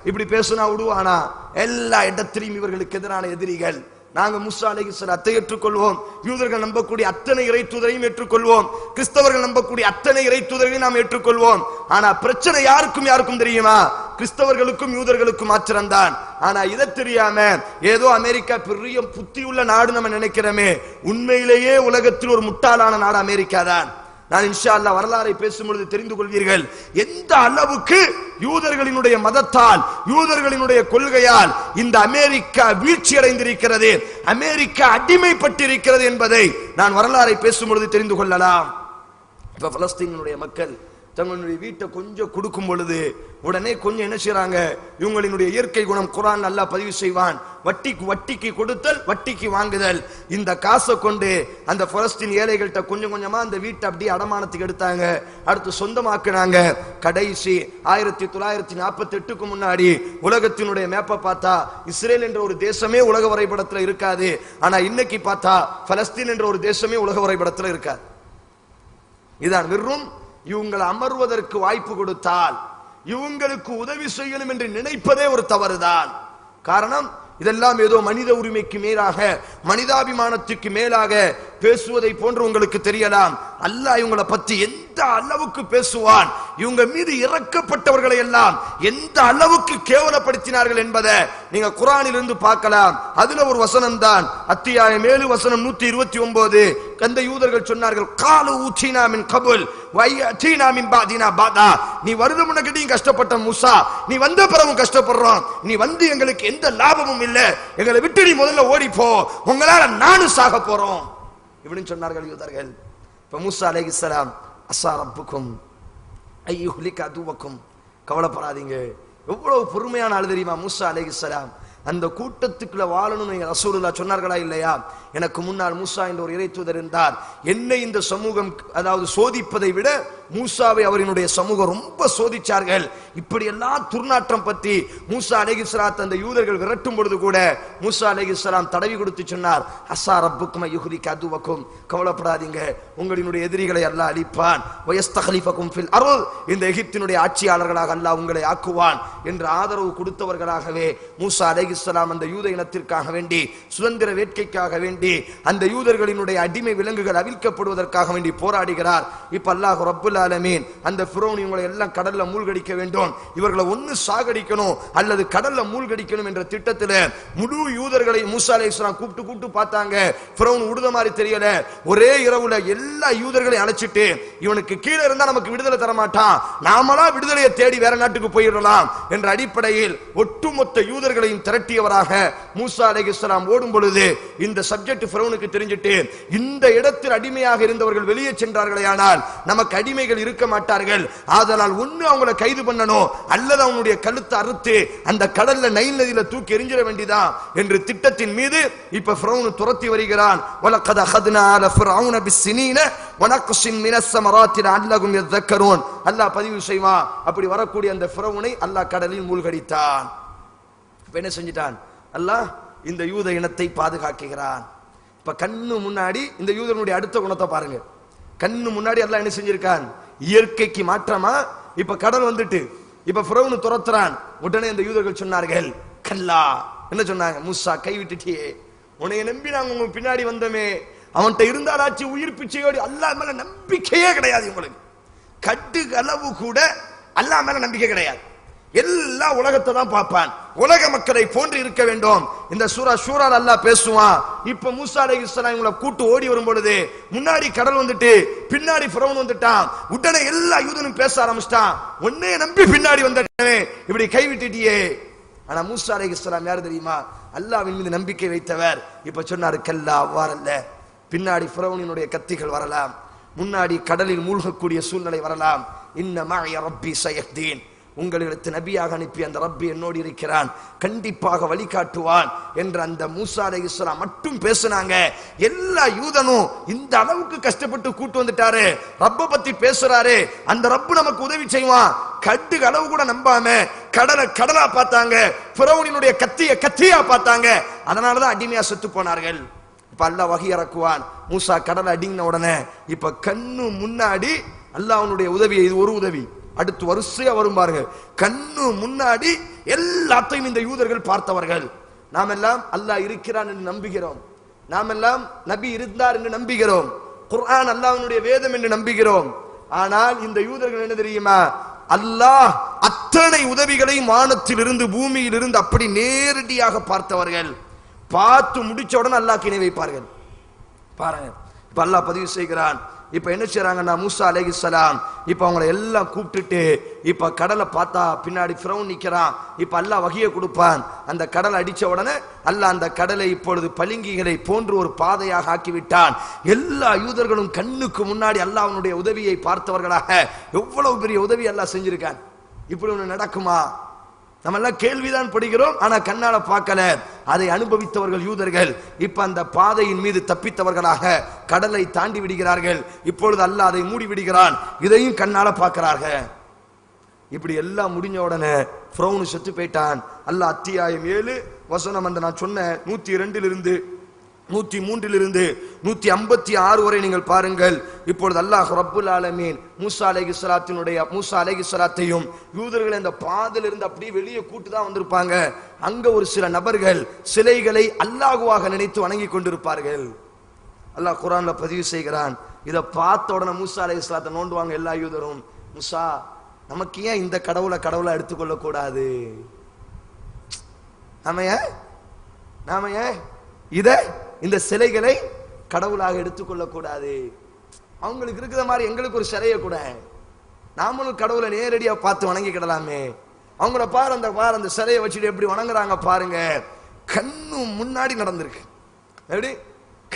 இப்படி பேசுனா விடுவானா? எல்லா இடத்திலையும் இவர்களுக்கு எதிரான எதிரிகள். நாங்க மூசா அலைஹிஸ்ஸலாத்தை ஏற்றுக்கொள்வோம், யூதர்கள் நம்பக்கூடிய அத்தனை இறை தூதரையும் ஏற்றுக்கொள்வோம், கிறிஸ்தவர்கள் நம்பக்கூடிய அத்தனை இறை தூதரையும் நாம் ஏற்றுக்கொள்வோம். ஆனா பிரச்சனை யாருக்கும் தெரியுமா? கிறிஸ்தவர்களுக்கும் யூதர்களுக்கும் மாத்திரம்தான். ஆனா இதை தெரியாம ஏதோ அமெரிக்கா பெரிய புத்தியுள்ள நாடு நம்ம நினைக்கிறோமே, உண்மையிலேயே உலகத்தில் ஒரு முட்டாளான நாடு அமெரிக்கா தான். நான் இன்ஷா அல்லாஹ் வரலாறை பேசும்பொழுது தெரிந்து கொள்வீர்கள் எந்த அளவுக்கு யூதர்களினுடைய மதத்தால், யூதர்களினுடைய கொள்கையால் இந்த அமெரிக்கா வீழ்ச்சி அடைந்திருக்கிறது, அமெரிக்கா அடிமைப்பட்டிருக்கிறது என்பதை நான் வரலாறை பேசும்பொழுது தெரிந்து கொள்ளலாம். இப்ப பலஸ்தீனுடைய மக்கள் தங்களுடைய வீட்டை கொஞ்சம் கொடுக்கும் பொழுது உடனே கொஞ்சம் என்ன செய்யறாங்க? இவங்களினுடைய இயற்கை குணம் குர்ஆன் அல்லாஹ் பதிவு செய்வான், வட்டிக்கு கொடுத்தல், வட்டிக்கு வாங்குதல். இந்த காசை கொண்டு அந்த பலஸ்தீன் ஏழைகள்கிட்ட கொஞ்சம் கொஞ்சமா அந்த வீட்டை அப்படியே அடமானத்துக்கு எடுத்தாங்க, அடுத்து சொந்தமாக்குனாங்க. கடைசி 1948க்கு முன்னாடி உலகத்தினுடைய மேப்பை பார்த்தா இஸ்ரேல் என்ற ஒரு தேசமே உலக வரைபடத்தில் இருக்காது. ஆனா இன்னைக்கு பார்த்தா பலஸ்தீன் என்ற ஒரு தேசமே உலக வரைபடத்தில் இருக்காது. இதான் வெறும் இவங்களை அமர்வதற்கு வாய்ப்பு கொடுத்தால் இவங்களுக்கு உதவி செய்யணும் என்று நினைப்பதே ஒரு தவறுதான். காரணம், இதெல்லாம் ஏதோ மனித உரிமைக்கு மேலாக, மனிதாபிமானத்துக்கு மேலாக பேசுவதை போன்று உங்களுக்கு தெரியலாம். அல்லாஹ் இவங்களை பத்தி எந்த அளவுக்கு பேசுவான், இவங்க மீது இறக்கப்பட்டவர்களை எல்லாம் எந்த அளவுக்கு கேவலப்படுத்தினார்கள் என்பதை நீங்க குர்ஆனில் இருந்து பார்க்கலாம். அதுல ஒரு வசனம் தான் அத்தியாயம் 7 வசனம் 129. அந்த யூதர்கள் சொன்னார்கள், காலு ஊதீனா மின் கபுல் வயதீனா மின் பாதினா பாதா. நீ வருது முன்னக்கு நீ கஷ்டப்பட்ட மூசா, நீ வந்த பிறகும் கஷ்டப்படுறோம், நீ வந்து எங்களுக்கு எந்த லாபமும் இல்ல, எங்களை விட்டு நீ முதல்ல ஓடி போ, உங்களால நானும் சாக போறோம் இப்படின்னு சொன்னார்கள் யூதர்கள். இப்ப மூசா அலைஹிஸ்ஸலாம், அஸா ரப்புக்கும் ஐயுஹ்லிக அதுவக்கும், கவலைப்படாதீங்க. எவ்வளவு பொறுமையான ஆளு தெரியுமா மூசா அலைஹிஸ்ஸலாம்? அந்த கூட்டத்துக்குள்ள வாழணும் ரசூலுல்லாஹ் சொன்னார்களா இல்லையா? எனக்கு முன்னால் மூசா என்ற ஒரு இறை தூதர் இருந்தார், என்னை இந்த சமூகம் அதாவது சோதிப்பதை விட மூசாவை அவரினுடைய சமூகம் ரொம்ப சோதிச்சார்கள். இப்படி எல்லாம் துர்நாற்றம் பற்றி மூசா அலைஹிஸ்ஸலாம் அந்த யூதர்கள் விரட்டும் பொழுது கூட மூசா அலைஹிஸ்ஸலாம் தடவி கொடுத்து சொன்னார், அஸா ரப்புக்கும் யுஹ்லிக அதுவக்கும், கவலைப்படாதீங்க, உங்களினுடைய எதிரிகளை அல்லாஹ் அழிப்பான், வயஸ்தக்லிஃபகும் ஃபில் அர்த், இந்த எகிப்தினுடைய ஆட்சியாளர்களாக அல்லாஹ் உங்களை ஆக்குவான் என்று ஆதரவு கொடுத்தவர்களாகவே மூசா அலைஹிஸ்ஸலாம் அந்த யூத இனத்திற்காக வேண்டி, சுதந்திர வேட்கைக்காக வேண்டி, அந்த யூதர்களினுடைய அடிமை விலங்குகள் அவிழ்க்கப்படுவதற்காக வேண்டி போராடுகிறார். இப்ப அல்லாஹ் ரப்புல் ஆலமீன் அந்த ஃபிரௌன் இவங்களை எல்லாம் கடல்ல மூழ்கடிக்க வேண்டும், இவர்களை ஒன்னு சாகடிக்கணும் அல்லது கடல்ல மூழ்கடிக்கணும் என்ற திட்டத்தில் முழு யூதர்களை மூசா அலைஹிஸ்ஸலாம் கூப்பிட்டு பார்த்தாங்க. ஃபிரௌன் உடுத மாதிரி தெரியல, ஒரே இரவுல எல்லா யூதர்களையும் அழைச்சிட்டு, இவனுக்கு கீழே இருந்தா நமக்கு விடுதலை தர மாட்டான், நாமளா விடுதலையை தேடி வேற நாட்டுக்கு போயிடலாம் என்ற அடிப்படையில் ஒட்டுமொத்த யூதர்களையும் திரட்டியவராக மூசா அலைஹிஸ்ஸலாம் ஓடும் பொழுது இந்த சப்ஜெக்ட் ஃபிரௌனுக்கு தெரிஞ்சிட்டு, இந்த இடத்தில் அடிமையாக இருந்தவர்கள் வெளியே சென்றார்களே ஆனால் நமக்கு அடிமைகள் இருக்க மாட்டார்கள், ஆதலால் ஒன்னு அவங்களை கைது பண்ணணும் அல்லது அவனுடைய கழுத்தை அறுத்து அந்த கடல்ல நைல் நதியில தூக்கி எறிஞ்சிட வேண்டியதான் என்று திட்டத்தின் மீது இப்ப ஃபிரௌன் துரத்தி வருகிறான். வலகத் அഖذنا على فرعون بالسنين ونقص من الثمرات لعلهم يذكرون. அல்லாஹ் பதிவு செய்வான், அப்படி வரக்கூடிய அந்த ஃபிரௌனை அல்லாஹ் கடலில் மூழ்கடித்தான். என்ன செஞ்சிட்டான்? அல்லாஹ் இந்த யூத இனத்தை பாதுகாக்கிறான். இப்ப கண்ணு முன்னாடி இந்த யூதனுடைய அடுத்த குணத்தை பாருங்க. கண்ணு முன்னாடி அல்லாஹ் என்ன செஞ்சிருக்கான்? இயற்கைக்கு மாற்றமா இப்ப கடல் வந்துட்டு இப்ப ஃபிரௌன் துரத்துறான். உடனே இந்த யூதர்கள் சொன்னார்கள், கல்லா, என்ன சொன்னாங்க? மூசா, கைவிட்டுட்டியே, உன்னைய நம்பி நாங்க உங்க பின்னாடி வந்தோமே, அவன்கிட்ட இருந்தாலாச்சு உயிர் பிச்சையோடு, அல்லாஹ் மேல நம்பிக்கையே கிடையாது உங்களுக்கு, கட்டு அளவு கூட அல்லாஹ் மேல நம்பிக்கை கிடையாது. எல்லா உலகத்தை தான் பார்ப்பான், உலக மக்களை போன்று இருக்க வேண்டும். இந்த சூரா ஷூரால அல்லாஹ் பேசுவான். இப்ப மூசா அலைஹிஸ்ஸலாம் இவங்களை கூட்டு ஓடி வரும் பொழுது முன்னாடி கடல் வந்துட்டு பின்னாடி ஃபிரௌன் வந்துட்டான். உடனே எல்லா யூதனும் பேச ஆரம்பிச்சிட்டான், உன்னை நம்பி பின்னாடி வந்தே இப்படி கைவிட்டுட்டியே. ஆனா மூசா அலைஹிஸ்ஸலாம் யாரு தெரியுமா? அல்லாஹ்வின் மீது நம்பிக்கை வைத்தவர். இப்ப சொன்னாரு, கல்லா, அவ்வாறல்ல, பின்னாடி ஃபிரௌனினுடைய கத்திகள் வரலாம், முன்னாடி கடலில் மூழ்கக்கூடிய சூழ்நிலை வரலாம். இன்ன மஅய ரப்பி சயஹ்தீன், உங்களுக்கு நபியாக அனுப்பி அந்த ரப்பி என்னோடு இருக்கிறான், கண்டிப்பாக வழிகாட்டுவான் என்ற அந்த மூசா அலைஹிஸ்ஸலாம் மட்டும் பேசுனாங்க. எல்லா யூதனும் இந்த அளவுக்கு கஷ்டப்பட்டு கூட்டு வந்துட்டாரு, ரப்ப பத்தி பேசுறாரு, அந்த ரப்பு நமக்கு உதவி செய்வான், கட்டு அளவு கூட நம்பாம கடலா பார்த்தாங்க, ஃபிரௌனினுடைய கத்தியா பார்த்தாங்க. அதனாலதான் அடிமையா செத்து போனார்கள். இப்ப அல்லாஹ் வஹி இறக்குவான், மூசா கடலை அடிங்கின உடனே இப்ப கண்ணு முன்னாடி அல்லாஹ்வுடைய உதவி, இது ஒரு உதவி, அடுத்து வரிசையா வரும் பாருங்க. கண்ணு முன்னாடி எல்லாத்தையும் இந்த யூதர்கள் பார்த்தவர்கள். நாம் எல்லாம் அல்லாஹ் இருக்கிறான் என்று நம்புகிறோம், நாம் எல்லாம் நபி இருந்தார் என்று நம்புகிறோம், குர்ஆன் அல்லாஹ்வுடைய வேதம் என்று நம்புகிறோம். ஆனால் இந்த யூதர்கள் என்ன தெரியுமா, அல்லாஹ் அத்தனை உதவிகளையும் வானத்தில் இருந்து பூமியில் இருந்து அப்படி நேரடியாக பார்த்தவர்கள். பார்த்து முடிச்ச உடனே அல்லாஹ் இணை வைப்பார்கள். பாருங்க, இப்ப அல்லாஹ் பதிவு செய்கிறான். இப்ப என்ன செய்யறாங்கன்னா, மூசா அலைஹிஸ்ஸலாம் இப்ப அவங்களை எல்லாம் கூப்பிட்டுட்டு இப்ப கடலை பார்த்தா பின்னாடி ஃபிரௌன் நிக்கிறான். இப்ப அல்லாஹ் வகியை கொடுப்பான். அந்த கடலை அடிச்ச உடனே அல்லாஹ் அந்த கடலை இப்பொழுது பளிங்குகளை போன்று ஒரு பாதையாக ஆக்கிவிட்டான். எல்லா யூதர்களும் கண்ணுக்கு முன்னாடி அல்லாஹ்வுடைய உதவியை பார்த்தவர்களாக, எவ்வளவு பெரிய உதவி அல்லாஹ் செஞ்சிருக்கான். இப்படி ஒண்ணு நடக்குமா? நம்ம எல்லாம் கேள்விதான் படுகிறோம், ஆனா கண்ணால பார்க்கல. அதை அனுபவித்தவர்கள் யூதர்கள். இப்ப அந்த பாதையின் மீது தப்பித்தவர்களாக கடலை தாண்டி விடுகிறார்கள். இப்பொழுது அல்லாஹ் அதை மூடி விடுகிறான், இதையும் கண்ணால பார்க்கிறார்கள். இப்படி எல்லாம் முடிஞ்ச உடனே ஃபிரௌன் செத்து போயிட்டான். அல்லாஹ் அத்தியாயம் 7 வசனம் அந்த நான் சொன்ன 102 103 156 வரை நீங்கள் பாருங்கள். இப்பொழுது அல்லாஹ் ரப்புல் ஆலமீன் மூசா அலைஹிஸ்ஸலாத்தையும் யூதர்களை அந்த பாதையிலிருந்து அப்படியே வெளியே கூட்டுதான் வந்திருப்பாங்க. அங்க ஒரு சில நபர்கள் சிலைகளை அல்லாஹ்வாக நினைத்து வணங்கி கொண்டிருப்பார்கள். அல்லாஹ் குர்ஆன்ல பதிவு செய்கிறான். இதை பார்த்த உடனே மூசா அலைஹிஸ்ஸலாத்தை நோண்டுவாங்க எல்லா யூதரும். மூசா, நமக்கு ஏன் இந்த கடவுளை எடுத்துக்கொள்ள கூடாது? நாம ஏன் இந்த சிலைகளை கடவுளாக எடுத்துக்கொள்ள கூடாது? அவங்களுக்கு இருக்கிற மாதிரி எங்களுக்கு ஒரு சிலையை கூட, நாமளும் கடவுளை நேரடியா பார்த்து வணங்கிக்கிடலாமே. அவங்கள அந்த சிலையை வச்சுட்டு எப்படி வணங்குறாங்க பாருங்க. கண்ணு முன்னாடி நடந்திருக்கு. எப்படி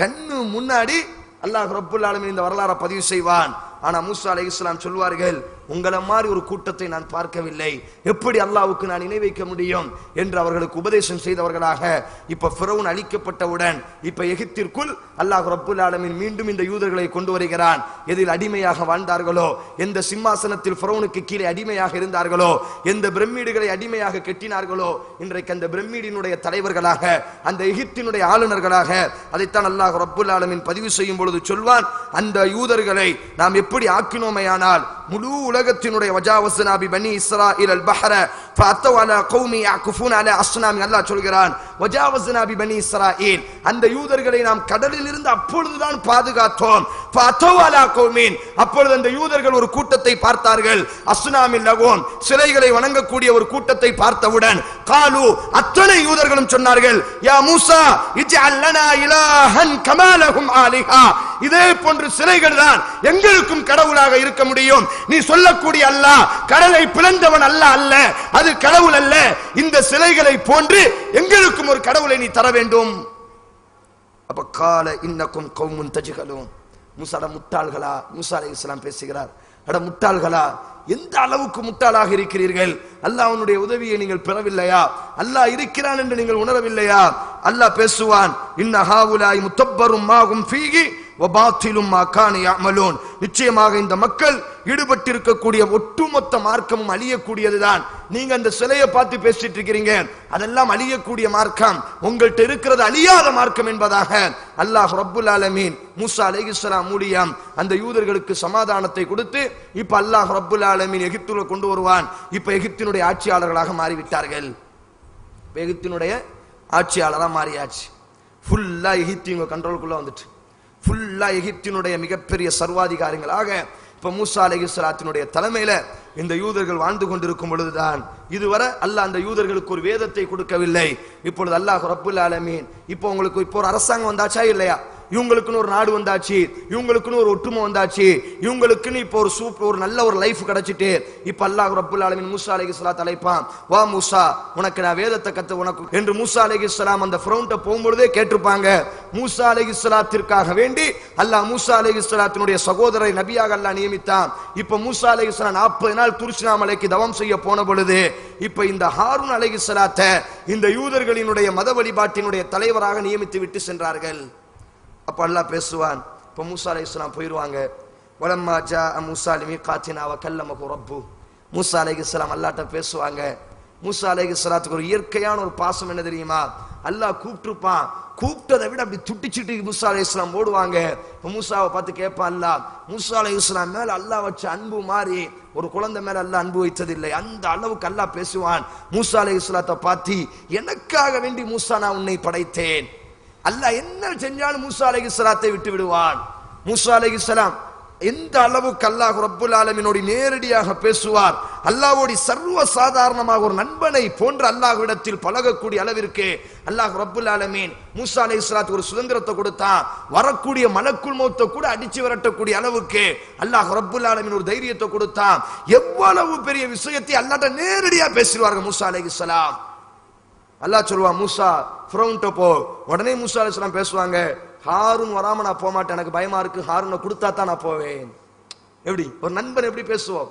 கண்ணு முன்னாடி அல்லாஹ் ரப்புல் ஆலமீன் இந்த வரலாறை பதிவு செய்வான். ஆனா மூசா அலைஹிஸ்ஸலாம் சொல்வார்கள், உங்களை மாதிரி ஒரு கூட்டத்தை நான் பார்க்கவில்லை, எப்படி அல்லாஹ்வுக்கு நான் இணை வைக்க முடியும் என்று அவர்களுக்கு உபதேசம் செய்தவர்களாக இப்ப ஃபிரௌன் அழிக்கப்பட்டவுடன் இப்ப எகிப்திற்குள் அல்லாஹ் ரப்புல் ஆலமீன் மீண்டும் இந்த யூதர்களை கொண்டு வருகிறான். எதில் அடிமையாக வாழ்ந்தார்களோ, எந்த சிம்மாசனத்தில் ஃபிரௌனுக்கு கீழே அடிமையாக இருந்தார்களோ, எந்த பிரமிடுகளை அடிமையாக கட்டினார்களோ, இன்றைக்கு அந்த பிரமிடினுடைய தலைவர்களாக, அந்த எகிப்தினுடைய ஆளுநர்களாக அதைத்தான் அல்லாஹ் ரப்புல் ஆலமீன் பதிவு செய்யும் பொழுது சொல்வான், அந்த யூதர்களை நாம் எப்படி ஆக்கினோமையானால் முழு உலகத்தினுடைய வஜாவஸ்னா பி பனி இஸ்ராயீல் அல் பஹர ஃபஅத்தவ அலா கௌமி யஅகுஃபூன அலா அஸ்னாமி. அல்லாஹ் சொல்கிறான், வஜாவஸ்னா பி பனி இஸ்ராயீல், அந்த யூதர்களை நாம் கடலில் இருந்து அப்பொழுதுதான் பாதுகாத்தோம். ஃபஅத்தவ அலா கௌமின், அப்பொழுது அந்த யூதர்கள் ஒரு கூட்டத்தை பார்த்தார்கள். அஸ்னாமில் லகும், சிலைகளை வணங்கக்கூடிய ஒரு கூட்டத்தை பார்த்தவுடன் காலு, அத்தனை யூதர்களும் சொன்னார்கள், யா மூசா இஜ்அல் லனா இலாஹன் கமா லஹும் ஆலிஹா, இதே போன்று சிலைகள் தான் எங்களுக்கும் கடவுளாக இருக்க முடியும். நீ சொல்லக்கூடிய அல்லாஹ் கடலை பிளந்தவன் அல்லாஹ் அல்ல, அது கடவுள் அல்ல. இந்த சிலைகளை போன்று எங்களுக்கும் ஒரு கடவுளை நீ தர வேண்டும். அப்ப கால இன்னக்கும் கௌமுன் தஜ்ஹலூன். மூசா முட்டாள்களா? மூசா அலைஹிஸ்ஸலாம் பேசுகிறார், அட முட்டாள்களா, எந்த அளவுக்கு முட்டாளாக இருக்கிறீர்கள்? அல்லாஹ்வுடைய உதவியை நீங்கள் பெறவில்லையா? அல்லாஹ் இருக்கிறான் என்று நீங்கள் உணரவில்லையா? அல்லாஹ் பேசுவான், இன்ன ஹாவுலாய் முத்தப்பரும் மாகும் ஃபீகி வபாத்திலும் மா கானு யஅமலூன். நிச்சயமாக இந்த மக்கள் ஈடுபட்டிருக்கக்கூடிய ஒட்டுமொத்த மார்க்கமும் அழியக்கூடியதுதான். நீங்க அந்த சிலையை பார்த்து பேசிட்டு இருக்கிறீங்க, அதெல்லாம் அழியக்கூடிய மார்க்கம், உங்கள்கிட்ட இருக்கிறது அழியாத மார்க்கம் என்பதாக அல்லாஹ் ரப்புல் ஆலமீன் மூசா அலைஹிஸ்ஸலாம் மூலியம் அந்த யூதர்களுக்கு சமாதானத்தை கொடுத்து இப்ப அல்லாஹ் ரப்புல் ஆலமீன் எகிப்துல கொண்டு வருவான். இப்ப எகிப்தினுடைய ஆட்சியாளர்களாக மாறிவிட்டார்கள். எகிப்தினுடைய ஆட்சியாளராக மாறியாச்சு. ஃபுல்லா எகிப்து இவங்க கண்ட்ரோலுக்குள்ள வந்துட்டு, ஃபுல்லா எகிப்தினுடைய மிகப்பெரிய சர்வாதிகாரிகளாக இப்ப மூசா அலைஹிஸ்ஸலாத்தினுடைய தலைமையில இந்த யூதர்கள் வாழ்ந்து கொண்டிருக்கும் பொழுதுதான் இதுவரை அல்லாஹ் அந்த யூதர்களுக்கு ஒரு வேதத்தை கொடுக்கவில்லை. இப்பொழுது அல்லாஹ் ரப்புல் ஆலமீன் இப்போ உங்களுக்கு இப்போ ஒரு அரசாங்கம் வந்தாச்சா இல்லையா? இவங்களுக்குன்னு ஒரு நாடு வந்தாச்சு, இவங்களுக்குன்னு ஒரு ஒற்றுமை வந்தாச்சு, இவங்களுக்குன்னு இப்போ ஒரு நல்ல ஒரு லைஃப் கிடைச்சிட்டு இப்ப அல்லாஹ் ரப்பல் ஆலமீன் மூசா அலைஹிஸ்ஸலாத் அழைப்பான், வா மூசா உனக்கு நான் வேதத்தை கத்து உனக்கு என்று மூசா அலைஹிஸ்ஸலாம் அந்த ஃபிரௌன்ட்ட போகும்பொழுதே கேட்டிருப்பாங்க. மூசா அலைஹிஸ்ஸலாத்திற்காக வேண்டி அல்லாஹ் மூசா அலைஹிஸ்ஸலாத்தினுடைய சகோதரரை நபியாக அல்லாஹ் நியமித்தான். இப்ப மூசா அலைஹிஸ்ஸலாம் 40 நாள் துர்சினா மலைக்கு தவம் செய்ய போன பொழுது இப்ப இந்த ஹாரூன் அலைஹிஸ்ஸலாத்தை இந்த யூதர்களினுடைய மத வழிபாட்டினுடைய தலைவராக நியமித்து விட்டு சென்றார்கள். அப்ப அல்லாஹ் பேசுவான். இப்ப மூசா அலைஹிஸ்ஸலாம் போயிடுவாங்க. வலம்மா ஜாஅ மூசா லிமீகாத்தினா வகல்லமஹு ரப்பு. மூசா அலைஹிஸ்ஸலாம் அல்லாஹ்ட்ட பேசுவாங்க. மூசா அலைஹிஸ்ஸலாத்துக்கு ஒரு இயற்கையான ஒரு பாசம் என்ன தெரியுமா? அல்லாஹ் கூப்பிட்டுருப்பான், கூப்பிட்டதை விட அப்படி துட்டிச்சிட்டு மூசா அலைஹிஸ்ஸலாம் ஓடுவாங்க. இப்போ மூசாவை பார்த்து கேட்பான் அல்லாஹ், மூசா அலைஹிஸ்ஸலாம் மேல அல்லாஹ் வச்ச அன்பு மாதிரி ஒரு குழந்தை மேல அல்லாஹ் அன்பு வைத்ததில்லை. அந்த அளவுக்கு அல்லாஹ் பேசுவான். மூசா அலைஹிஸ்ஸலாத்தை பார்த்து, எனக்காக வேண்டி மூசா நான் உன்னை படைத்தேன். அல்லாஹ் என்ன செஞ்சாலும் மூசா அலைஹிஸ்ஸலாத்தை விட்டு விடுவான். மூசா அலைஹிஸ்ஸலாம் எந்த அளவுக்கு அல்லாஹ் ரப்பல் ஆலமீனோடு நேரடியாக பேசுவார். அல்லாஹ்வோடு சர்வ சாதாரணமாக ஒரு நண்பனை போன்ற அல்லாஹ்விடத்தில் பழகக்கூடிய அளவிற்கு அல்லாஹ் ரப்பல் ஆலமீன் மூசா அலைஹிஸ்ஸலாத்துக்கு ஒரு சுதந்திரத்தை கொடுத்தான். வரக்கூடிய மலக்குல் மௌத்தை கூட அடிச்சு விரட்டக்கூடிய அளவுக்கு அல்லாஹ் ரப்பல் ஆலமீன் ஒரு தைரியத்தை கொடுத்தான். எவ்வளவு பெரிய விஷயத்தை அல்லாஹ்ட்ட நேரடியா பேசிடுவார்கள் மூசா அலைஹிஸ்ஸலாம். அல்லாஹ் சொல்லுவான், மூசா ஃபிரௌன்ட்ட போ. உடனே மூசா அலைஹிஸ்ஸலாம் பேசுவாங்க, ஹாரூன் வராம நான் போக மாட்டேன், எனக்கு பயமா இருக்கு, ஹாரூனை கொடுத்தா தான் நான் போவேன். எப்படி ஒரு நண்பன் எப்படி பேசுவோம்?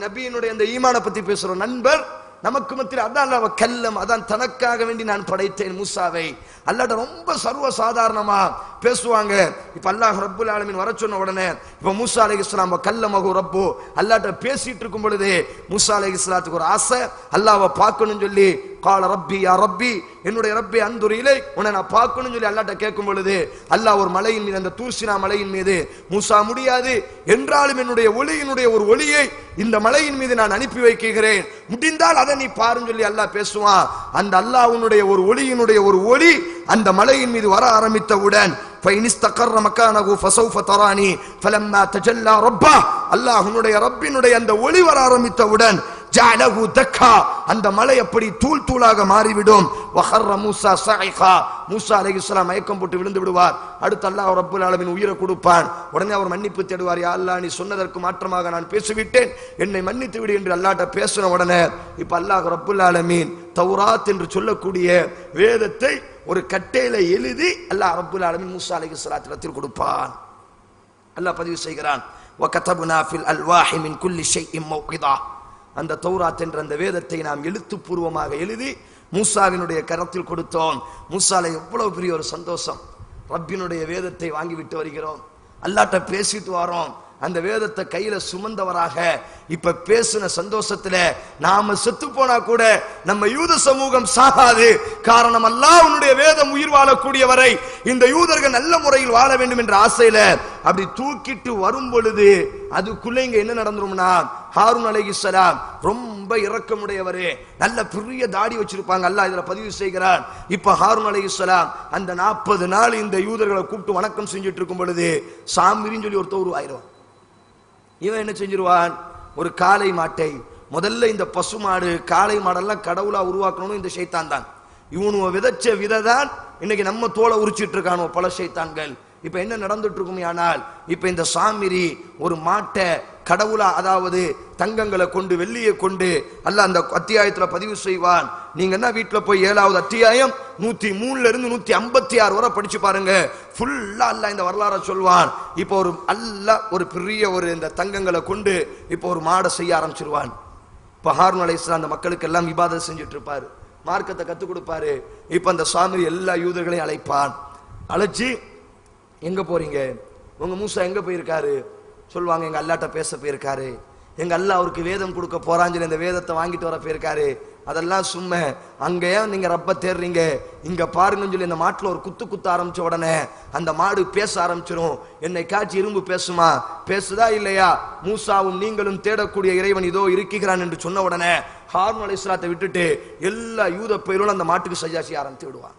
நபியினுடைய அந்த ஈமானை பத்தி பேசுற நண்பர் நமக்கு மத்தியில் அதான் அல்லாஹ் கல்லம், அதான் தனக்காக வேண்டி நான் படைத்தேன் மூசாவை. அல்லாஹ்ட்ட ரொம்ப சர்வ சாதாரணமா பேசுவாங்க. இப்ப அல்லாஹ் ரப்பல் ஆலமீன் வர சொன்ன உடனே இப்ப மூசா அலைஹிஸ்ஸலாம் கல்லமஹு ரப்பு அல்லாஹ்ட்ட பேசிட்டு இருக்கும் பொழுது மூசா அலைஹிஸ்ஸலாத்துக்கு ஒரு ஆசை, அல்லாஹ்வை பார்க்கணும்னு சொல்லி கால ரப்பி யா ரப்பி, என்னுடைய ரப்பி அன்துர் இலை, உன்னை நான் பார்க்கணும்னு சொல்லி அல்லாஹ்ட்ட கேட்கும் பொழுது அல்லாஹ் ஒரு மலையின் மீது, அந்த தூர்சினா மலையின் மீது, மூசா முடியாது என்றாலும் என்னுடைய ஒளியினுடைய ஒரு ஒளியை இந்த மலையின் மீது நான் அனுப்பி வைக்கிறேன், முடிந்தால் அதை நீ பாருன்னு சொல்லி அல்லாஹ் பேசுவான். அந்த அல்லாஹ்வுடைய ஒரு ஒளியினுடைய ஒரு ஒளி அந்த மலையின் மீது வர ஆரம்பித்தவுடன் فإن استقر مكانه فسوف تراني فلما تجلى ربه அல்லாஹ்வுடைய ரப்பினுடைய அந்த ஒளி வர ஆரம்பித்தவுடன் ஜஅலஹு தக்கா, அந்த மலை அப்படி தூள் தூளாக மாறிவிடும். வஹர்ர மூசா ஸாயிகா, மூசா அலைஹிஸ்ஸலாம் மயக்கம் போட்டு விழுந்து விடுவார். அடுத்து அல்லாஹ் ரப்பல் ஆலமீன் உயிரை கொடுப்பான். உடனே அவர் மன்னிப்பு தேடுவார், யா அல்லாஹ் நீ சொன்னதற்கு மாற்றமாக நான் பேசிவிட்டேன், என்னை மன்னித்து விடு என்று அல்லாஹ்ட்ட பேசின உடனே இப்ப அல்லாஹ் ரப்பல் ஆலமீன் தௌராத் என்று சொல்லக்கூடிய வேதத்தை ஒரு கட்டையில எழுதி அல்லாஹ் ரப்பல் ஆலமீன் மூசா அலைஹிஸ்ஸலாத்திடத்தில் கொடுப்பான். அல்லாஹ் பதிவு செய்கிறான், வகதப்னா ஃபில் அல்வாஹி மின் குல்லி ஷைஇன் மௌஇதா, அந்த தௌராத் என்ற அந்த வேதத்தை நாம் எழுத்துப்பூர்வமாக எழுதி மூசாவினுடைய கரத்தில் கொடுத்தோம். மூசால எவ்வளவு பெரிய ஒரு சந்தோஷம், ரப்பினுடைய வேதத்தை வாங்கிவிட்டு வருகிறோம், அல்லாஹ்ட்ட பேசிட்டு வரோம், அந்த வேதத்தை கையில சுமந்தவராக இப்ப பேசின சந்தோஷத்துல நாம செத்து போனா கூட நம்ம யூத சமூகம் சாகாது. காரணம் அல்லாஹ்வுடைய வேதம் உயிர் வாழக்கூடியவரை இந்த யூதர்கள் நல்ல முறையில் வாழ வேண்டும் என்ற ஆசையில அப்படி தூக்கிட்டு வரும் பொழுது அதுக்குள்ள இங்க என்ன நடந்துரும்னா, ஹாரூன் அலைஹிஸ்ஸலாம் ரொம்ப இரக்கமுடையவரே, நல்ல பெரிய தாடி வச்சிருப்பாங்க. அல்லாஹ் இதுல பதிவு செய்கிறான். இப்ப ஹாரூன் அலைஹிஸ்ஸலாம் அந்த 40 நாள் இந்த யூதர்களை கூப்பிட்டு வணக்கம் செஞ்சுட்டு இருக்கும் பொழுது சாமிரின்னு சொல்லி ஒருத்தர் உருவாயிரும். இவன் என்ன செஞ்சிருவான், ஒரு காளை மாட்டை, முதல்ல இந்த பசு மாடு காளை மாடெல்லாம் கடவுளா உருவாக்கணும் இந்த ஷைத்தான் தான். இவனுவ விதைச்ச விதை தான் இன்னைக்கு நம்ம தோலை உரிச்சிட்டு இருக்கானோ பல ஷைத்தான்கள். இப்ப என்ன நடந்துட்டு இருக்கும், ஆனால் இப்ப இந்த சாமிரி ஒரு மாட்டை கடவுளா, அதாவது தங்கங்களை கொண்டு வெள்ளியை கொண்டு அல்லாஹ் அந்த அத்தியாயத்துல பதிவு செய்வான். நீங்க என்ன வீட்டுல போய் 7வது அத்தியாயம் 103ல இருந்து 156 வரை படிச்சு பாருங்க, ஃபுல்லா அல்லாஹ் இந்த வரலாறை சொல்வான். இப்போ ஒரு அல்லாஹ் ஒரு பெரிய ஒரு இந்த தங்கங்களை கொண்டு இப்போ ஒரு மாடை செய்ய ஆரம்பிச்சிருவான். இப்ப ஹாரூன் அலைஹிஸ்ஸலாம் அந்த மக்களுக்கு எல்லாம் இபாதத் செஞ்சுட்டு இருப்பாரு, மார்க்கத்தை கத்துக் கொடுப்பாரு. இப்ப அந்த சாமிரி எல்லா யூதர்களையும் அழைப்பான். அழைச்சி எங்க போறீங்க, உங்க மூசா எங்க போயிருக்காரு? சொல்லுவாங்க, எங்க அல்லாஹ்ட்ட பேச போயிருக்காரு, எங்க அல்லாஹ் அவருக்கு வேதம் கொடுக்க போறான்னு சொல்லி இந்த வேதத்தை வாங்கிட்டு வர போயிருக்காரு. அதெல்லாம் சும்மா, அங்க ஏன் நீங்க ரப்ப தேடுறீங்க, இங்க பாருங்கன்னு சொல்லி இந்த மாட்டுல ஒரு குத்த ஆரம்பிச்ச உடனே அந்த மாடு பேச ஆரம்பிச்சிடும். என்னை காட்சி இரும்பு பேசுமா, பேசுதா இல்லையா, மூசாவும் நீங்களும் தேடக்கூடிய இறைவன் இதோ இருக்கிறான் என்று சொன்ன உடனே ஹாரூன் அலைஹிஸ்ஸலாத்தை விட்டுட்டு எல்லா யூத பயிரும் அந்த மாட்டுக்கு சஜ்ஜா செய்ய ஆரம்பித்து விடுவான்.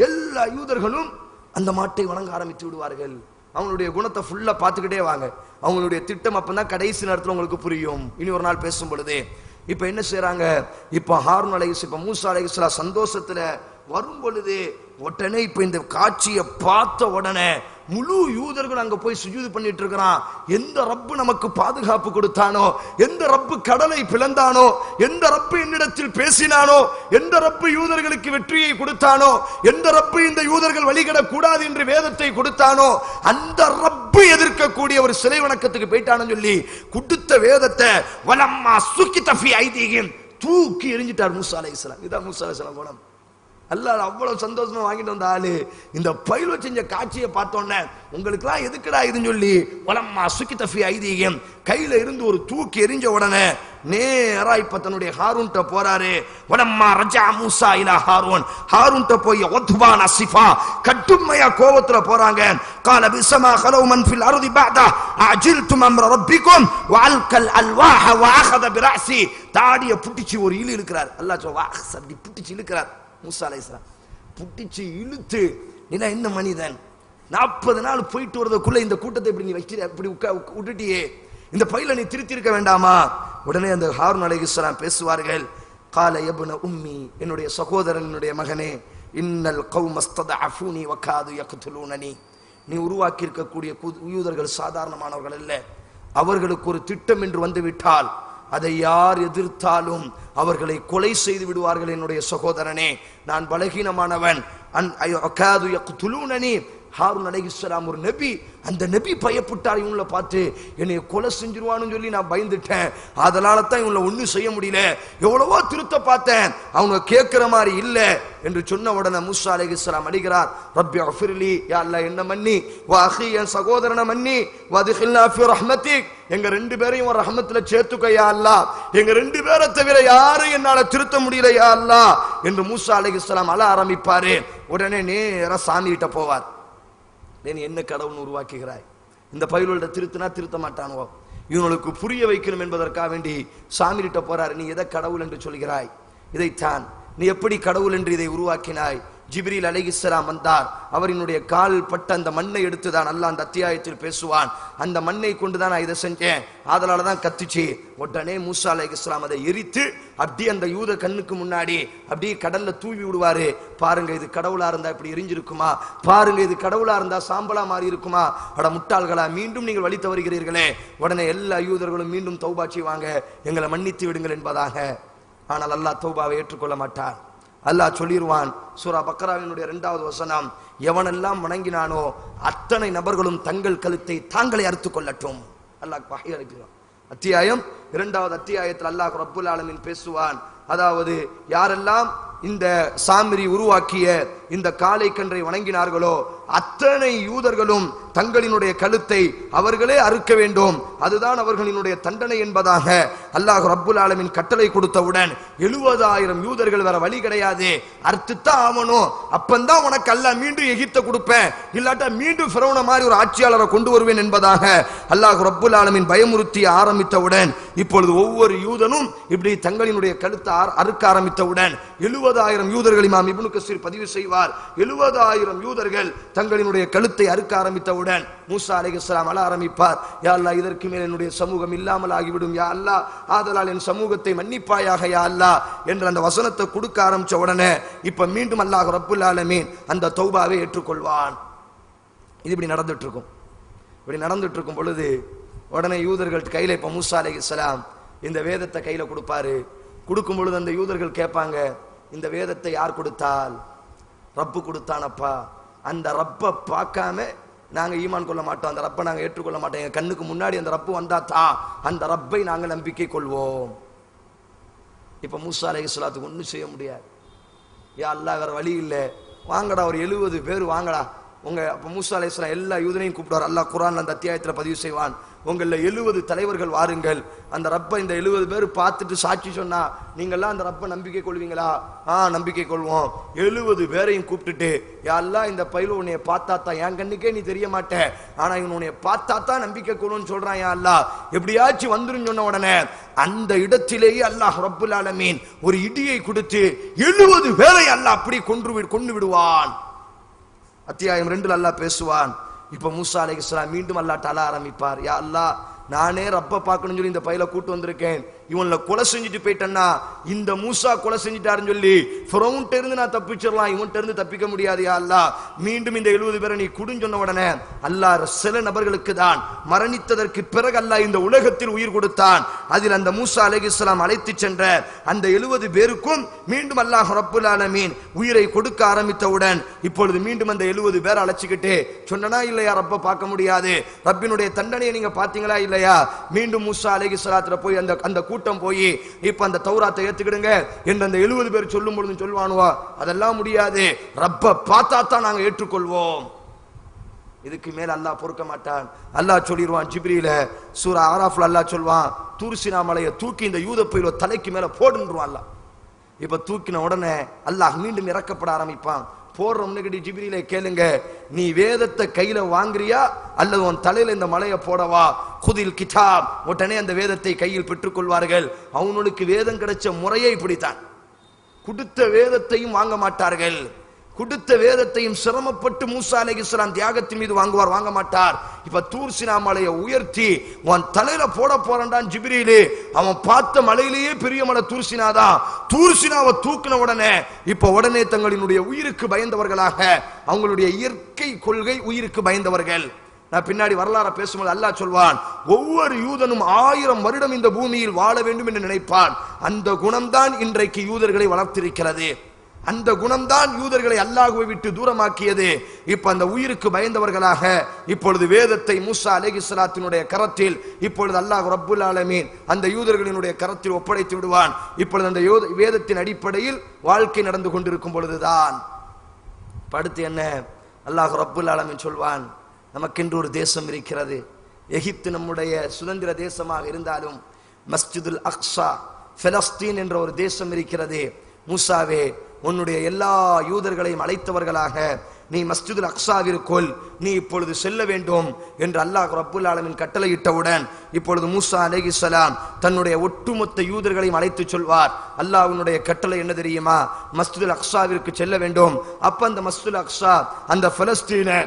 எல்லா யூதர்களும் அந்த மாட்டை வணங்க ஆரம்பித்து விடுவார்கள். அவங்களுடைய குணத்தை ஃபுல்லா பார்த்துக்கிட்டே வாங்க, அவங்களுடைய திட்டம் அப்பதான் கடைசி நேரத்தில் உங்களுக்கு புரியும். இனி ஒரு நாள் பேசும் பொழுது இப்ப என்ன செய்யறாங்க, இப்ப ஹாரூன் அலைஹிஸ்ஸலாம், இப்ப மூசா அலைஹிஸ்ஸலாம் சந்தோஷத்துல வரும் பொழுது உடனே இப்ப இந்த காட்சியை பார்த்த உடனே முழு யூதர்கள் அங்க போய் சுஜூது பண்ணிட்டு இருக்கிறான். எந்த ரப்பு நமக்கு பாதுகாப்பு கொடுத்தானோ, எந்த ரப்பு கடலை பிளந்தானோ, எந்த ரப்பு என்னிடத்தில் பேசினானோ, எந்த ரப்பு யூதர்களுக்கு வெற்றியை கொடுத்தானோ, எந்த ரப்பு இந்த யூதர்கள் வழிகிடக் கூடாது என்று வேதத்தை கொடுத்தானோ, அந்த ரப்பு எதிர்க்கக்கூடிய ஒரு சிலை வணக்கத்துக்கு போயிட்டானு சொல்லி கொடுத்த வேதத்தை வலம்மா சுக்கித ஃபீ ஐதீஹிம் தூக்கி எறிஞ்சிட்டார் மூசா அலைஹிஸ்ஸலாம். இதான் மூசா அலைஹிஸ்ஸலாம் குணம். அல்லாஹ் அவ்வளவு சந்தோஷமா வாங்கிட்டு வந்த ஆளு இந்த பைல்வ செஞ்ச காட்சியை பார்த்தோன்னே உங்களுக்குலாம் எதுக்குடா இதுன்னு சொல்லி வலம்மா சுக்கித ஃபீ ஐதீஹிம் கையில இருந்து ஒரு தூக்கி எறிஞ்ச உடனே நேரா இப்ப தன்னுடைய ஹாரூன்ட்ட போறாரு. வலம்மா ரஜா மூசா இலா ஹாரூன் ஹாரூன்ட்ட போய் உத்பான் அஸிஃபா கட்டுமையா கோவத்துல போறாங்க. قال بسما خلوا من في الارض بعد اجلتم امر ربكم والقى الالواح واخذ براسي தாடிய புடிச்சு ஒரு இழு இழுக்கிறார். அல்லாஹ் சொல்வா அப்படி புடிச்சு இழுக்கிறார். மூசா அலைஹிஸ்ஸலாம் புட்டிச்சு இழுத்து, நீனா என்ன மனிதன் 40 நாள் போயிட்டு வரதுக்குள்ள இந்த கூட்டத்தை இப்படி நீ வச்சு இப்படி விட்டுட்டியே, இந்த பையில நீ திருத்தி இருக்க வேண்டாமா? உடனே அந்த ஹாரூன் அலைஹிஸ்ஸலாம் பேசுவார்கள். கால யப்ன உம்மி, என்னுடைய சகோதரன், என்னுடைய மகனே, இன்னல் கௌம ஸ்ததஅஃபூனி வகாது யக்துலூனனி, நீ உருவாக்கி இருக்கக்கூடிய யூதர்கள் சாதாரணமானவர்கள் அல்ல. அவர்களுக்கு ஒரு திட்டம் என்று வந்து விட்டால் அதை யார் எதிர்த்தாலும் அவர்களை கொலை செய்து விடுவார்கள். என்னுடைய சகோதரனே, நான் பலகீனமானவன். ஹாரூன் அலைஹிஸ்ஸலாம் ஒரு நபி, அந்த நபி பயப்பட்டார். இவங்களை பார்த்து என்னை கொலை செஞ்சிருவான்னு சொல்லி நான் பயந்துட்டேன். அதனால தான் இவங்களை ஒன்றும் செய்ய முடியல. எவ்வளவோ திருத்த பார்த்தேன், அவங்க கேட்கிற மாதிரி இல்லை என்று சொன்ன உடனே மூசா அலைஹிஸ்ஸலாம் அடிக்கிறார். ரப்பி அஃபிர்லி, யா அல்லாஹ் என்ன மன்னி, வ அஹி என் சகோதரனை மன்னி, வ அத்கில்னா ஃபீ ரஹ்மத்திக், எங்க ரெண்டு பேரையும் ஒரு ரஹ்மத்துல சேர்த்துக்க யா அல்லாஹ், எங்க ரெண்டு பேரை தவிர யாரும் என்னால திருத்த முடியல யா அல்லாஹ் என்று மூசா அலைஹிஸ்ஸலாம் அழ ஆரம்பிப்பாரு. உடனே நேரா சாமி கிட்ட போவார். நீ என்ன கடவுள் உருவாக்குகிறாய், இந்த பையலோட திருத்தினா திருத்த மாட்டானோ, இவனுக்கு புரிய வைக்கணும் என்பதற்காக வேண்டி சாமி கிட்ட போறாரு. நீ எதை கடவுள் என்று சொல்கிறாய், இதைத்தான் நீ எப்படி கடவுள் என்று இதை உருவாக்கினாய்? ஜிப்ரீல் அலைஹிஸ்ஸலாம் வந்தார். அவரினுடைய கால் பட்ட அந்த மண்ணை எடுத்துதான் அல்லாஹ் அந்த அத்தியாயத்தில் பேசுவான். அந்த மண்ணை கொண்டுதான் நான் இதை செஞ்சேன், அதனாலதான் கத்துச்சு. உடனே மூசா அலைஹிஸ்ஸலாம் அதை எரித்து அப்படியே அந்த யூத கண்ணுக்கு முன்னாடி அப்படியே கடல்ல தூவி விடுவாரு. பாருங்க, இது கடவுளா இருந்தா இப்படி எரிஞ்சிருக்குமா, பாருங்க இது கடவுளா இருந்தா சாம்பலா மாறி இருக்குமா, அட முட்டாள்களா, மீண்டும் நீங்கள் வழி தவறுகிறீர்களே. உடனே எல்லா யூதர்களும் மீண்டும் தௌபா செய்வாங்க, எங்களை மன்னித்து விடுங்கள் என்பதாக. ஆனால் அல்லாஹ் தௌபாவை ஏற்றுக்கொள்ள மாட்டார். அல்லாஹ் சொல்லிடுவான். சூரா பக்ராவினுடைய 2வது வசனம், எவனெல்லாம் வணங்கினானோ அத்தனை நபர்களும் தங்கள் கழுத்தை தாங்களே அறுத்துக் கொள்ளட்டும். அல்லாஹ் வஹி அனுப்பினான். அத்தியாயம் 2வது அத்தியாயத்தில் அல்லாஹ் ரப்புல் ஆலமீன் பேசுவான். அதாவது யாரெல்லாம் இந்த சாமிரி உருவாக்கிய இந்த காளை கன்றை வணங்கினார்களோ அத்தனை யூதர்களும் தங்களினுடைய கழுத்தை அவர்களே அறுக்க வேண்டும், அதுதான் அவர்களினுடைய தண்டனை என்பதாக அல்லாஹ் ரப்புல் ஆலமீன் கட்டளை கொடுத்தவுடன் 70,000 யூதர்கள் வேற வழி கிடையாது, அறுத்துத்தான் ஆகணும். அப்பந்தான் உனக்கு அல்லாஹ் மீண்டும் எகிப்தை கொடுப்பேன், இல்லாட்டா மீண்டும் ஃபிரௌன மாதிரி ஒரு ஆட்சியாளரை கொண்டு வருவேன் என்பதாக அல்லாஹ் ரப்புல் ஆலமீன் பயமுறுத்தி ஆரம்பித்தவுடன் இப்பொழுது ஒவ்வொரு யூதனும் இப்படி தங்களினுடைய கழுத்தை அறுக்க ஆரம்பித்தவுடன் 70,000 யூதர்கள், இமாம் இப்னு கஸீர் பதிவு செய்வார், 70,000 யூதர்கள் தங்களினுடைய கழுத்தை அறுக்க ஆரம்பித்தவுடன் மூசா அலைஹிஸ்ஸலாம் அழ ஆரம்பிப்பார். யா அல்லாஹ், இதற்கு மேல் என்னுடைய சமூகம் இல்லாமல் ஆகிவிடும் யா அல்லாஹ், ஆதலால் என் சமூகத்தை மன்னிப்பாயாக யா அல்லாஹ் என்ற அந்த வசனத்தை கொடுக்க ஆரம்பிச்ச உடனே இப்ப மீண்டும் அல்லாஹ் ரப்புல் ஆலமீன் அந்த தௌபாவை ஏற்றுக்கொள்வான். இது இப்படி நடந்துட்டு இருக்கும். இப்படி நடந்துட்டு இருக்கும் பொழுது உடனே யூதர்கள் கையில இப்ப மூசா அலைஹிஸ்ஸலாம் இந்த வேதத்தை கையில கொடுப்பாரு. கொடுக்கும் பொழுது அந்த யூதர்கள் கேட்பாங்க, இந்த வேதத்தை யார் கொடுத்தால்? ரப்பு கொடுத்தானப்பா. அந்த ரப்பை பார்க்காம நாங்க ஈமான் கொள்ள மாட்டோம், அந்த ரப்பை நாங்க ஏற்றுக்கொள்ள மாட்டோம். எங்க கண்ணுக்கு முன்னாடி அந்த ரப்பு வந்தாத்தா அந்த ரப்பை நாங்கள் நம்பிக்கை கொள்வோம். இப்ப மூசா அலைஹிஸ்ஸலாத்துக்கு ஒன்றும் செய்ய முடியாது. யா அல்லாஹ், வேற வழி இல்லை, வாங்கடா ஒரு 70 பேர் வாங்கடா. உங்க அப்ப மூசா அலைஹிஸ்ஸலாம் எல்லா யூதனையும் கூப்பிடுவார். அல்லாஹ் குர்ஆன்ல அந்த அத்தியாயத்தில் பதிவு செய்வான், உங்கள 70 தலைவர்கள் வாருங்கள். அந்த ரப்பை இந்த 70 பேர் பார்த்துட்டு சாட்சி சொன்னா நீங்கெல்லாம் அந்த ரப்பை நம்பிக்கை கொள்வீங்களா? நம்பிக்கை கொள்வோம். 70 பேரையும் கூப்பிட்டுட்டு, யா அல்லாஹ், இந்த பையில உன்னைய பார்த்தாத்தான், என் கண்ணுக்கே நீ தெரிய மாட்டேன், ஆனா இவன் உன்னைய பார்த்தாத்தான் நம்பிக்கை கொள்ளுன்னு சொல்றான் யா அல்லாஹ், எப்படியாச்சும் வந்துருன்னு சொன்ன உடனே அந்த இடத்திலேயே அல்லாஹ் ரப்புல் ஆலமீன் ஒரு இடியை கொடுத்து 70 பேரை அல்லாஹ் அப்படி கொண்டு விடுவான். அத்தியாயம் 2 அல்லாஹ் பேசுவான். இப்ப மூசா அலைஹிஸ்ஸலாம் மீண்டும் அல்லாஹ் அழ ஆரம்பிப்பார். யா அல்லாஹ், நானே ரப்ப பார்க்கணும்னு சொல்லி இந்த பையில கூட்டு வந்திருக்கேன், இவன்ல கொலை செஞ்சுட்டு போயிட்டேன்னா இந்த மூசா கொலை செஞ்சுட்டாருன்னு சொல்லி ஃபிரௌன்ட்ட இருந்து நான் தப்பிச்சிடலாம், இவன்ட்ட இருந்து தப்பிக்க முடியாது யா அல்லாஹ், மீண்டும் இந்த 70 பேரை நீ குடுன்னு சொன்ன உடனே அல்லாஹ் சில நபர்களுக்கு தான் மரணித்ததற்கு பிறகு அல்லாஹ் இந்த உலகத்தில் உயிர் கொடுத்தான். அதில் அந்த மூசா அலைஹிஸ்ஸலாம் அழைத்து சென்ற அந்த 70 பேருக்கும் மீண்டும் அல்லாஹ் ரப்புல் ஆலமீன் உயிரை கொடுக்க ஆரம்பித்தவுடன் இப்பொழுது மீண்டும் அந்த 70 பேரை அழைச்சிக்கிட்டு சொன்னா இல்லையா ரப்ப பார்க்க முடியாது, ரப்பினுடைய தண்டனையை நீங்க பாத்தீங்களா இல்லையா, மீண்டும் மூசா அலைஹிஸ்ஸலாத்துல போய் அந்த கூட்டம் போய் இப்ப அந்த தௌராத்தை ஏத்துக்கிடுங்க என்று அந்த 70 பேர் சொல்லும் பொழுது சொல்வானுவா, அதெல்லாம் முடியாது, ரப்ப பார்த்தா தான் நாங்க ஏற்றுக்கொள்வோம். இதுக்கு மேல அல்லாஹ் பொறுக்க மாட்டான். அல்லாஹ் சொல்லிடுவான் ஜிப்ரீல, சூரா ஆராஃப்ல அல்லாஹ் சொல்வான், தூர்சினா மலையை தூக்கி இந்த யூத பையில தலைக்கு மேல போடுன்றான் அல்லாஹ். இப்ப தூக்கின உடனே அல்லாஹ் மீண்டும் இறக்கப்பட ஆரம்பிப்பான். போடுற முன்னாடி ஜிப்ரீலை கேளுங்க, நீ வேதத்தை கையில வாங்குறியா அல்லது உன் தலையில இந்த மலையை போடவா, குதில் கிதாப், உடனே அந்த வேதத்தை கையில் பெற்றுக் கொள்வார்கள். அவனுக்கு வேதம் கிடைச்ச முறையே இப்படித்தான், கொடுத்த வேதத்தையும் வாங்க மாட்டார்கள், கொடுத்த வேதத்தையும் சிரமப்பட்டு மூசா அலைஹிஸ்ஸலாம் தியாகத்தின் மீது வாங்க மாட்டார். இப்ப தூர்சினா மலையை உயர்த்தி உன் தலையில போட போறான் ஜிப்ரீல், அவன் பார்த்த மலையிலேயே பெரிய மலை தூர்சினாதான், தூர்சினாவை தூக்கின உடனே இப்ப உடனே தங்களினுடைய உயிருக்கு பயந்தவர்களாக, அவங்களுடைய இயற்கை கொள்கை உயிருக்கு பயந்தவர்கள். நான் பின்னாடி வரலாறு பேசும்போது அல்லாஹ் சொல்வான், ஒவ்வொரு யூதனும் 1000 வருடம் இந்த பூமியில் வாழ வேண்டும் என்று நினைப்பான். அந்த குணம்தான் இன்றைக்கு யூதர்களை வளர்த்திருக்கிறது, அந்த குணம்தான் யூதர்களை அல்லாஹ்வை விட்டு தூரமாக்கியது. இப்ப அந்த உயிருக்கு பயந்தவர்களாக இப்பொழுது வேதத்தை மூசா அலைஹிஸ்ஸலாத்தினுடைய கரத்தில் இப்பொழுது அல்லாஹ் ரப்புல் ஆலமீன் அந்த யூதர்களினுடைய கரத்தில் ஒப்படைத்து விடுவான். இப்பொழுது அந்த வேதத்தின் அடிப்படையில் வாழ்க்கை நடந்து கொண்டிருக்கும் பொழுதுதான் அடுத்து என்ன அல்லாஹ் ரப்புல் ஆலமீன் சொல்வான், நமக்கென்று ஒரு தேசம் இருக்கிறது. எகிப்து நம்முடைய சுதந்திர தேசமாக இருந்தாலும் மஸ்ஜிதுல் அக்ஸா பலஸ்தீன் என்ற ஒரு தேசம் இருக்கிறது. மூசாவே, உன்னுடைய எல்லா யூதர்களையும் அழைத்தவர்களாக நீ மஸ்ஜிதுல் அக்ஸாவிற்குள் நீ இப்பொழுது செல்ல வேண்டும் என்று அல்லாஹ் ரப்புல் ஆலமீன் கட்டளையிட்டவுடன் இப்பொழுது மூசா அலைஹிஸ்ஸலாம் தன்னுடைய ஒட்டுமொத்த யூதர்களையும் அழைத்து சொல்வார். அல்லாஹ்வுடைய கட்டளை என்ன தெரியுமா, மஸ்ஜிதுல் அக்ஸாவிற்கு செல்ல வேண்டும். அப்ப அந்த மஸ்ஜிதுல் அக்ஸா அந்த பலஸ்தீன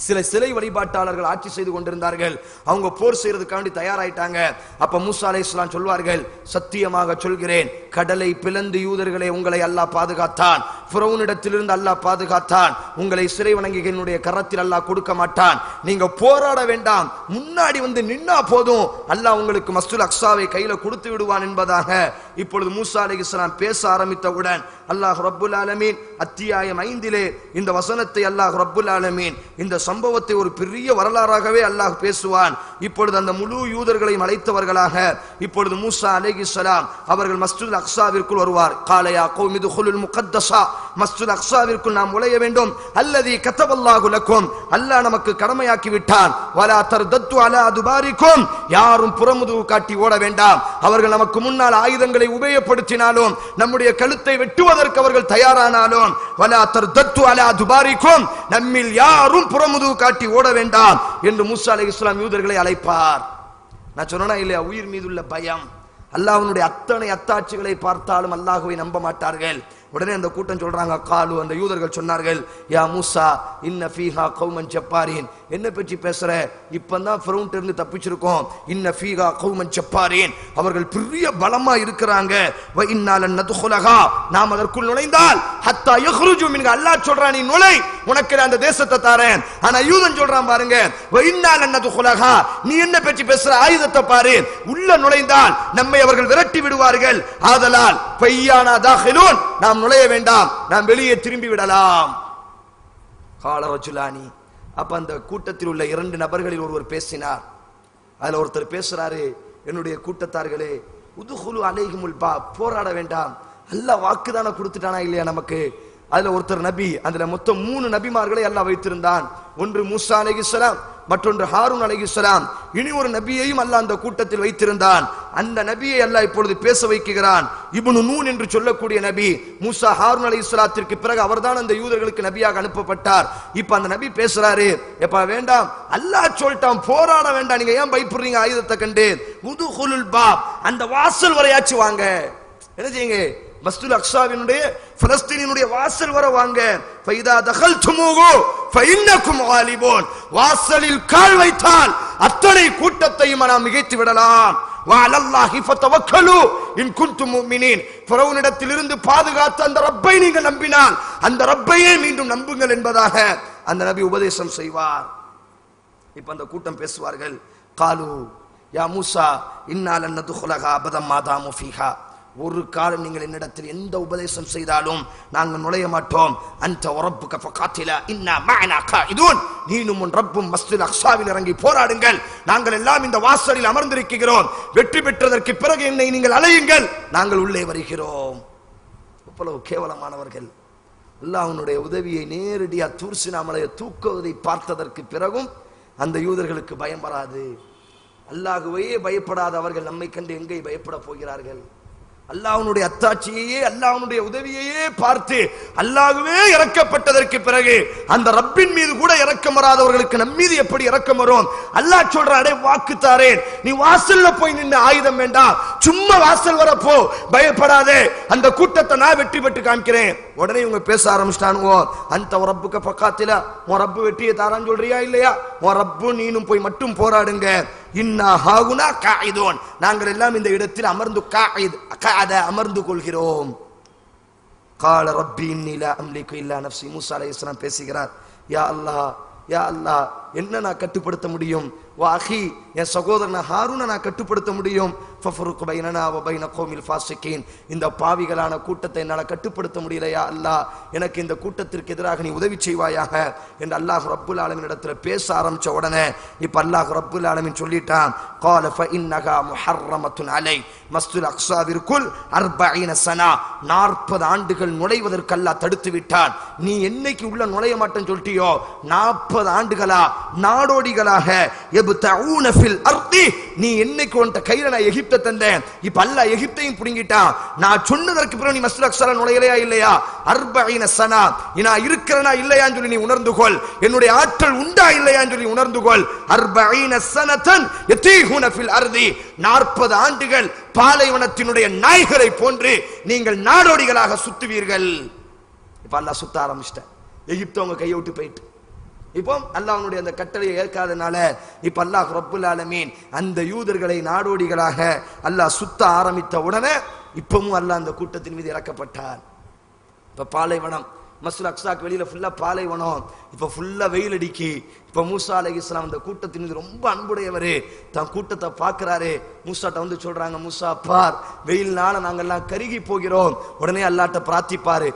சில சிலை வழிபாட்டாளர்கள் ஆட்சி செய்து கொண்டிருந்தார்கள், அவங்க போர் செய்யறதுக்காண்டி தயாராயிட்டாங்க. அப்ப மூசா அலைஹிஸ்ஸலாம் சொல்வார்கள், சத்தியமாக சொல்கிறேன், கடலை பிளந்து யூதர்களை உங்களை அல்லாஹ் பாதுகாத்தான், ஃபிரௌனிடத்திலிருந்து அல்லாஹ் பாதுகாத்தான், உங்களை சிறை வணங்கிகளுடைய கரத்தில் அல்லாஹ் கொடுக்க மாட்டான், நீங்க போராட வேண்டாம், முன்னாடி வந்து நின்னா போதும், அல்லாஹ் உங்களுக்கு மஸ்ஜிதுல் அக்ஸாவை கையில கொடுத்து விடுவான் என்பதாக இப்பொழுது மூசா அலைஹிஸ்ஸலாம் பேச ஆரம்பித்தவுடன் அல்லாஹ் ரப்புல் ஆலமீன் அத்தியாயம் 5 இந்த வசனத்தை அல்லாஹ் ரப்புல் ஆலமீன் இந்த சம்பவத்தை ஒரு பெரிய வரலாறாகவே அல்லாஹ் பேசுவான். இப்பொழுது அந்த முழு யூதர்களையும் அழைத்தவர்களாக இப்பொழுது மூசா அலைஹிஸ்ஸலாம் அவர்கள் மஸ்ஜிதுல் அக்ஸாவிற்குள் வருவார். காலையா கௌமி துகுலுல் முகத்தஸா, மஸ்ஜிதுல் அக்ஸாவிற்குள் நாம் நுழைய வேண்டும். அல்லதி கதபல்லாஹு லக்கும், அல்லாஹ் நமக்கு கடமையாக்கி விட்டான். வலா தர்தத்து அலா அதுபாரிக்கும், யாரும் புறமுதுகு காட்டி ஓட வேண்டாம். அவர்கள் நமக்கு முன்னால் ஆயுதங்களை உபயோகப்படுத்தினாலும் நம்முடைய கழுத்தை வெட்டுவதற்கு அவர்கள் தயாரானாலும் வலா தர்தத்து அலா அதுபாரிக்கும், நம்மில் யாரும் புறமுதுகு காட்டி ஓட வேண்டாம் என்று மூசா அலைஹிஸ்ஸலாம் யூதர்களை அழைப்பார். நான் சொன்னா இல்லையா, உயிர் மீதுள்ள பயம், அல்லாஹ்வுடைய அத்தனை அத்தாட்சிகளை பார்த்தாலும் அல்லாஹ்வை நம்ப மாட்டார்கள். உடனே அந்த கூட்டம் சொல்றாங்க, காலு, அந்த யூதர்கள் சொன்னார்கள், யா மூசா இன்ன ஃபீஹா கௌமன் ஜப்பாரீன், என்ன பற்றி பேசுற, இப்பதான் ஃபிரௌன்ட்ட இருந்து தப்பிச்சிருக்கோம், இன்ன ஃபீஹா கௌமன் ஜப்பாரீன், அவர்கள் பெரிய பலமா இருக்கிறாங்க, வ இன்னா லன் நதுகுலஹா, நாம் அதற்குள் நுழைந்தால் ஹத்தா யக்ருஜு மின்ஹா, அல்லாஹ் சொல்றான் நீ நுழை, உனக்கு அந்த தேசத்தை தரேன். ஆனா யூதன் சொல்றான் பாருங்க, வ இன்னா லன் நதுகுலஹா, நீ என்ன பற்றி பேசுற, ஆயுதத்தை பாரு, உள்ள நுழைந்தால் நம்மை அவர்கள் விரட்டி விடுவார்கள், ஆதலால் பையானா தாஹிலூன், நாம் நுழைய வேண்டாம், நாம் வெளியே திரும்பி விடலாம். கால ரஜுலானி, அப்ப அந்த கூட்டத்தில் உள்ள 2 நபர்களில் ஒருவர் பேசினார். அதுல ஒருத்தர் பேசுறாரு, என்னுடைய கூட்டத்தார்களே, உதுகுலு அலைஹிமுல் பாப், போராட வேண்டாம், அல்லாஹ் வாக்குதான கொடுத்துட்டானா இல்லையா நமக்கு. அதுல ஒருத்தர் நபி, அதுல மொத்தம் 3 நபிமார்களை அல்லாஹ் வைத்திருந்தான். ஒன்று மூசா அலைஹிஸ்ஸலாம், மற்றொன்று ஹாரூன் அலைஹிஸ்ஸலாம், இனி ஒரு நபியையும் அல்லாஹ் அந்த கூட்டத்தில் வைத்திருந்தான். அந்த நபியை அல்லாஹ் இப்பொழுது பேச வைக்கிறான். இப்னு நூன் என்று சொல்லக்கூடிய நபி, மூசா ஹாரூன் அலைஹிஸ்ஸலாத்திற்கு பிறகு அவர்தான் அந்த யூதர்களுக்கு நபியாக அனுப்பப்பட்டார். இப்ப அந்த நபி பேசுறாரு, எப்பா வேண்டாம், அல்லாஹ் சொல்லிட்டான் போராட வேண்டாம், நீங்க ஏன் பயப்படுறீங்க ஆயுதத்தை கண்டு, உதுகுலுல் பாப், அந்த வாசல் வரையாச்சு வாங்க, என்ன செய்யுங்க, மஸ்ஜிதுல் அக்ஸாவினுடைய பலஸ்தீனினுடைய வாசல் வர வாங்க. ஃபைதா தகல்துமூஹு ஃபஇன்னகும் காலிபூன். வாசலில் கால் வைத்தால் அத்தனை கூட்டத்தையும் நாம் மிகைத்து விடலாம். வஅலல்லாஹி ஃபதவக்கலு இன் குன்தும் முஃமினீன். ஃபிரௌனிடத்திலிருந்து பாதுகாத்த அந்த ரப்பை நீங்கள் நம்பினால் அந்த ரப்பையே மீண்டும் நம்புங்கள் என்பதாக அந்த நபி உபதேசம் செய்வார். இப்ப அந்த கூட்டம் பேசுவார்கள். காலு யா மூசா இன்னா லன் நதுகுலஹா அபதம் மாதாமு ஃபீஹா. ஒரு காலம் நீங்கள் என்னிடத்தில் எந்த உபதேசம் செய்தாலும் நாங்கள் நுழைய மாட்டோம். அந்த ரப்புக ஃபகாத்திலா இன்னா மஅனா காயிதுன். நீனும் உன் ரப்பும் மஸ்ஜிதுல் அக்ஸாவில் இறங்கி போராடுங்கள். நாங்கள் எல்லாம் இந்த வாசலில் அமர்ந்திருக்கிறோம். வெற்றி பெற்றதற்கு பிறகு என்னை நீங்கள் அழையுங்கள், நாங்கள் உள்ளே வருகிறோம். அவ்வளவு கேவலமானவர்கள். அல்லாஹ்வுடைய உதவியை நேரடியா தூர்சினா மலையை தூக்குவதை பார்த்ததற்கு பிறகும் அந்த யூதர்களுக்கு பயம் வராது. அல்லாஹ்வையே பயப்படாத அவர்கள் நம்மை கண்டு எங்கே பயப்பட போகிறார்கள்? அல்லாஹ்வுடைய அத்தாட்சியையே அல்லாஹ்வுடைய உதவியையே பார்த்து அல்லாஹ்வே இறக்கப்பட்டதற்கு பிறகு அந்த ரப்பின் மீது கூட இரக்கம் வராதவர்களுக்கு நம் மீது எப்படி இரக்கம் வரும்? அல்லாஹ் சொல்றான், அடே வாக்கு தாரேன், நீ வாசல்ல போய் நின்று ஆயுதம் வேண்டாம், சும்மா வாசல் வரப்போ, பயப்படாதே, அந்த கூட்டத்தை நான் வெற்றி பெற்று காமிக்கிறேன். உடனே இவங்க பேச ஆரம்பிச்சிட்டானுவோ, அந்த ரப்புக்க பக்காத்தில உன் ரப்பு வெற்றியை தாரான்னு சொல்றியா இல்லையா? உன் ரப்பு நீனும் போய் மட்டும் போராடுங்க. இன்னா ஹாகுனா காயிதூன். நாங்கள் எல்லாம் இந்த இடத்தில் அமர்ந்து அமர்ந்து கொள்கிறோம். கால ரப்பி இன்னி லா அம்லிகு இல்லா நஃப்ஸி. மூசா அலைஹிஸ்ஸலாம் பேசுகிறார், யா அல்லாஹ், யா அல்லாஹ், என்ன நான் கட்டுப்படுத்த முடியும்? வா அஹி, என் சகோதரன் ஹாரூனை நான் கட்டுப்படுத்த முடியும். ஃபஃபருக் பைனனா வ பைன கௌமில் ஃபாஸிகீன். இந்த பாவிகளான கூட்டத்தை என்னால் கட்டுப்படுத்த முடியலையா அல்லாஹ், எனக்கு இந்த கூட்டத்திற்கு எதிராக நீ உதவி செய்வாயாக என்று அல்லாஹ் ரப்புல் ஆலமீன் இடத்துல பேச ஆரம்பிச்ச உடனே இப்ப அல்லாஹ் ரப்புல் ஆலமீன் சொல்லிட்டான், قال فإنها محرمة علي. மஸ்ஜிதுல் அக்ஸாவிற்குள் 40 சனா, 40 ஆண்டுகள் நுழைவதற்கு அல்லாஹ் தடுத்து விட்டான். நீ என்னைக்கு உள்ள நுழைய மாட்டேன்னு சொல்லிட்டியோ 40 ஆண்டுகளா நாடோடிகளாக யப்தஊன ஃபில் அர்தி. நீ என்னைக்கு உன்ட கையில நான் எகிப்தை தந்தேன், இப்ப அல்லாஹ் எகிப்தையும் புடுங்கிட்டான். நான் சொன்னதற்கு பிறகு நீ மஸ்ஜிதுல் அக்ஸால நுழையலையா இல்லையா? 40 சனா, நான் இருக்கிறனா இல்லையான்னு சொல்லி நீ உணர்ந்து கொள். என்னுடைய ஆற்றல் உண்டா இல்லையான்னு சொல்லி உணர்ந்து கொள். 40 சனத்தன் யதீஹுன ஃபில் அர்தி. 40 ஆண்டுகள் பாலைவனத்தினுடைய நாய்களை போன்று நீங்கள் நாடோடிகளாக சுத்துவீர்கள். இப்ப அல்லாஹ் சுத்த ஆரம்பிச்சிட்டேன். எகிப்து அவங்க கையை விட்டு போயிட்டு இப்போ அல்லாஹ்வுடைய அந்த கட்டளையை ஏற்காதனால இப்ப அல்லாஹ் ரப்புல் ஆலமீன் அந்த யூதர்களை நாடோடிகளாக அல்லாஹ் சுத்த ஆரம்பித்த உடனே இப்பவும் அல்லாஹ் அந்த கூட்டத்தின் மீது இறக்கப்பட்டார். இப்ப பாலைவனம், மஸ்ஜிதுல் அக்ஸாக்கு வெளியில ஃபுல்லா பாலைவனம், இப்ப ஃபுல்லா வெயில் அடிக்கி. இப்ப மூசா அலைஹிஸ்ஸலாம் அந்த கூட்டத்தின் மீது ரொம்ப அன்புடையவரு, தன் கூட்டத்தை பார்க்கிறாரு. மூசாட்ட வந்து சொல்றாங்க, மூசா பார், வெயில்னால நாங்கெல்லாம் கருகி போகிறோம். உடனே அல்லாஹ்ட்ட பிரார்த்திப்பாரு,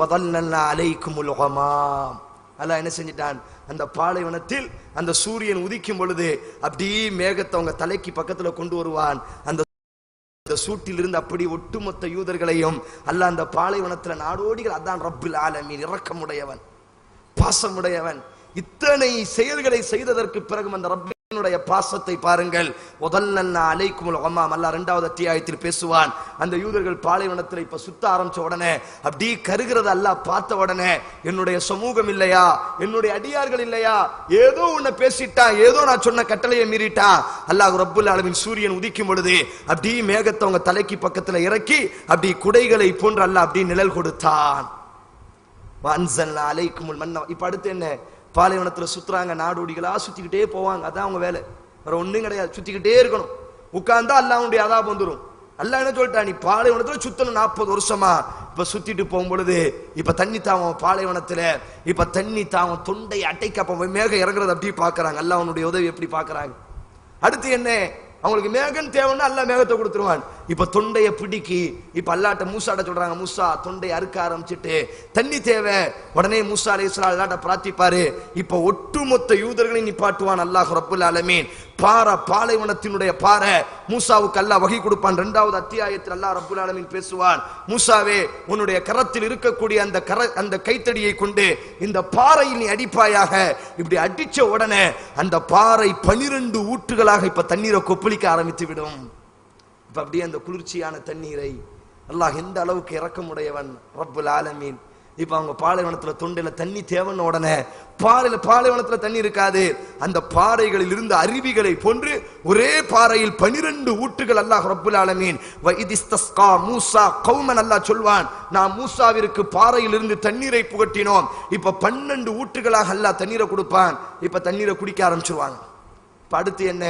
வதல்லல்னா அலைக்குமுல் கமாம். அல்லாஹ் என்ன செஞ்சிட்டான், அந்த பாலைவனத்தில் அந்த சூரியன் உதிக்கும் பொழுது அப்படியே மேகத்தை அவங்க தலைக்கு பக்கத்துல கொண்டு வருவான். அந்த சூட்டிலிருந்து அப்படி ஒட்டுமொத்த யூதர்களையும் அல்லாஹ் அந்த பாலைவனத்துல நாடோடிகள். அதான் ரப்புல் ஆலமீன், இரக்கமுடையவன், பாசமுடையவன். இத்தனை செயல்களை செய்ததற்கு பிறகு அந்த ரப்பினுடைய பாசத்தை பாருங்கள். வதல்லல்னா அலைக்குமுல் கமாம். அல்லாஹ் 2வது அத்தியாயத்தில் பேசுவான். அந்த யூதர்கள் பாலைவனத்தில் இப்ப சுத்த ஆரம்பிச்ச உடனே அப்படி கருகிறத அல்லாஹ் பார்த்த உடனே, என்னுடைய சமூகம் இல்லையா, என்னுடைய அடியார்கள் இல்லையா, ஏதோ உன்னை பேசிட்டா, ஏதோ நான் சொன்ன கட்டளையை மீறிட்டா. அல்லாஹ் ரப்புல் ஆலமீன் சூரியன் உதிக்கும் பொழுது அப்படி மேகத்தை அவங்க தலைக்கு பக்கத்துல இறக்கி அப்படி குடைகளை போன்று அல்லாஹ் அப்படி நிழல் கொடுத்தான். வஅன்ஸல்னா அலைக்குமுல் மன்ன. இப்ப அடுத்து என்ன, பாலைவனத்துல சுத்துறாங்க, நாடோடிகளா சுத்திக்கிட்டே போவாங்க. அதான் அவங்க வேலை, வேற ஒண்ணும் கிடையாது. சுத்திக்கிட்டே இருக்கணும். உட்கார்ந்தா அல்லாஹ்வுடைய அதாப் வந்துரும். அல்லாஹ் என்ன சொல்லிட்டா, நீ பாலைவனத்துல சுத்தணும் 40 வருஷமா. இப்ப சுத்திட்டு போகும் பொழுது இப்ப தண்ணி தாவம் பாலைவனத்துல, இப்ப தண்ணி தாவம் தொண்டை அட்டைக்கு. அப்ப மேகம் இறங்குறது அப்படி பாக்குறாங்க. அல்லாஹ்வுடைய உதவி எப்படி பாக்குறாங்க. அடுத்து என்ன, அவங்களுக்கு மேகம் தேவைன்னா அல்லாஹ் மேகத்தை கொடுத்துருவான். இப்ப தொண்டையை பிடிக்கி இப்ப அல்லாஹ்ட்ட மூசாட்ட சொல்றாங்க, மூசா தொண்டை அறுக்க ஆரம்பிச்சுட்டு தண்ணி தேவை. உடனே மூசா அலைஹிஸ்ஸலாம் அல்லாஹ்ட்ட பிரார்த்திப்பாரு. இப்ப ஒட்டுமொத்த யூதர்களையும் நிப்பாட்டுவான் அல்லாஹ் ரப்புல் ஆலமீன். பாலைவனத்தினுடைய பாறை மூசாவுக்கு அல்லாஹ் வகை கொடுப்பான். 2வது அத்தியாயத்தில் அல்லாஹ் ரப்புல் ஆலமீன் பேசுவான், மூசாவே உன்னுடைய கரத்தில் இருக்கக்கூடிய அந்த கைத்தடியை கொண்டு இந்த பாறையில் நீ அடிப்பாயாக. இப்படி அடிச்ச உடனே அந்த பாறை 12 ஊற்றுகளாக இப்ப தண்ணீரை கொப்பளிக்க ஆரம்பித்து விடும். இப்ப அப்படியே அந்த குளிர்ச்சியான தண்ணீரை அல்லாஹ் எந்த அளவுக்கு இரக்கமுடையவன் ரப்புல் ஆலமீன். இப்ப அவங்க பாலைவனத்துல தொண்டையில தண்ணி தேவைன்னு உடனே பாலைவனத்துல தண்ணி இருக்காது. அந்த பாறைகளில் இருந்து அருவிகளை போன்று ஒரே பாறையில் 12 ஊற்றுகள் அல்லாஹ் ரப்புல் ஆலமீன் வஇதிஸ்தஸ்கா மூசா கௌமன் அல்லாஹ் சொல்வான், நான் மூசாவிற்கு பாறையில் இருந்து தண்ணீரை புகட்டினோம். இப்ப 12 ஊற்றுகளாக அல்லாஹ் தண்ணீரை கொடுப்பான். இப்ப தண்ணீரை குடிக்க ஆரம்பிச்சிருவாங்க. அடுத்து என்ன,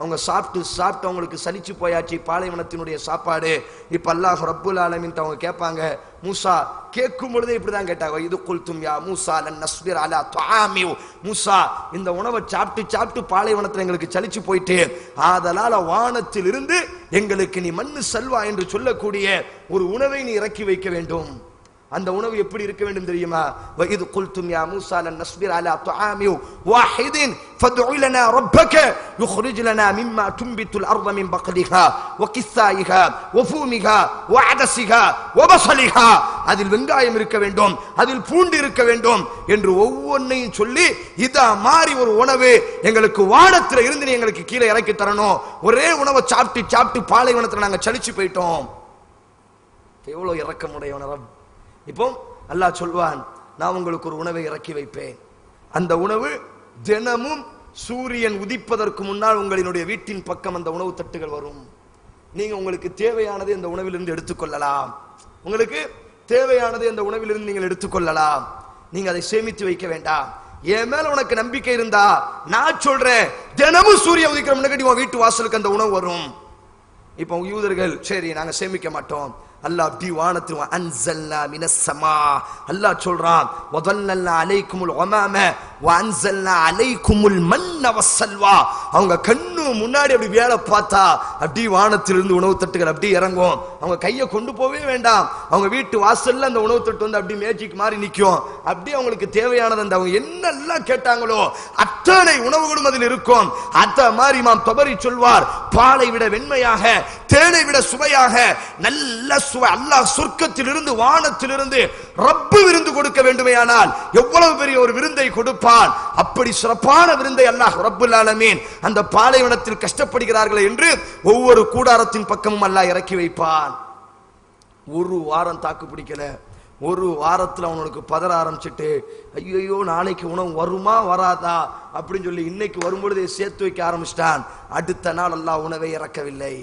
அவங்க சாப்பிட்டு அவங்களுக்கு சலிச்சு போயாச்சு பாலைவனத்தினுடைய சாப்பாடு. இப்ப அல்லாஹ் ரப்புல் ஆலமீன் அவங்க கேட்பாங்க, மூசா கேட்கும் பொழுதே இப்படிதான் கேட்டாங்க, இது குல்தும் யா மூசா லன் நஸ்பிர் அலா துஆமி, மூசா இந்த உணவை சாப்பிட்டு பாலைவனத்தில் எங்களுக்கு சலிச்சு போயிட்டு, ஆதலால வானத்தில் இருந்து எங்களுக்கு நீ மண்ணு சல்வா என்று சொல்லக்கூடிய ஒரு உணவை நீ இறக்கி வைக்க வேண்டும். அந்த உணவு எப்படி இருக்க வேண்டும் தெரியுமா? وَإِذْ قُلْتُمْ يَا مُوسَى لَن نَّصْبِرَ عَلَى طَعَامٍ وَاحِدٍ فَادْعُ لَنَا رَبَّكَ يُخْرِجْ لَنَا مِمَّا تُنبِتُ الْأَرْضُ مِنْ بَقْلِهَا وَقِثَّائِهَا وَفُومِهَا وَعَدَسِهَا وَبَصَلِهَا, அதில் வெங்காயம் இருக்க வேண்டும், அதில் பூண்டு இருக்க வேண்டும் என்று ஒவ்வொன்றையும் சொல்லி, இதா மாதிரி ஒரு உணவு எங்களுக்கு வானத்தில் இருந்து எங்களுக்கு கீழே இறக்கி தரணும். ஒரே உணவை சாப்பிட்டு பாலைவனத்தில் நாங்க சலிச்சு போயிட்டோம். எவ்வளவு இரக்கமுடையவன். இப்போ அல்லாஹ் சொல்வான், நான் உங்களுக்கு ஒரு உணவை இறக்கி வைப்பேன். அந்த உணவு தினமும் சூரியன் உதிப்பதற்கு முன்னால் உங்களினுடைய வீட்டின் பக்கம் அந்த உணவு தட்டுகள் வரும். நீங்க உங்களுக்கு தேவையானதை அந்த உணவிலிருந்து எடுத்துக்கொள்ளலாம். உங்களுக்கு தேவையானதை அந்த உணவிலிருந்து நீங்கள் எடுத்துக்கொள்ளலாம். நீங்க அதை சேமித்து வைக்க வேண்டாம். என் மேல உனக்கு நம்பிக்கை இருந்தா நான் சொல்றேன், தினமும் சூரியன் உதிக்கிற முன்னாடி உன் வீட்டு வாசலுக்கு அந்த உணவு வரும். இப்போ யூதர்கள் சரி நாங்க சேமிக்க மாட்டோம். அல்லாஹ் அப்படி வானத்தில் அன்சல்னா மினஸ் ஸமா, அல்லாஹ் சொல்றான் வதல்லல்னா அலைக்குமுல் கமாம வஅன்சல்னா அலைக்குமுல் மன்ன வஸ்ஸல்வா. அவங்க கண்ணு முன்னாடி அப்படி வேலை பார்த்தா அப்படி வானத்திலிருந்து உணவு தட்டுகள் அப்படி இறங்கும். அவங்க கையை கொண்டு போவே வேண்டாம், அவங்க வீட்டு வாசல்ல அந்த உணவு தட்டு வந்து அப்படி மேஜிக் மாதிரி நிற்கும். அப்படி அவங்களுக்கு தேவையானது அந்த அவங்க என்னெல்லாம் கேட்டாங்களோ அத்தனை உணவுகளும் அதில் இருக்கும். அத மாதிரி இமாம் தபரி சொல்வார், பாலை விட வெண்மையாக, தேனை விட சுவையாக, நல்ல சுவை. அல்லாஹ் சொர்க்கத்திலிருந்து வானத்திலிருந்து ரப்பு விருந்து கொடுக்க வேண்டுமேயானால் எவ்வளவு பெரிய ஒரு விருந்தை கொடுப்பான். அப்படி சிறப்பான விருந்தை அல்லாஹ் ரப்புல் ஆலமீன் அந்த பாலைவனத்தில் கஷ்டப்படுகிறார்கள் என்று ஒவ்வொரு கூடாரத்தின் பக்கமும் அல்லாஹ் இறக்கி வைப்பான். ஒரு வாரம் தாக்கு பிடிக்கல, ஒரு வாரத்தில் அவனுக்கு பதற ஆரம்பிச்சுட்டு, ஐயோ நாளைக்கு உணவு வருமா வராதா அப்படின்னு சொல்லி இன்னைக்கு வரும்பொழுதே சேர்த்து வைக்க ஆரம்பிச்சிட்டான். அடுத்த நாள் அல்லாஹ் உணவை இறக்கவில்லை.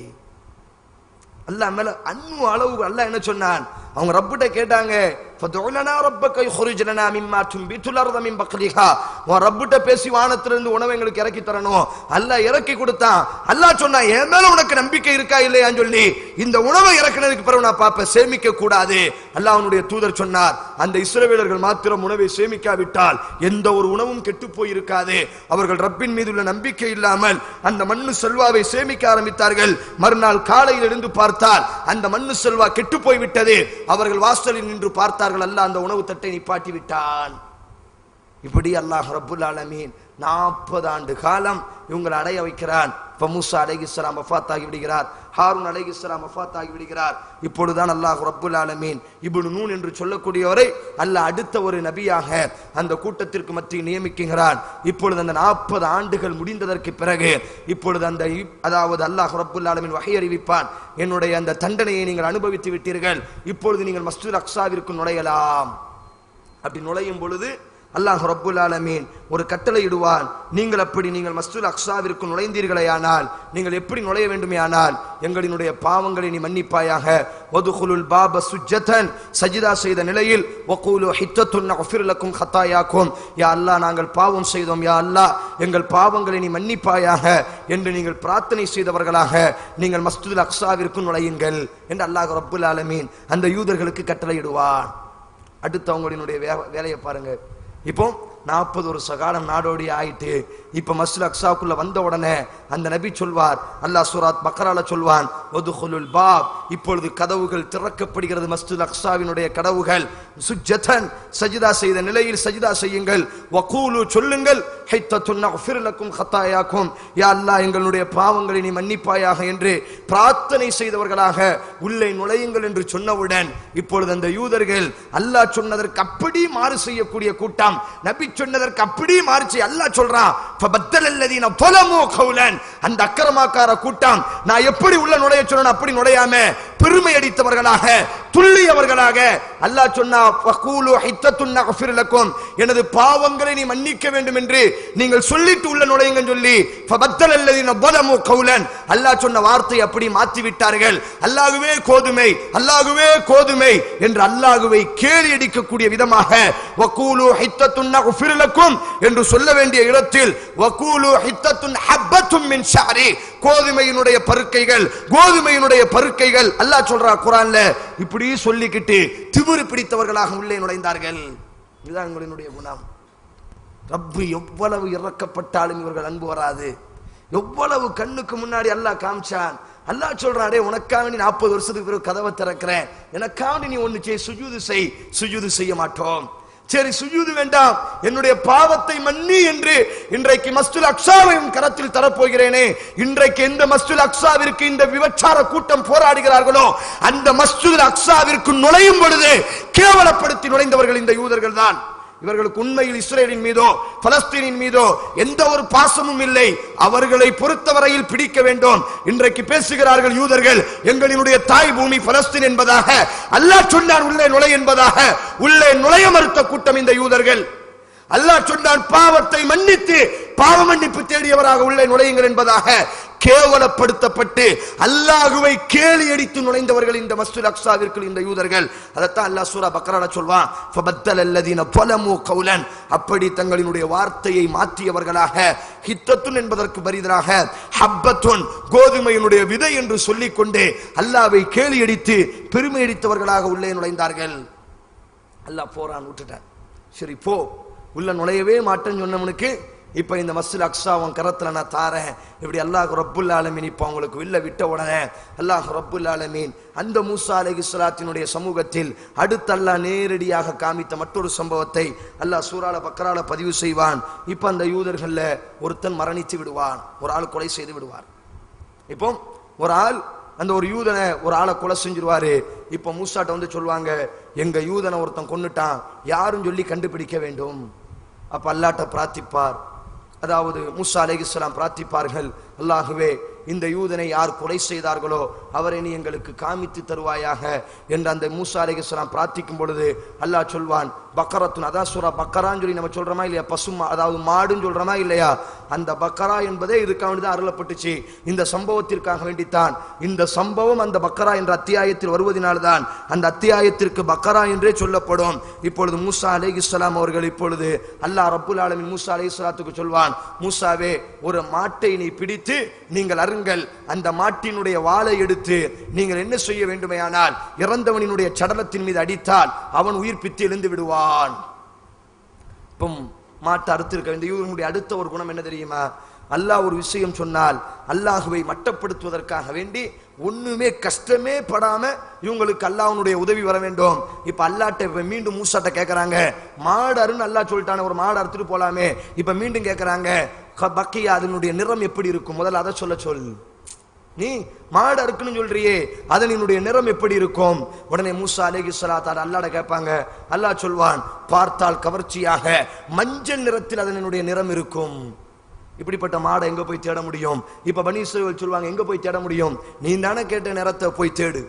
அல்லாஹ் மேல அன்பு அளவு அல்லாஹ் என்ன சொன்னான், அவங்க ரப்பிட்ட கேட்டாங்க, ஃபதுலனா ரப்பக யுخرج لنا مما تنبت الارض من بقلها, வா ரப்பிட்ட பேசி வானத்திலிருந்து உணவை எங்களுக்கு இறக்கி தரணும். அல்லாஹ் இறக்கி கொடுத்தான். அல்லாஹ் சொன்னா, என் மேல உனக்கு நம்பிக்கை இருக்கா இல்லையான்னு சொல்லி இந்த உணவை இறக்குனதுக்கு பிறகு நான் பாப்ப, சேமிக்க கூடாது. அல்லாஹ்வுடைய தூதர் சொன்னார், அந்த இஸ்ரவேலர்கள் மாத்திரம் உணவை சேமிக்காவிட்டால் எந்த ஒரு உணவும் கெட்டு போய் இருக்காது. அவர்கள் ரப்பின் மீது உள்ள நம்பிக்கை இல்லாமல் அந்த மண்ணு செல்வாவை சேமிக்க ஆரம்பித்தார்கள். மறுநாள் காலையில் எழுந்து பார்த்தால் அந்த மண்ணு செல்வா கெட்டு போய் விட்டது. அவர்கள் வாசலில் நின்று பார்த்தார்கள், அல்லாஹ் அந்த உணவு தட்டை நிப்பாட்டி விட்டான். இப்படி அல்லாஹ் ரப்புல் ஆலமீன் 40 ஆண்டு காலம் இவங்களை அடைய வைக்கிறான். இப்ப மூசா அலைஹிஸ்ஸலாம் வஃபாத் ஆகி விடுகிறார், ஹாரூன் அலைஹிஸ்ஸலாம் வஃபாத் ஆகி விடுகிறார். இப்பொழுதுதான் அல்லாஹ் ரப்புல் ஆலமீன் இப்னு நூன் என்று சொல்லக்கூடியவரை அல்லாஹ் அடுத்த ஒரு நபியாக அந்த கூட்டத்திற்கு மத்தியில் நியமிக்கிறான். இப்பொழுது அந்த 40 ஆண்டுகள் முடிந்ததற்கு பிறகு இப்பொழுது அந்த அதாவது அல்லாஹ் ரப்புல் ஆலமீன் வஹி அறிவிப்பான், என்னுடைய அந்த தண்டனையை நீங்கள் அனுபவித்து விட்டீர்கள், இப்பொழுது நீங்கள் மஸ்ஜிதுல் அக்ஸாவிற்கு நுழையலாம். அப்படி நுழையும் பொழுது அல்லாஹ் ரப்புல் ஆலமீன் ஒரு கட்டளை இடுவான், நீங்கள் மஸ்ஜிதுல் அக்ஸாவிற்கு நுழைந்தீர்களேயானால் நீங்கள் எப்படி நுழைய வேண்டுமேயானால், எங்களினுடைய பாவங்களை நீ மன்னிப்பாயாக, வதுகுலுல் பாப சுஜ்ஜதன், சஜிதா செய்த நிலையில், வகூலு ஹித்தத்துன் நஃபிர் லக்கும் ஹத்தாயாக்கும், யா அல்லாஹ் நாங்கள் பாவம் செய்தோம், யா அல்லாஹ் எங்கள் பாவங்களை நீ மன்னிப்பாயாக என்று நீங்கள் பிரார்த்தனை செய்தவர்களாக நீங்கள் மஸ்ஜிதுல் அக்ஸாவிற்கு நுழையுங்கள் என்று அல்லாஹ் ரப்புல் ஆலமீன் அந்த யூதர்களுக்கு கட்டளை இடுவான். அடுத்து அவங்களுடைய வேலையை பாருங்க. இப்போ 40 வருஷ காலம் நாடோடி ஆயிட்டு இப்ப மஸ்ஜிதுல் அக்ஸாவுக்குள்ள வந்த உடனே அந்த நபி சொல்வார், அல்லாஹ் சூரத் பக்ரால சொல்வான், வதுகுலுல் பாப், இப்பொழுது கதவுகள் திறக்கப்படுகிறது, மஸ்ஜிதுல் அக்ஸாவினுடைய கதவுகள், சுஜ்ஜதன் சஜிதா செய்த நிலையில் சஜிதா செய்யுங்கள், வகூலு சொல்லுங்கள், ஹித்தத்துன் நஃபிர் லக்கும் ஹத்தாயாக்கும், யா அல்லாஹ் எங்களுடைய பாவங்களை நீ மன்னிப்பாயாக என்று பிரார்த்தனை செய்தவர்களாக உள்ளே நுழையுங்கள் என்று சொன்னவுடன் இப்பொழுது அந்த யூதர்கள் அல்லாஹ் சொன்னதற்கு அப்படி மாறு செய்யக்கூடிய கூட்டம், நபி சொன்னதற்கு அப்படி மாறிச்சு. அல்லாஹ் சொல்றான், ஃபபத்தலல்லதீன ظلموا قولا, அந்த அக்கிரமக்கார கூட்டம் நான் எப்படி உள்ள நுழைய சொன்னேன் அப்படி நுழையாம பெருமை அடித்தவர்களாக துள்ளியவர்களாக. அல்லாஹ் சொன்னா வகூலு ஹித்தத்துன் நக்ஃபிர் லக்கும், எனது பாவங்களை நீ மன்னிக்க வேண்டும் என்று நீங்கள் சொல்லிட்டு உள்ள நுழையுங்க சொல்லி ஃபபத்தல் அல்லதீன ظلموا قولا, அல்லாஹ் சொன்ன வார்த்தை அப்படி மாற்றி விட்டார்கள். அல்லாஹ்வே கோதுமை, அல்லாஹ்வே கோதுமை என்று அல்லாஹ்வை கேலி அடிக்கக்கூடிய விதமாக வகூலு ஹித்தத்துன் நக்ஃபிர் லக்கும் என்று சொல்ல வேண்டிய இடத்தில் வகூலு ஹித்தத்துன் ஹப்பத்தும் மின் ஷஅரி, கோதுமையினுடைய பருக்கைகள், கோதுமையினுடைய பருக்கைகள். அல்லாஹ் சொல்றா குர்ஆன்ல, இப்படி சொல்லிக்கிட்டு திமிரு பிடித்தவர்களாக உள்ளே நுழைந்தார்கள். இதுதான் உங்களுடைய குணம். ரப்பு எவ்வளவு இறக்கப்பட்டாலும் இவர்கள் அன்பு வராது. எவ்வளவு கண்ணுக்கு முன்னாடி அல்லாஹ் காமிச்சான். அல்லாஹ் சொல்றாரே, உனக்காக நீ 40 வருஷத்துக்கு பிறகு கதவை திறக்கிறேன், எனக்காக நீ ஒன்னு செய், சுஜூது செய். சுஜூது செய்ய மாட்டோம். சரி சுஜூது வேண்டாம், என்னுடைய பாவத்தை மன்னி என்று இன்றைக்கு மஸ்ஜிதுல் அக்ஸாவையும் கரத்தில் தரப்போகிறேனே. இன்றைக்கு எந்த மஸ்ஜிதுல் அக்ஸாவிற்கு இந்த விபச்சார கூட்டம் போராடுகிறார்களோ அந்த மஸ்ஜிதுல் அக்ஸாவிற்கு நுழையும் பொழுது கேவலப்படுத்தி நுழைந்தவர்கள் இந்த யூதர்கள் தான். இவர்களுக்கு உண்மையில் இஸ்ரேலின் மீதோ பலஸ்தீனின் மீதோ எந்த ஒரு பாசமும் இல்லை. அவர்களை பொறுத்தவரையில் பிடிக்க வேண்டும். இன்றைக்கு பேசுகிறார்கள் யூதர்கள், எங்களினுடைய தாய் பூமி பலஸ்தீன் என்பதாக. அல்லாஹ் சொன்னான் உள்ளே நுழை என்பதாக. உள்ளே நுழைய மறுத்த கூட்டம் இந்த யூதர்கள். அல்லாஹ் சொன்னான் பாவத்தை மன்னித்து பாவ மன்னிப்பு தேடியவராக உள்ளே நுழையுங்கள் என்பதாக கேவலப்படுத்தப்பட்டு அல்லாஹ்வை கேலி அடித்து நுழைந்தவர்கள் இந்த மஸ்ஜிதுல் அக்ஸாவிற்குள் இந்த யூதர்கள். அதைத்தான் அல்லாஹ் சூரா பக்ரால சொல்வான், ஃபபத்தல் அல்லதீன ظلموا قولا, அப்படி தங்களினுடைய வார்த்தையை மாற்றியவர்களாக, ஹித்தத்துன் என்பதற்கு பரிதராக ஹப்பத்துன், கோதுமையினுடைய விதை என்று சொல்லிக் கொண்டு அல்லாஹ்வை கேலி அடித்து பெருமை அடித்தவர்களாக உள்ளே நுழைந்தார்கள். அல்லாஹ் போறான், விட்டுட்டான். சரி போ, உள்ள நுழையவே மாட்டேன்னு சொன்னவனுக்கு இப்ப இந்த மஸ்ஜிதுல் அக்ஸா உன் கரத்துல நான் தாரேன். இப்படி அல்லாஹ் ரப்புல் ஆலமீன் இப்ப அவங்களுக்கு வில்ல விட்ட உடனே அல்லாஹ் ரப்புல் ஆலமீன் அந்த மூசா அலைஹிஸ்ஸலாத்தினுடைய சமூகத்தில் அடுத்து அல்லாஹ் நேரடியாக காமித்த மற்றொரு சம்பவத்தை அல்லாஹ் சூரால பக்ரால பதிவு செய்வான். இப்ப அந்த யூதர்கள்ல ஒருத்தன் மரணித்து விடுவான், ஒரு ஆள் கொலை செய்து விடுவார். இப்போ ஒரு ஆள் அந்த ஒரு யூதனை ஒரு ஆளை கொலை செஞ்சிருவாரு. இப்ப மூசாட்ட வந்து சொல்லுவாங்க, எங்க யூதனை ஒருத்தன் கொன்னுட்டான், யாரும் சொல்லி கண்டுபிடிக்க வேண்டும். அப்ப அல்லாஹ்ட்ட பிரார்த்திப்பார். அதாவது மூசா அலைஹிஸ்ஸலாம் பிரார்த்திப்பார்கள், அல்லாஹ்வே இந்த யூதனை யார் கொலை செய்தார்களோ அவரை நீ எங்களுக்கு காமித்து தருவாயாக என்று அந்த மூசா அலைஹிஸ்ஸலாம் பிரார்த்திக்கும் பொழுது அல்லாஹ் சொல்வான், பக்கரத்துன், அதான் சூரா பக்கரான்னு சொல்லி நம்ம சொல்றோமா இல்லையா, பசுமா அதாவது மாடுன்னு சொல்றோமா இல்லையா, அந்த பக்கரா என்பதே இதுக்காக வேண்டிதான் அருளப்பட்டுச்சு. இந்த சம்பவத்திற்காக வேண்டித்தான். இந்த சம்பவம் அந்த பக்கரா என்ற அத்தியாயத்தில் வருவதனால்தான் அந்த அத்தியாயத்திற்கு பக்கரா என்றே சொல்லப்படும். இப்பொழுது மூசா அலைஹிஸ்ஸலாம் அவர்கள் இப்பொழுது அல்லாஹ் ரப்புல் ஆலமீன் மூசா அலைஹிஸ்ஸலாத்துக்கு சொல்வான், மூசாவே ஒரு மாட்டை நீ பிடித்து நீங்கள் அருங்கள், அந்த மாட்டினுடைய வாளை எடுத்து நீங்கள் என்ன செய்ய வேண்டுமையானால் இறந்தவனினுடைய சடலத்தின் மீது அடித்தால் அவன் உயிர்ப்பித்து எழுந்து விடுவான். மாட்டை அறுத்திருக்க இந்த யூதனுடைய அடுத்த ஒரு குணம் என்ன தெரியுமா, அல்லாஹ் ஒரு விஷயம் சொன்னால் அல்லாஹுவை மட்டப்படுத்துவதற்காக வேண்டி ஒண்ணுமே கஷ்டமே படாம இவங்களுக்கு அல்லாஹ்வுடைய உதவி வர வேண்டும். இப்ப அல்லாஹ்ட்ட மீண்டும் மூசாட்ட கேட்கறாங்க, மாடு அருன்னு அல்லாஹ் சொல்லிட்டான, ஒரு மாடு அறுத்துட்டு போலாமே. இப்ப மீண்டும் கேட்கறாங்க, பக்கியா அதனுடைய நிறம் எப்படி இருக்கும், முதல்ல அதை சொல்ல சொல். நீ மாடு அறுக்குன்னு சொல்றியே, அதனுடைய நிறம் எப்படி இருக்கும்? உடனே மூசா அலைஹிஸ்ஸலாத்து அல்லாஹ்ட்ட கேட்பாங்க. அல்லாஹ் சொல்வான், பார்த்தால் கவர்ச்சியாக மஞ்சள் நிறத்தில் அதனுடைய நிறம் இருக்கும். இப்படிப்பட்ட மாடை எங்க போய் தேட முடியும்? இப்ப பனி இஸ்ரவேல் சொல்வாங்க, எங்க போய் தேட முடியும்? நீ தானே கேட்ட நிறத்தை போய் தேடு.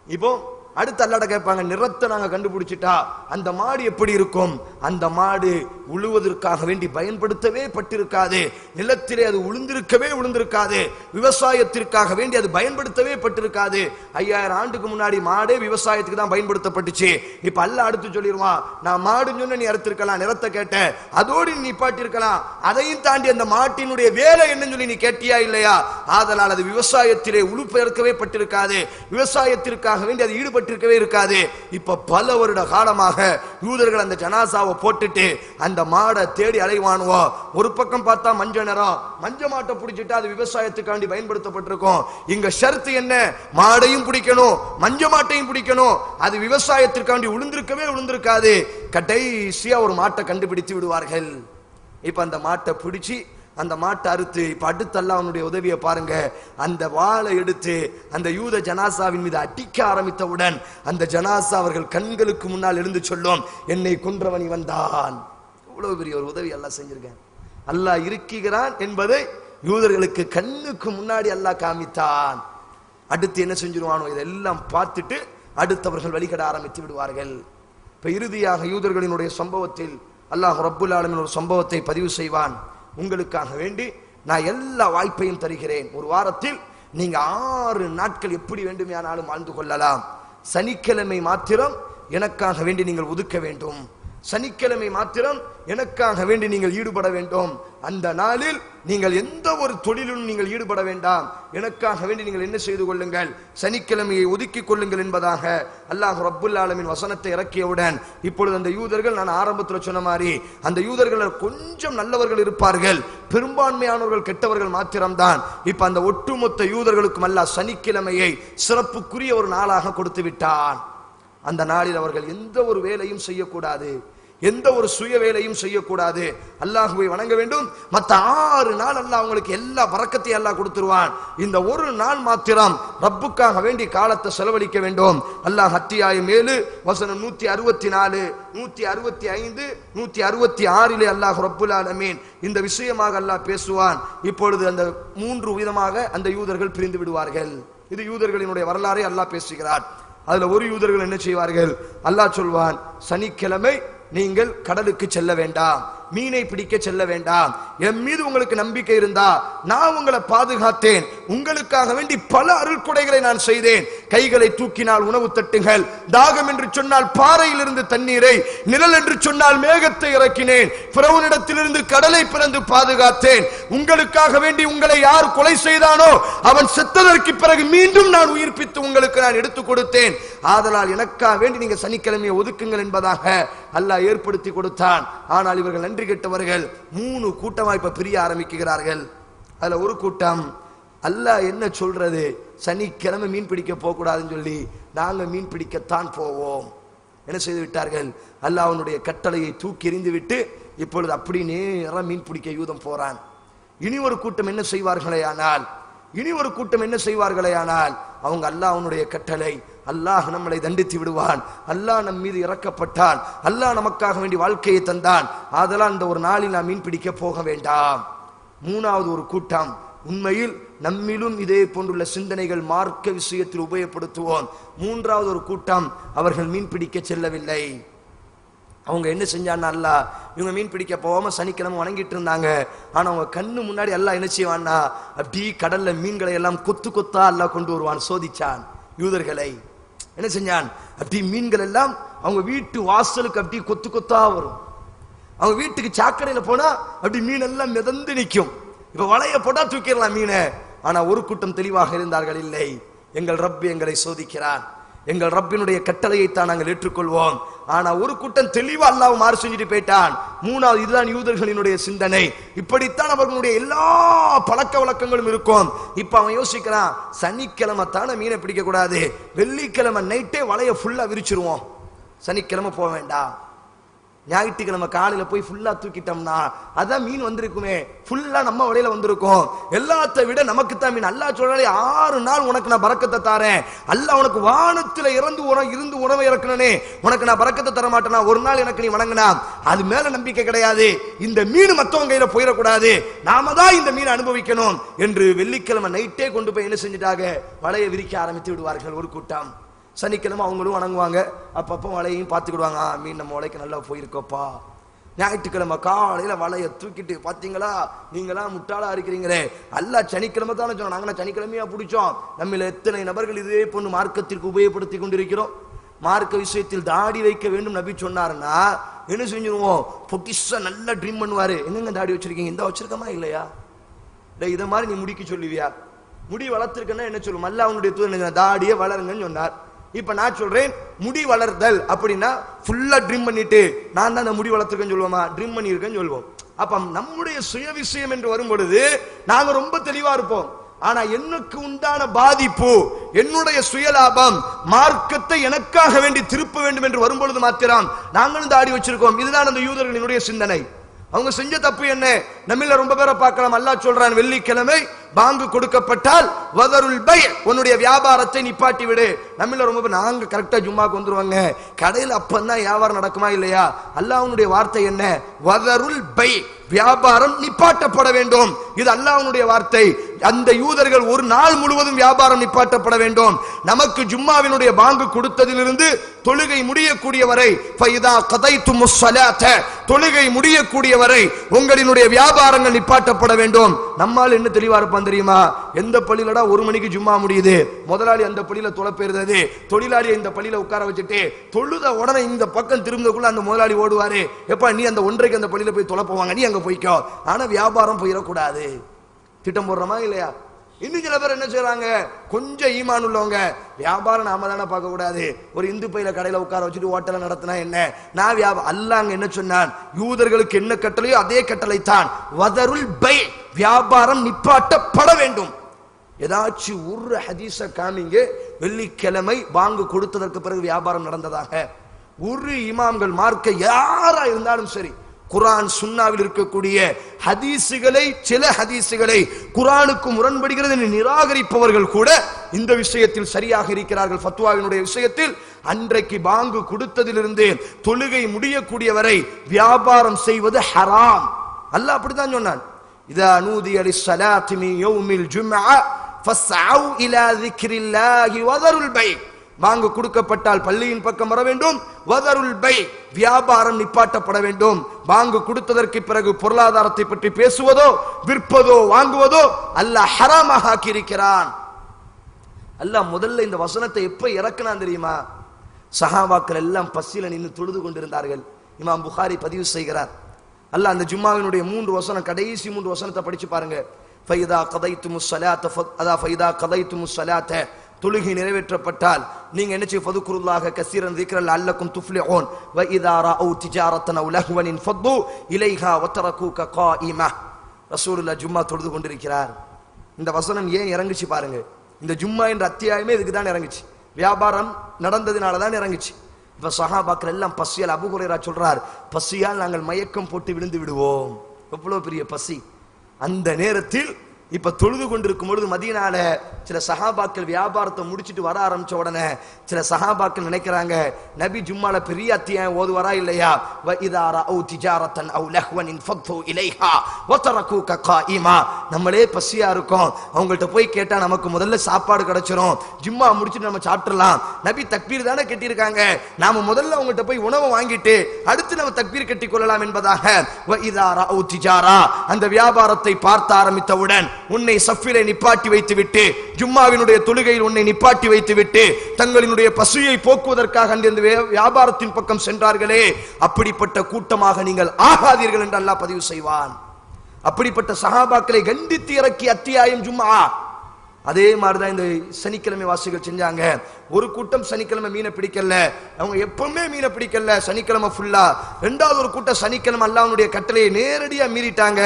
இப்போ அடுத்து அல்லாஹ்ட்ட கேட்பாங்க, நிறத்தை நாங்க கண்டுபிடிச்சிட்டா அந்த மாடு எப்படி இருக்கும்? அந்த மாடு உழுவதற்காக வேண்டி பயன்படுத்தவே பட்டிருக்காது, நிலத்திலே அது உளுந்திருக்காது, விவசாயத்திற்காக வேண்டி அது பயன்படுத்தவே பட்டிருக்காது. 5000 ஆண்டுக்கு முன்னாடி மாடே விவசாயத்துக்கு தான் பயன்படுத்தப்பட்டுச்சு. இப்ப அல்லாஹ் அடுத்து சொல்லிடுவான், நான் மாடுன்னு சொன்ன நீ அறுத்திருக்கலாம், நிறத்தை கேட்ட அதோடு நீ பாட்டிருக்கலாம், அதையும் தாண்டி அந்த மாட்டினுடைய வேலை என்னன்னு சொல்லி நீ கேட்டியா இல்லையா? ஆதலால் அது விவசாயத்திலே உழுப்பெயர்க்கவே பட்டிருக்காது, விவசாயத்திற்காக வேண்டி அது ஈடுபட்டிருக்கவே இருக்காது. இப்ப பல வருட காலமாக யூதர்கள் அந்த ஜனாசாவை போட்டுட்டு அந்த மாடை தேடி அலைவானுவோ. ஒரு பக்கம் பார்த்தா மஞ்ச நிறம், மஞ்ச மாட்டை பிடிச்சிட்டு அது விவசாயத்துக்காண்டி பயன்படுத்தப்பட்டிருக்கும். இங்க ஷர்த்து என்ன, மாடையும் பிடிக்கணும் மஞ்ச மாட்டையும் பிடிக்கணும், அது விவசாயத்திற்காண்டி உளுந்திருக்காது. கடைசியா ஒரு மாட்டை கண்டுபிடித்து விடுவார்கள். இப்ப அந்த மாட்டை பிடிச்சி அந்த மாட்டை அறுத்து இப்ப அடுத்து அல்லாஹ் அவனுடைய உதவியை பாருங்க, அந்த வாளை எடுத்து அந்த யூத ஜனாசாவின் மீது அடிக்க ஆரம்பித்தவுடன் அந்த ஜனாசா அவர்கள் கண்களுக்கு முன்னால் எழுந்து சொல்லும், என்னை கொன்றவன் இவன் தான். இவ்வளவு பெரிய ஒரு உதவி அல்லாஹ் செஞ்சிருக்கேன். அல்லாஹ் இருக்கிறான் என்பதை யூதர்களுக்கு கண்ணுக்கு முன்னாடி அல்லாஹ் காமித்தான். அடுத்து என்ன செஞ்சிருவானோ இதெல்லாம் பார்த்துட்டு அடுத்தவர்கள் வழிகட ஆரம்பித்து விடுவார்கள். இப்ப இறுதியாக யூதர்களினுடைய சம்பவத்தில் அல்லாஹ் ரப்புல் ஆலமீன் ஒரு சம்பவத்தை பதிவு செய்வான். உங்களுக்காக வேண்டி நான் எல்லா வாய்ப்பையும் தருகிறேன். ஒரு வாரத்தில் நீங்க 6 நாட்கள் எப்படி வேண்டுமானாலும் வாழ்ந்து கொள்ளலாம். சனிக்கிழமை மாத்திரம் எனக்காக வேண்டி நீங்கள் ஒதுக்க வேண்டும். சனிக்கிழமை மாத்திரம் எனக்காக வேண்டி நீங்கள் ஈடுபட வேண்டும். அந்த நாளில் நீங்கள் எந்த ஒரு தொழிலும் நீங்கள் ஈடுபட வேண்டாம். எனக்காக வேண்டி நீங்கள் என்ன செய்து கொள்ளுங்கள், சனிக்கிழமையை ஒதுக்கிக் கொள்ளுங்கள் என்பதாக அல்லாஹ் ரப்புல் ஆலமீன் வசனத்தை இறக்கியவுடன் இப்பொழுது அந்த யூதர்கள், நான் ஆரம்பத்தில் சொன்ன மாதிரி, அந்த யூதர்கள் கொஞ்சம் நல்லவர்கள் இருப்பார்கள், பெரும்பான்மையானவர்கள் கெட்டவர்கள் மாத்திரம்தான். இப்ப அந்த ஒட்டுமொத்த யூதர்களுக்கும் அல்லாஹ் சனிக்கிழமையை சிறப்புக்குரிய ஒரு நாளாக கொடுத்து விட்டான். அந்த நாளில் அவர்கள் எந்த ஒரு வேலையும் செய்யக்கூடாது, எந்த ஒரு சுய வேலையும் செய்யக்கூடாது, அல்லாஹ்வை வணங்க வேண்டும். மற்ற 6 நாள் அல்லாஹ் அவங்களுக்கு எல்லா பரக்கத்தையும் அல்லாஹ் கொடுத்துருவான். இந்த ஒரு நாள் மாத்திரம் ரப்புக்காக வேண்டி காலத்தை செலவழிக்க வேண்டும். அல்லாஹ் அத்தியாயம் 7 வசனம் 164, 165, 166 அல்லாஹ் ரப்புல் ஆலமீன் இந்த விஷயமாக அல்லாஹ் பேசுவான். இப்பொழுது அந்த 3 விதமாக அந்த யூதர்கள் பிரிந்து விடுவார்கள். இது யூதர்களினுடைய வரலாறை அல்லாஹ் பேசுகிறார். அதுல ஒரு யூதர்கள் என்ன செய்வார்கள், அல்லாஹ் சொல்வான், சனிக்கிழமை நீங்கள் கடலுக்கு செல்ல வேண்டாம், மீனை பிடிக்க செல்ல வேண்டாம். என் மீது உங்களுக்கு நம்பிக்கை இருந்தா நான் உங்களை பாதுகாத்தேன், உங்களுக்காக வேண்டி பல அருள் கொடைகளை நான் செய்தேன். கைகளை தூக்கினால் உணவு தட்டுங்கள், தாகம் என்று சொன்னால் பாறையிலிருந்து தண்ணீரை, நிழல் என்று சொன்னால் மேகத்தை இறக்கினேன், பிறவனிடத்திலிருந்து கடலை பிறந்து பாதுகாத்தேன். உங்களுக்காக வேண்டி உங்களை யார் கொலை செய்தானோ அவன் செத்ததற்கு பிறகு மீண்டும் நான் உயிர்ப்பித்து உங்களுக்கு நான் எடுத்துக் கொடுத்தேன். ஆதலால் எனக்காக வேண்டி நீங்க சனிக்கிழமையை ஒதுக்குங்கள் என்பதாக அல்லாஹ் ஏற்படுத்தி கொடுத்தான். ஆனால் இவர்கள் நன்றி கெட்டவர்கள் 3 கூட்டமா இப்ப பிரிய ஆரம்பிக்கிறார்கள். அதுல ஒரு கூட்டம், அல்லாஹ் என்ன சொல்றது, சனிக்கிழமை மீன் பிடிக்க போக கூடாதுன்னு சொல்லி நாங்க மீன் பிடிக்கத்தான் போவோம். என்ன செய்து விட்டார்கள், அல்லாஹ் அவனுடைய கட்டளையை தூக்கி எறிந்து விட்டு இப்பொழுது அப்படி நேரா மீன் பிடிக்க யூதம் போறான். இனி ஒரு கூட்டம் என்ன செய்வார்களே ஆனால் அவங்க அல்லாஹ் அவனுடைய கட்டளை, அல்லாஹ் நம்மளை தண்டித்து விடுவான், அல்லாஹ் நம் மீது இறக்கப்பட்டான், அல்லாஹ் நமக்காக வேண்டி வாழ்க்கையை தந்தான், அதெல்லாம் இந்த ஒரு நாளில் நாம் மீன் பிடிக்க போக வேண்டாம். 3வது ஒரு கூட்டம், உண்மையில் நம்மிலும் இதே போன்றுள்ள சிந்தனைகள் மார்க்க விஷயத்தில் உபயோகப்படுத்துவோம். 3வது ஒரு கூட்டம், அவர்கள் மீன் பிடிக்க செல்லவில்லை. அவங்க என்ன செஞ்சான்னா, அல்லாஹ் இவங்க மீன் பிடிக்க போகாம சனிக்கிழமை வணங்கிட்டு இருந்தாங்க. ஆனா அவங்க கண்ணு முன்னாடி அல்லாஹ் என்ன செய்வான்னா, அப்படி கடல்ல மீன்களை எல்லாம் கொத்து கொத்தா அல்லாஹ் கொண்டு வருவான். சோதிச்சான் யூதர்களை. என்ன செஞ்சான், அப்படி மீன்கள் எல்லாம் அவங்க வீட்டு வாசலுக்கு அப்படி கொத்து கொத்தா வரும். அவங்க வீட்டுக்கு சாக்கடையில போனா அப்படி மீன் எல்லாம் மிதந்து நிற்கும். இப்ப வலைய போட்டா தூக்கிடலாம் மீனை. ஆனா ஒரு கூட்டம் தெளிவாக இருந்தார்கள், இல்லை, எங்கள் ரப் எங்களை சோதிக்கிறான், எங்கள் ரப்பினுடைய கட்டளையை தான் நாங்கள் ஏற்றுக்கொள்வோம். ஆனா ஒரு கூட்டம் தெளிவா அல்லாஹ் மாறு செஞ்சுட்டு போயிட்டான். 3வது, இதுதான் யூதர்களினுடைய சிந்தனை. இப்படித்தான் அவர்களுடைய எல்லா பழக்க வழக்கங்களும் இருக்கும். இப்ப அவன் யோசிக்கிறான், சனிக்கிழமை தானே மீனை பிடிக்க கூடாது, வெள்ளிக்கிழமை நைட்டே வலைய ஃபுல்லா விரிச்சிருவோம், சனிக்கிழமை போக வேண்டாம். ஞாயிற்றுக்கிழமை காலையில போய் ஃபுல்லா தூக்கிட்டோம்னா அதான் மீன் வந்திருக்குமே, ஃபுல்லா நம்ம வலையில வந்திருக்கும். எல்லாத்தை விட நமக்கு தான் மீன். அல்லாஹ் சொல்றானே, 6 நாள் உனக்கு நான் பரக்கத்தை தாரேன். அல்லாஹ் உனக்கு வானத்துல இருந்து உணவை இறக்கணே, உனக்கு நான் பரக்கத்தை தர மாட்டேனா, ஒரு நாள் எனக்கு நீ வணங்கினா அது மேல நம்பிக்கை கிடையாது. இந்த மீன் மத்தவங்க கையில போயிடக்கூடாது, நாம தான் இந்த மீனை அனுபவிக்கணும் என்று வெள்ளிக்கிழமை நைட்டே கொண்டு போய் என்ன செஞ்சுட்டாங்க, வலையை விரிக்க ஆரம்பித்து விடுவார்கள் ஒரு கூட்டம். சனிக்கிழமை அவங்களும் வணங்குவாங்க, அப்பப்போ வலையையும் பார்த்துக்கிடுவாங்க, மீன் நம்ம வலைக்கு நல்லா போயிருக்கோப்பா. ஞாயிற்றுக்கிழமை காலையில வலையை தூக்கிட்டு, பாத்தீங்களா நீங்களாம் முட்டாளா இருக்கிறீங்களே, அல்லாஹ் சனிக்கிழமை தானே சொன்னோம், நாங்க சனிக்கிழமையா பிடிச்சோம். நம்மள எத்தனை நபர்கள் இதே பொண்ணு மார்க்கத்திற்கு உபயோகப்படுத்தி கொண்டிருக்கிறோம். மார்க்க விஷயத்தில் தாடி வைக்க வேண்டும் நபி சொன்னாருன்னா என்ன செஞ்சிருவோம், பொட்டிஷா நல்லா ட்ரீம் பண்ணுவாரு. எங்கெங்க தாடி வச்சிருக்கீங்க, இந்த வச்சிருக்கமா இல்லையா, இதை மாதிரி நீ முடிக்க சொல்லுவியா, முடி வளர்த்திருக்கன்னா என்ன சொல்லும், அல்லாஹ் அவனுடைய தூதர் தாடியே வளருங்கன்னு சொன்னார். இப்ப நான் சொல்றேன், முடி வளர்தல் அப்படின்னா ஃபுல்லா ட்ரிம் பண்ணிட்டு நான் தான் முடி வளர்த்திருக்கேன்னு சொல்லுவோமா, ட்ரிம் பண்ணியிருக்கேன்னு சொல்லுவோம். அப்ப நம்முடைய சுய விஷயம் என்று வரும் பொழுது நாங்க ரொம்ப தெளிவா இருப்போம். ஆனா எனக்கு உண்டான பாதிப்பு, என்னுடைய சுயலாபம், மார்க்கத்தை எனக்காக வேண்டி திருப்ப வேண்டும் என்று வரும்பொழுது மாத்திரம் நாங்களும் தாடி வச்சிருக்கோம். இதுதான் அந்த யூதர்களினுடைய சிந்தனை. அவங்க செஞ்ச தப்பு என்ன, நம்மள ரொம்ப பேரை பார்க்கலாம். அல்லாஹ் சொல்றான், வெள்ளிக்கிழமை பாங்கு கொடுக்கப்பட்டால் வதருல் பை, உன்னுடைய வியாபாரத்தை நிப்பாட்டி விடு. நம்மள ரொம்ப நாங்க கரெக்டா ஜும்மாக்கு வந்துருவாங்க, கடையில் அப்பந்தான் வியாபாரம் நடக்குமா இல்லையா? அல்லாஹ்வுடைய வார்த்தை என்ன? வதருல் பை, வியாபாரம் நிப்பாட்டப்பட வேண்டும். இது அல்லாஹ்வுடைய வார்த்தை. அந்த யூதர்கள் ஒரு நாள் முழுவதும் வியாபாரம் நிப்பாட்டப்பட வேண்டும். நமக்கு ஜும்மாவினுடைய பாங்கு கொடுத்ததிலிருந்து தொழுகை முடியக்கூடிய வரை, ஃபைதா கதைத்துமுஸ் ஸலாத, தொழுகை முடியக்கூடிய வரை உங்களினுடைய வியாபாரங்கள் நிப்பாட்டப்பட வேண்டும். நம்மால் என்ன தெளிவா இருப்பான் தெரியுமா? எந்த பள்ளியிலடா 1 மணிக்கு ஜும்மா முடியுது, முதலாளி அந்த பள்ளியில தொலைப்பேறுது, தொழிலாளி இந்த பள்ளியில உட்கார வச்சுட்டு தொழுத உடனே இந்த பக்கம் திரும்பக்குள்ள அந்த முதலாளி ஓடுவாரு, எப்பா நீ அந்த 1:30க்கு அந்த பள்ளியில போய் தொலைப்போவாங்க, நீ அங்க போய்க்கோ. ஆனா வியாபாரம் போயிடக்கூடாது. திட்டம் போடுறோமா இல்லையா? இன்னும் சில பேர் என்ன செய்றாங்க, கொஞ்சம் ஈமான் உள்ளவங்க, வியாபாரம் நாம தானே பார்க்க கூடாது, ஒரு இந்து பையில கடையில உட்கார வச்சுட்டு ஹோட்டல நடத்தினா என்ன, நான் வியாபாரம். அல்லாஹ் என்ன சொன்னான்? யூதர்களுக்கு என்ன கட்டளையோ அதே கட்டளை தான், வதருல் பை, வியாபாரம் நிப்பாட்டப்பட வேண்டும். ஏதாச்சும் ஒரு ஹதீஸ காமிங்க வெள்ளிக்கிழமை பாங்கு கொடுத்ததற்கு பிறகு வியாபாரம் நடந்ததாக. ஒரு இமாம்கள் மார்க்க யாரா இருந்தாலும் சரி, குர்ஆன் சுன்னாவில் இருக்கக்கூடிய ஹதீசுகளை, சில ஹதீசுகளை குர்ஆனுக்கு முரண்படுகிறது என்று நிராகரிப்பவர்கள் கூட இந்த விஷயத்தில் சரியாக இருக்கிறார்கள். ஃபத்வாவினுடைய விஷயத்தில் அன்றைக்கு பாங்கு கொடுத்ததிலிருந்து தொழுகை முடியக்கூடிய வரை வியாபாரம் செய்வது ஹராம். அல்லாஹ் அப்படித்தான் சொன்னான், இதா நூதிய லிஸ்ஸலாத்தி மின் யௌமில் ஜும்ஆ ஃபஸ்அவு இலா ذிக்ரில்லாஹி வதருல் பை, பாங்கு கொடுக்கப்பட்டால் பள்ளியின் பக்கம் வர வேண்டும். வதருல் பை, வியாபாரம் நிப்பாட்டப்பட வேண்டும். பாங்கு கொடுத்ததற்கு பிறகு பொருளாதாரத்தை பற்றி பேசுவதோ விற்பதோ வாங்குவதோ அல்லாஹ் ஹராமாக ஆக்கியிருக்கிறான். அல்லாஹ் முதல்ல இந்த வசனத்தை எப்ப இறக்குனான் தெரியுமா? சஹாபாக்கள் எல்லாம் பசியில நின்று தொழுது கொண்டிருந்தார்கள். இமாம் புகாரி பதிவு செய்கிறார். அல்லாஹ் அந்த ஜும்மாவினுடைய 3 வசனம், கடைசி 3 வசனத்தை படிச்சு பாருங்க. ஃபைதா கதைத்துமுஸ் ஸலாத்த, அதா ஃபைதா கதைத்துமுஸ் ஸலாத்த, தொழுகை நிறைவேற்றப்பட்டால் நீங்க என்ன செய்ய, ஃபதுகுருல்லாஹ கஸீரன் ذிக்ரல் அல்லக்கும் துஃப்லிஹூன் வ இதா ரஅவு திஜாரத்தன் அவ் லஹ்வன் ஃபது இலைஹா வதரகூக காயிமா. ரசூலுல்லாஹ் ஜும்மா தொழுது கொண்டிருக்கிறார். இந்த வசனம் ஏன் இறங்குச்சு பாருங்க. இந்த ஜும்மா என்ற அத்தியாயமே இதுக்கு தான் இறங்குச்சு, வியாபாரம் நடந்ததினால தான் இறங்குச்சு. இப்ப சஹாபாக்கள் எல்லாம் பசியால், அபூ ஹுரைரா சொல்றார், பசியால் நாங்கள் மயக்கம் போட்டு விழுந்து விடுவோம். எவ்வளவு பெரிய பசி. அந்த நேரத்தில் இப்ப தொழுது கொண்டிருக்கும் பொழுது மதீனால சில சஹாபாக்கள் வியாபாரத்தை முடிச்சிட்டு வர ஆரம்பிச்ச உடனே சில சஹாபாக்கள் நினைக்கிறாங்க, நபி ஜும்மால பெரிய அத்தியாயம் ஓதுவாரா இல்லையா? வ இதா ரஅவு திஜாரத்தன் அவ் லஹ்வன் ஃபது இலைஹா வதரகூக காயிமா. நம்மளே பசியா இருக்கோம், அவங்கள்ட்ட போய் கேட்டா நமக்கு முதல்ல சாப்பாடு கிடைச்சிரும், ஜும்மா முடிச்சிட்டு நம்ம சாப்பிடலாம். நபி தக்பீர் தானே கட்டியிருக்காங்க, நாம முதல்ல அவங்கள்ட்ட போய் உணவை வாங்கிட்டு அடுத்து நம்ம தக்பீர் கட்டி கொள்ளலாம் என்பதாக வ இதா ரஅவு திஜாரா, அந்த வியாபாரத்தை பார்த்த ஆரம்பித்தவுடன் உன்னை சஃபிலே நிப்பாட்டி வைத்து விட்டு, ஜும்மாவினுடைய தொழுகையில் உன்னை நிப்பாட்டி வைத்து விட்டு தங்களினுடைய பசியை போக்குவதற்காக அந்த வியாபாரத்தின் பக்கம் சென்றார்களே, அப்படிப்பட்ட கூட்டமாக நீங்கள் ஆகாதீர்கள் என்று அல்லாஹ் பதிவு செய்வான். அப்படிப்பட்ட சஹாபாக்களை கண்டித்து இறக்கிய அத்தியாயம் ஜும்ஆ. அதே மாதிரிதான் இந்த சனிக்கிழமை வாசிகள் செஞ்சாங்க. ஒரு கூட்டம் சனிக்கிழமை மீனை பிடிக்கல, அவங்க எப்பவுமே மீனை பிடிக்கல, சனிக்கிழமை ஃபுல்லா. இரண்டாவது ஒரு கூட்டம் சனிக்கிழமை அல்லாஹ்வுடைய கட்டளையை நேரடியா மீறிட்டாங்க.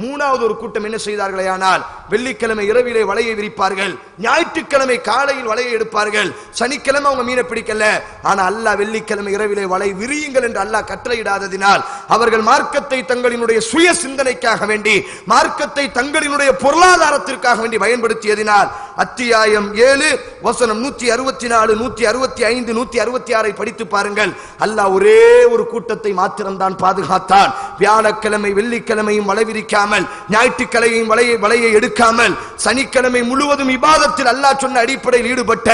மூணாவது ஒரு கூட்டம் என்ன செய்தார்களே ஆனால், வெள்ளிக்கிழமை இரவிலே வலையை விரிப்பார்கள், ஞாயிற்றுக்கிழமை காலையில் வலையை எடுப்பார்கள். சனிக்கிழமை அவங்க மீனை பிடிக்கல, ஆனா அல்லாஹ் வெள்ளிக்கிழமை இரவிலே வலை விரியுங்கள் என்று அல்லாஹ் கட்டளையிடாததினால் அவர்கள் மார்க்கத்தை தங்களினுடைய சுய சிந்தனைக்காக வேண்டி, மார்க்கத்தை தங்களினுடைய பொருளாதாரத்திற்காக வேண்டி பயன்படுத்தியதினால் அத்தியாயம் 7 வசனம் 164, 165, 166 படித்து பாருங்கள். அல்லாஹ் ஒரே ஒரு கூட்டத்தை மாத்திரம்தான் பாதுகாத்தான். வியாழக்கிழமை வெள்ளிக்கிழமையும் வலை விரிக்காமல், ஞாயிற்றுக்கிழமையும் வலையை எடுக்காமல், சனிக்கிழமை முழுவதும் இபாதத்தில் அல்லாஹ் சொன்ன அடிப்படையில் ஈடுபட்ட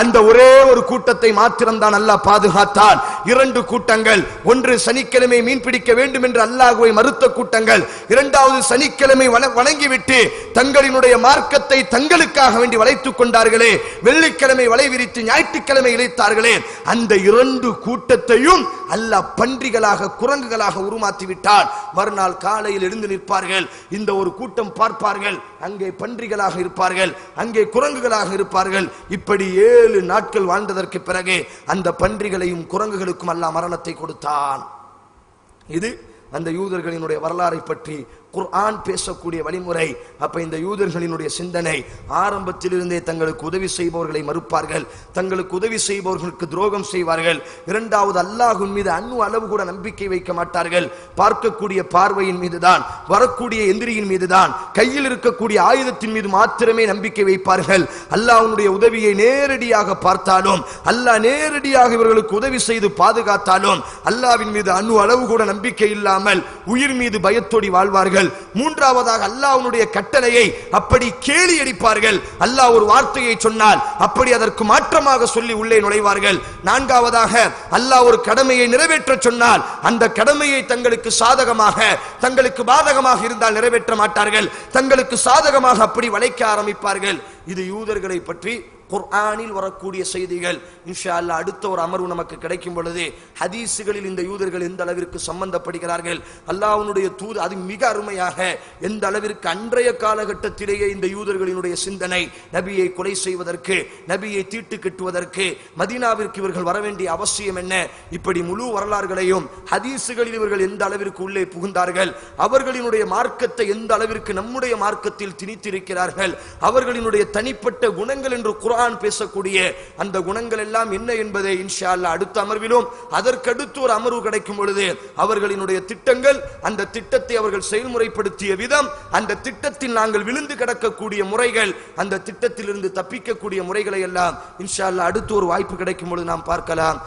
அந்த ஒரே ஒரு கூட்டத்தை மாத்திரம்தான் அல்லாஹ் பாதுகாத்தான். 2 கூட்டங்கள், ஒன்று சனிக்கிழமை மீன் பிடிக்க வேண்டும் என்று அல்லாஹ்வை மறுத்த கூட்டங்கள், இரண்டாவது சனிக்கிழமை வணங்கிவிட்டு தங்களினுடைய மார்க்கத்தை தங்களுக்காக வேண்டி வளைத்துக் கொண்டார்களே, வெள்ளிக்கிழமை வலை விரித்து ஞாயிற்றுக்கிழமை இழைத்தார்களே, அந்த 2 கூட்டத்தையும் அல்லாஹ் பன்றிகளாக, குரங்குகளாக உருமாற்றி விட்டார். மறுநாள் காலையில் எழுந்து நிற்பார்கள், இந்த ஒரு கூட்டம் பார்ப்பார்கள், அங்கே பன்றிகளாக இருப்பார்கள், அங்கே குரங்குகளாக இருப்பார்கள். இப்படி 7 நாட்கள் வாழ்ந்ததற்கு பிறகு அந்த பன்றிகளையும் குரங்குகளுக்கும் அல்லாஹ் மரணத்தை கொடுத்தான். இது அந்த யூதர்களினுடைய வரலாறை பற்றி குர்ஆன் பேசக்கூடிய வழிமுறை. அப்ப இந்த யூதர்களினுடைய சிந்தனை ஆரம்பத்திலிருந்தே தங்களுக்கு உதவி செய்பவர்களை மறுப்பார்கள், தங்களுக்கு உதவி செய்பவர்களுக்கு துரோகம் செய்வார்கள். இரண்டாவது, அல்லாஹ்வின் மீது அளவு கூட நம்பிக்கை வைக்க மாட்டார்கள். பார்க்கக்கூடிய பார்வையின் மீதுதான், வரக்கூடிய எந்திரியின் மீதுதான், கையில் இருக்கக்கூடிய ஆயுதத்தின் மீது மாத்திரமே நம்பிக்கை வைப்பார்கள். அல்லாஹ்வுடைய உதவியை நேரடியாக பார்த்தாலும், அல்லாஹ் நேரடியாக இவர்களுக்கு உதவி செய்து பாதுகாத்தாலும் அல்லாஹ்வின் மீது அளவு கூட நம்பிக்கை இல்லாமல் உயிர் மீது பயத்தோடி வாழ்வார்கள். மூன்றாவதாக, அல்லாஹ்வுடைய கட்டளையை அப்படி கேலி அடிப்பார்கள். அல்லாஹ் ஒரு வார்த்தையை சொன்னால் அப்படி அதற்கு மாற்றமாக சொல்லி உள்ளே நுழைவார்கள். நான்காவதாக, அல்லாஹ் ஒரு கடமையை நிறைவேற்ற சொன்னால் அந்த கடமையை தங்களுக்கு சாதகமாக, தங்களுக்கு பாதகமாக இருந்தால் நிறைவேற்ற மாட்டார்கள், தங்களுக்கு சாதகமாக அப்படி வளைக்க ஆரம்பிப்பார்கள். இது யூதர்களை பற்றி குர்ஆனில் வரக்கூடிய செய்திகள். இன்ஷா அல்லாஹ் அடுத்த ஒரு அமர்வு நமக்கு கிடைக்கும் பொழுது ஹதீஸுகளில் இந்த யூதர்கள் எந்த அளவிற்கு சம்பந்தப்படுகிறார்கள், அல்லாஹ்வுடைய தூது அது மிக அருமையாக எந்த அளவிற்கு அன்றைய காலகட்டத்திலேயே இந்த யூதர்களினுடைய சிந்தனை நபியை கொலை செய்வதற்கு, நபியை தீட்டு கட்டுவதற்கு மதீனாவிற்கு இவர்கள் வர வேண்டிய அவசியம் என்ன, இப்படி முழு வரலாறுகளையும் ஹதீஸுகளில் இவர்கள் எந்த அளவிற்கு உள்ளே புகுந்தார்கள், அவர்களினுடைய மார்க்கத்தை எந்த அளவிற்கு நம்முடைய மார்க்கத்தில் திணித்திருக்கிறார்கள், அவர்களினுடைய தனிப்பட்ட குணங்கள் என்று குர்ஆன் பேசக்கூடிய அந்த குணங்கள் எல்லாம் என்ன என்பதை இன்ஷா அல்லாஹ் அடுத்த அமர்விலும் அதற்கடுத்து ஒரு அமர்வு கிடைக்கும் பொழுது அவர்களினுடைய திட்டங்கள், அந்த திட்டத்தை அவர்கள் செயல்முறைப்படுத்திய விதம், அந்த திட்டத்தில் நாங்கள் விழுந்து கிடக்கக்கூடிய முறைகள், அந்த திட்டத்திலிருந்து தப்பிக்கக்கூடிய முறைகளை எல்லாம் இன்ஷா அல்லாஹ் அடுத்து ஒரு வாய்ப்பு கிடைக்கும் பொழுது நாம் பார்க்கலாம்.